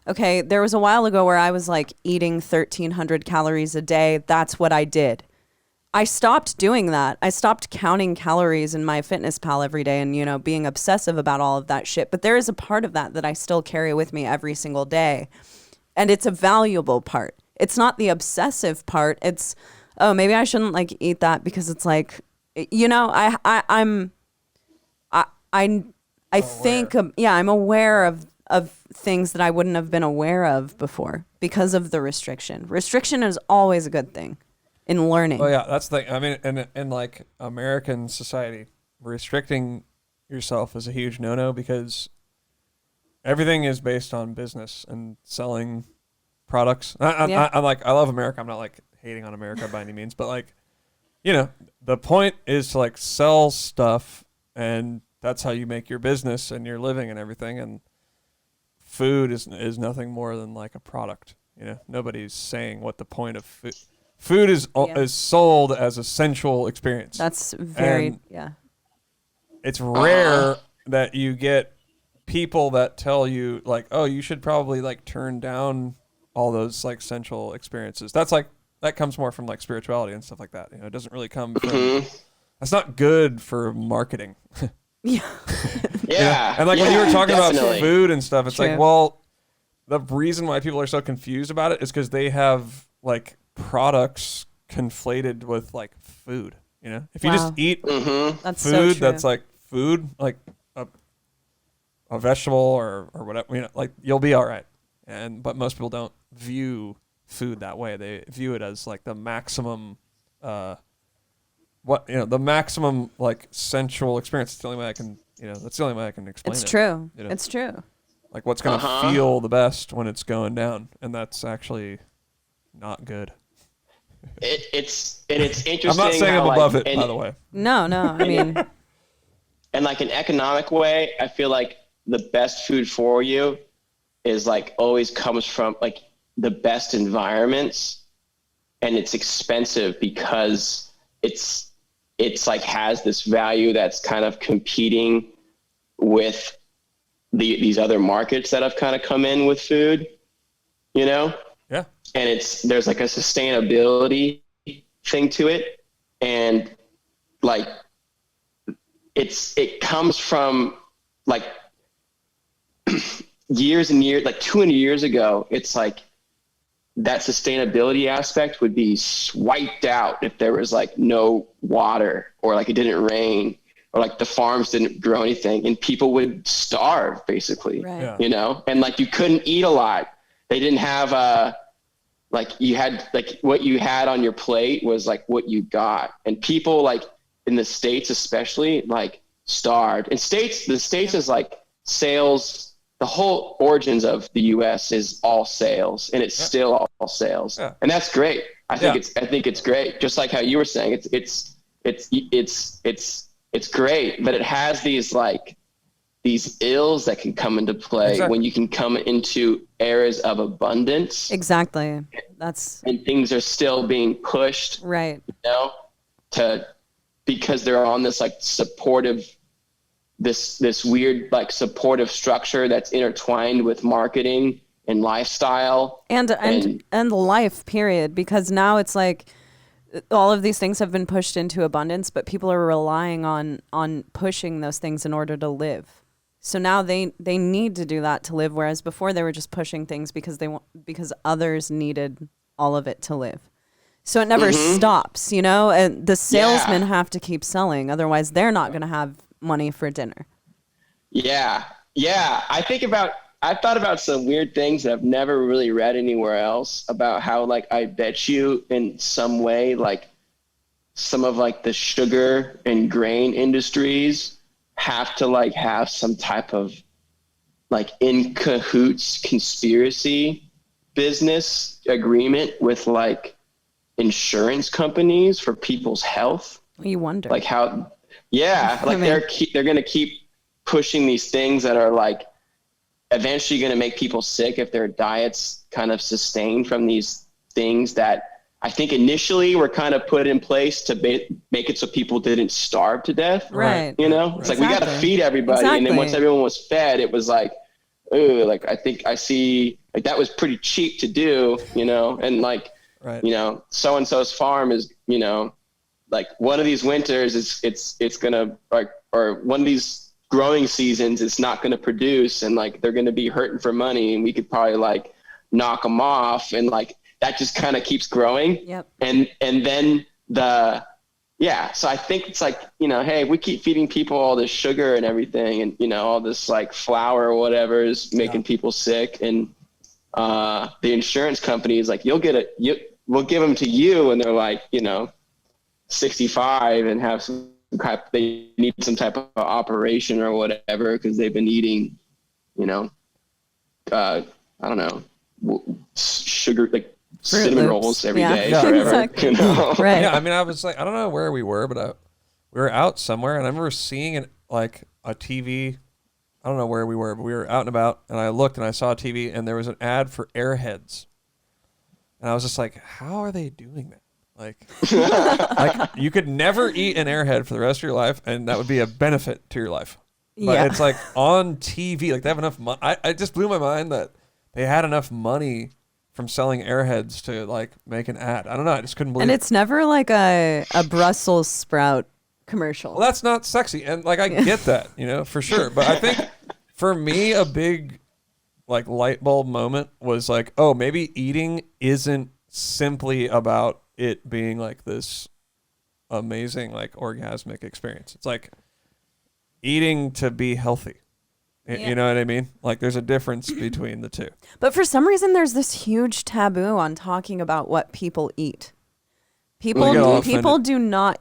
okay, there was a while ago where I was like eating 1,300 calories a day. That's what I did. I stopped doing that. I stopped counting calories in my MyFitnessPal every day and, you know, being obsessive about all of that shit. But there is a part of that I still carry with me every single day. And it's a valuable part. It's not the obsessive part. It's, oh, maybe I shouldn't like eat that because it's like, you know, I think, I'm aware of things that I wouldn't have been aware of before because of the restriction. Restriction is always a good thing. In learning. Oh yeah, that's the thing. I mean, in like American society, restricting yourself is a huge no-no because everything is based on business and selling products. I'm like, I love America. I'm not like hating on America by any means, but like, you know, the point is to like sell stuff, and that's how you make your business and your living and everything. And food is nothing more than like a product. You know, nobody's saying what the point of food. Food is sold as a sensual experience. That's very, It's rare that you get people that tell you like, oh, you should probably like turn down all those like sensual experiences. That's like, that comes more from like spirituality and stuff like that. You know, it doesn't really come from, that's not good for marketing. Yeah. Yeah. And like when you were talking definitely. about food and stuff, it's True. like, well, the reason why people are so confused about it is because they have like products conflated with like food. You know, if you just eat That's so food true. that's like food, like a vegetable or whatever, you know, like you'll be all right. But most people don't view food that way. They view it as like the maximum the maximum like sensual experience. It's the only way I can, that's the only way I can explain it. It's true. You know? It's true. Like what's going to feel the best when it's going down. And that's actually not good. It's interesting. I'm not saying I'm above it, by the way. No, I mean. And like an economic way, I feel like the best food for you is like always comes from like the best environments, and it's expensive because it's like has this value that's kind of competing with these other markets that have kind of come in with food, you know? Yeah. And there's like a sustainability thing to it. And like, it comes from like years and years, like 200 years ago, it's like that sustainability aspect would be swiped out if there was like no water or like it didn't rain or like the farms didn't grow anything, and people would starve basically, Right. Yeah. you know? And like you couldn't eat a lot. They didn't have like you had like what you had on your plate was like what you got. And people like in the States especially like starved. And the States is like sales. The whole origins of the US is all sales, and it's still all sales. Yeah. And that's great. I think it's great. Just like how you were saying, it's great, but it has these ills that can come into play when you can come into eras of abundance. Exactly. And things are still being pushed, right. You know, because they're on this like supportive, this weird like supportive structure that's intertwined with marketing and lifestyle and life period, because now it's like all of these things have been pushed into abundance, but people are relying on pushing those things in order to live. So now they need to do that to live, whereas before they were just pushing things because others needed all of it to live. So it never stops, you know, and the salesmen have to keep selling, otherwise they're not going to have money for dinner. Yeah. I've thought about some weird things that I've never really read anywhere else about how like I bet you in some way like some of like the sugar and grain industries have to like have some type of like in cahoots conspiracy business agreement with like insurance companies for people's health. You wonder like how like they're going to keep pushing these things that are like eventually going to make people sick if their diets kind of sustain from these things that I think initially were kind of put in place to make it so people didn't starve to death. Right. You know, it's like, we got to feed everybody. And then once everyone was fed, it was like, ooh, like, I think I see, like, that was pretty cheap to do, you know, and like, you know, so-and-so's farm is, you know, like one of these winters it's going to like, or one of these growing seasons, it's not going to produce, and like, they're going to be hurting for money, and we could probably like knock them off, and like, that just kind of keeps growing. Yep. And then so I think it's like, you know, hey, we keep feeding people all this sugar and everything, and, you know, all this like flour or whatever is making people sick. And the insurance company is like, we'll give them to you. And they're like, you know, 65 and have they need some type of operation or whatever, because they've been eating, you know, I don't know, sugar, like cinnamon rolls every day forever. Exactly. You know? Right. Yeah, I mean, I was like, I don't know where we were, but we were out somewhere, and I remember seeing like a TV. I don't know where we were, but we were out and about, and I looked and I saw a TV, and there was an ad for Airheads, and I was just like, how are they doing that? Like, like you could never eat an Airhead for the rest of your life, and that would be a benefit to your life. But it's like on TV, like they have enough money. I just blew my mind that they had enough money from selling Airheads to like make an ad. I don't know. I just couldn't believe it. And it's never like a Brussels sprout commercial. Well, that's not sexy. And like, I get that, you know, for sure. But I think for me, a big like light bulb moment was like, oh, maybe eating isn't simply about it being like this amazing, like orgasmic experience. It's like eating to be healthy. You know what I mean? Like, there's a difference between the two. But for some reason, there's this huge taboo on talking about what people eat. People do not,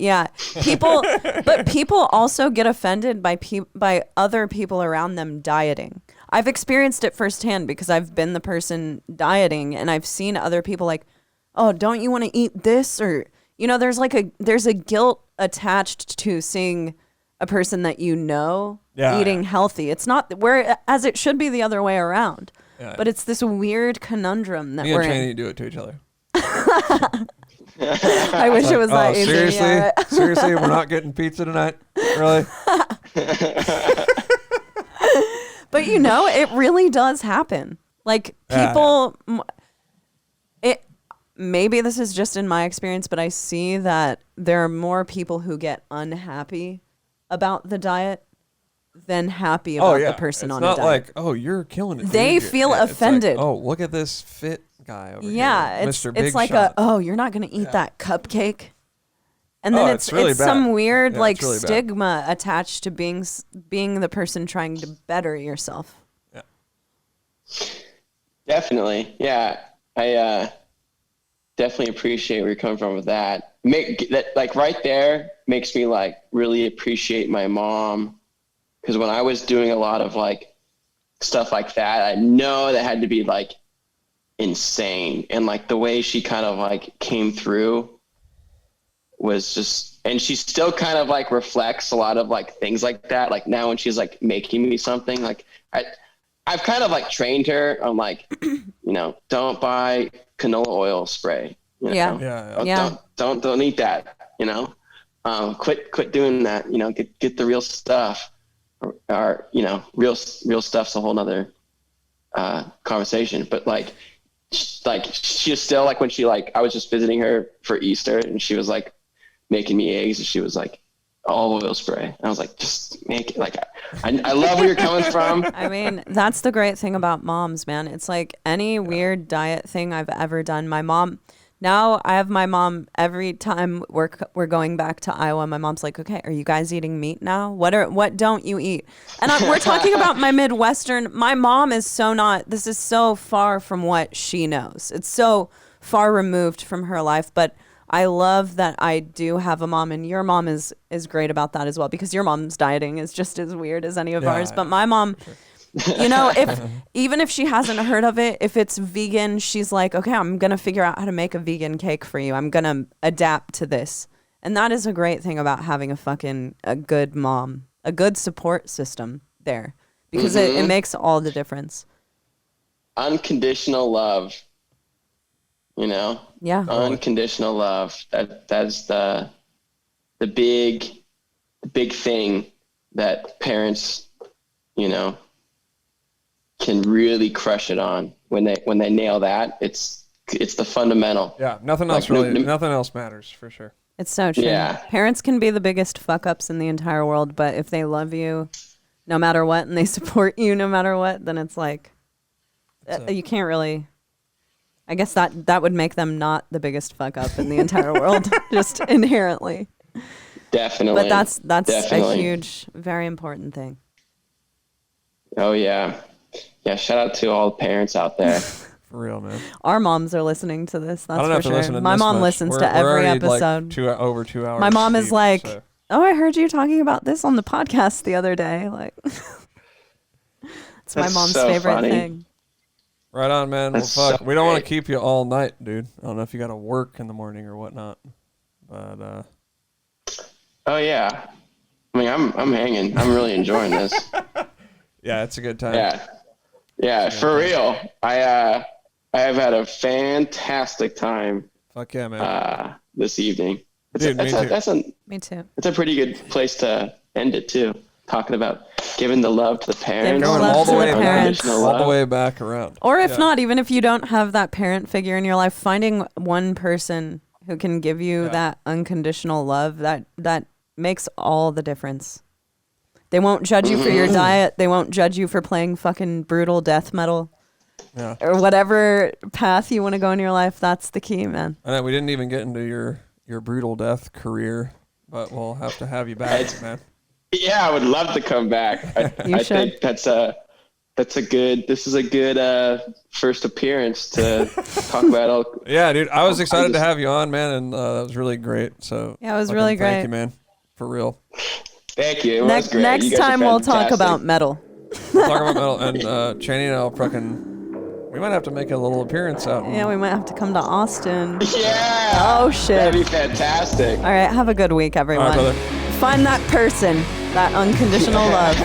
but people also get offended by other people around them dieting. I've experienced it firsthand because I've been the person dieting, and I've seen other people like, oh, don't you want to eat this? Or, you know, there's a guilt attached to seeing a person that you know eating healthy. It's not as it should be the other way around. Yeah. But it's this weird conundrum that we're in. Me and Tranny do it to each other. I wish it was that easy. Seriously? Yeah. Seriously, we're not getting pizza tonight? Really? But you know, it really does happen. Like people, maybe this is just in my experience, but I see that there are more people who get unhappy about the diet than happy about the person on a diet. It's not like, oh, you're killing it. They feel offended. Like, oh, look at this fit guy over here. Mr. Big like Shot. You're not going to eat that cupcake. And then it's really some weird really stigma attached to being the person trying to better yourself. Yeah. Definitely. Yeah. I definitely appreciate where you're coming from with that. Like right there makes me like really appreciate my mom, because when I was doing a lot of like stuff like that, I know that had to be like insane, and like the way she kind of like came through was just, and she still kind of like reflects a lot of like things like that. Like now when she's like making me something, like I've kind of like trained her on like, you know, don't buy canola oil spray. You know? Don't eat that. You know, quit doing that. You know, get the real stuff, or you know, real stuff's a whole nother conversation. But like she's still like, when she like, I was just visiting her for Easter, and she was like making me eggs, and she was like, olive oil spray. And I was like, just make it. Like, I love where you're coming from. I mean, that's the great thing about moms, man. It's like any weird diet thing I've ever done. My mom, now I have my mom every time we're going back to Iowa. My mom's like, okay, are you guys eating meat now? What don't you eat? And we're talking about my Midwestern. My mom is this is so far from what she knows. It's so far removed from her life, but I love that I do have a mom, and your mom is great about that as well, because your mom's dieting is just as weird as any of ours. But my mom, you know, even if she hasn't heard of it, if it's vegan, she's like, okay, I'm going to figure out how to make a vegan cake for you. I'm going to adapt to this. And that is a great thing about having a good mom, a good support system there, because it makes all the difference. Unconditional love you know? Yeah. Unconditional love. That's the big thing that parents, you know, can really crush it on. When they nail that, it's the fundamental. Yeah, nothing else nothing else matters for sure. It's so true. Yeah. Parents can be the biggest fuck ups in the entire world, but if they love you no matter what and they support you no matter what, then it's like you can't really. I guess that would make them not the biggest fuck up in the entire world, just inherently. Definitely. But that's Definitely. a huge, very important thing. Oh yeah. Yeah, shout out to all the parents out there. For real, man. Our moms are listening to this. That's I don't know for if they're sure. listening My this mom much. listens We're to every already, episode. Like over 2 hours. My mom is deep, like, so. "Oh, I heard you talking about this on the podcast the other day." Like, it's my mom's so favorite funny. thing. Right on, man. That's Well, fuck. so We don't want to great. keep you all night, dude. I don't know if you got to work in the morning or whatnot, but Oh yeah. I mean, I'm hanging. I'm really enjoying this. yeah, it's a good time. Yeah, for real. I have had a fantastic time Fuck yeah, man. this evening. Dude, me too. Me too. It's a pretty good place to end it too. Talking about giving the love to the parents. Going all the to way the back, parents. all the way back around. Or if Yeah. not, even if you don't have that parent figure in your life, finding one person who can give you that unconditional love, that makes all the difference. They won't judge you for your diet. They won't judge you for playing fucking brutal death metal. Yeah. Or whatever path you want to go in your life. That's the key, man. I know we didn't even get into your brutal death career, but we'll have to have you back, man. Yeah, I would love to come back. I think this is a good first appearance to talk about all. Yeah, dude, I was excited to have you on, man, and that was really great. So yeah, it was really great. Thank you, man, for real. Thank you. It was great. Next You guys are time we'll talk fantastic. about metal. We'll talk about metal, and Chaney and I'll we might have to make a little appearance out. Yeah, we might have to come to Austin. Yeah. Oh shit. That'd be fantastic. All right, have a good week, everyone. All right, brother. Find that person, that unconditional love.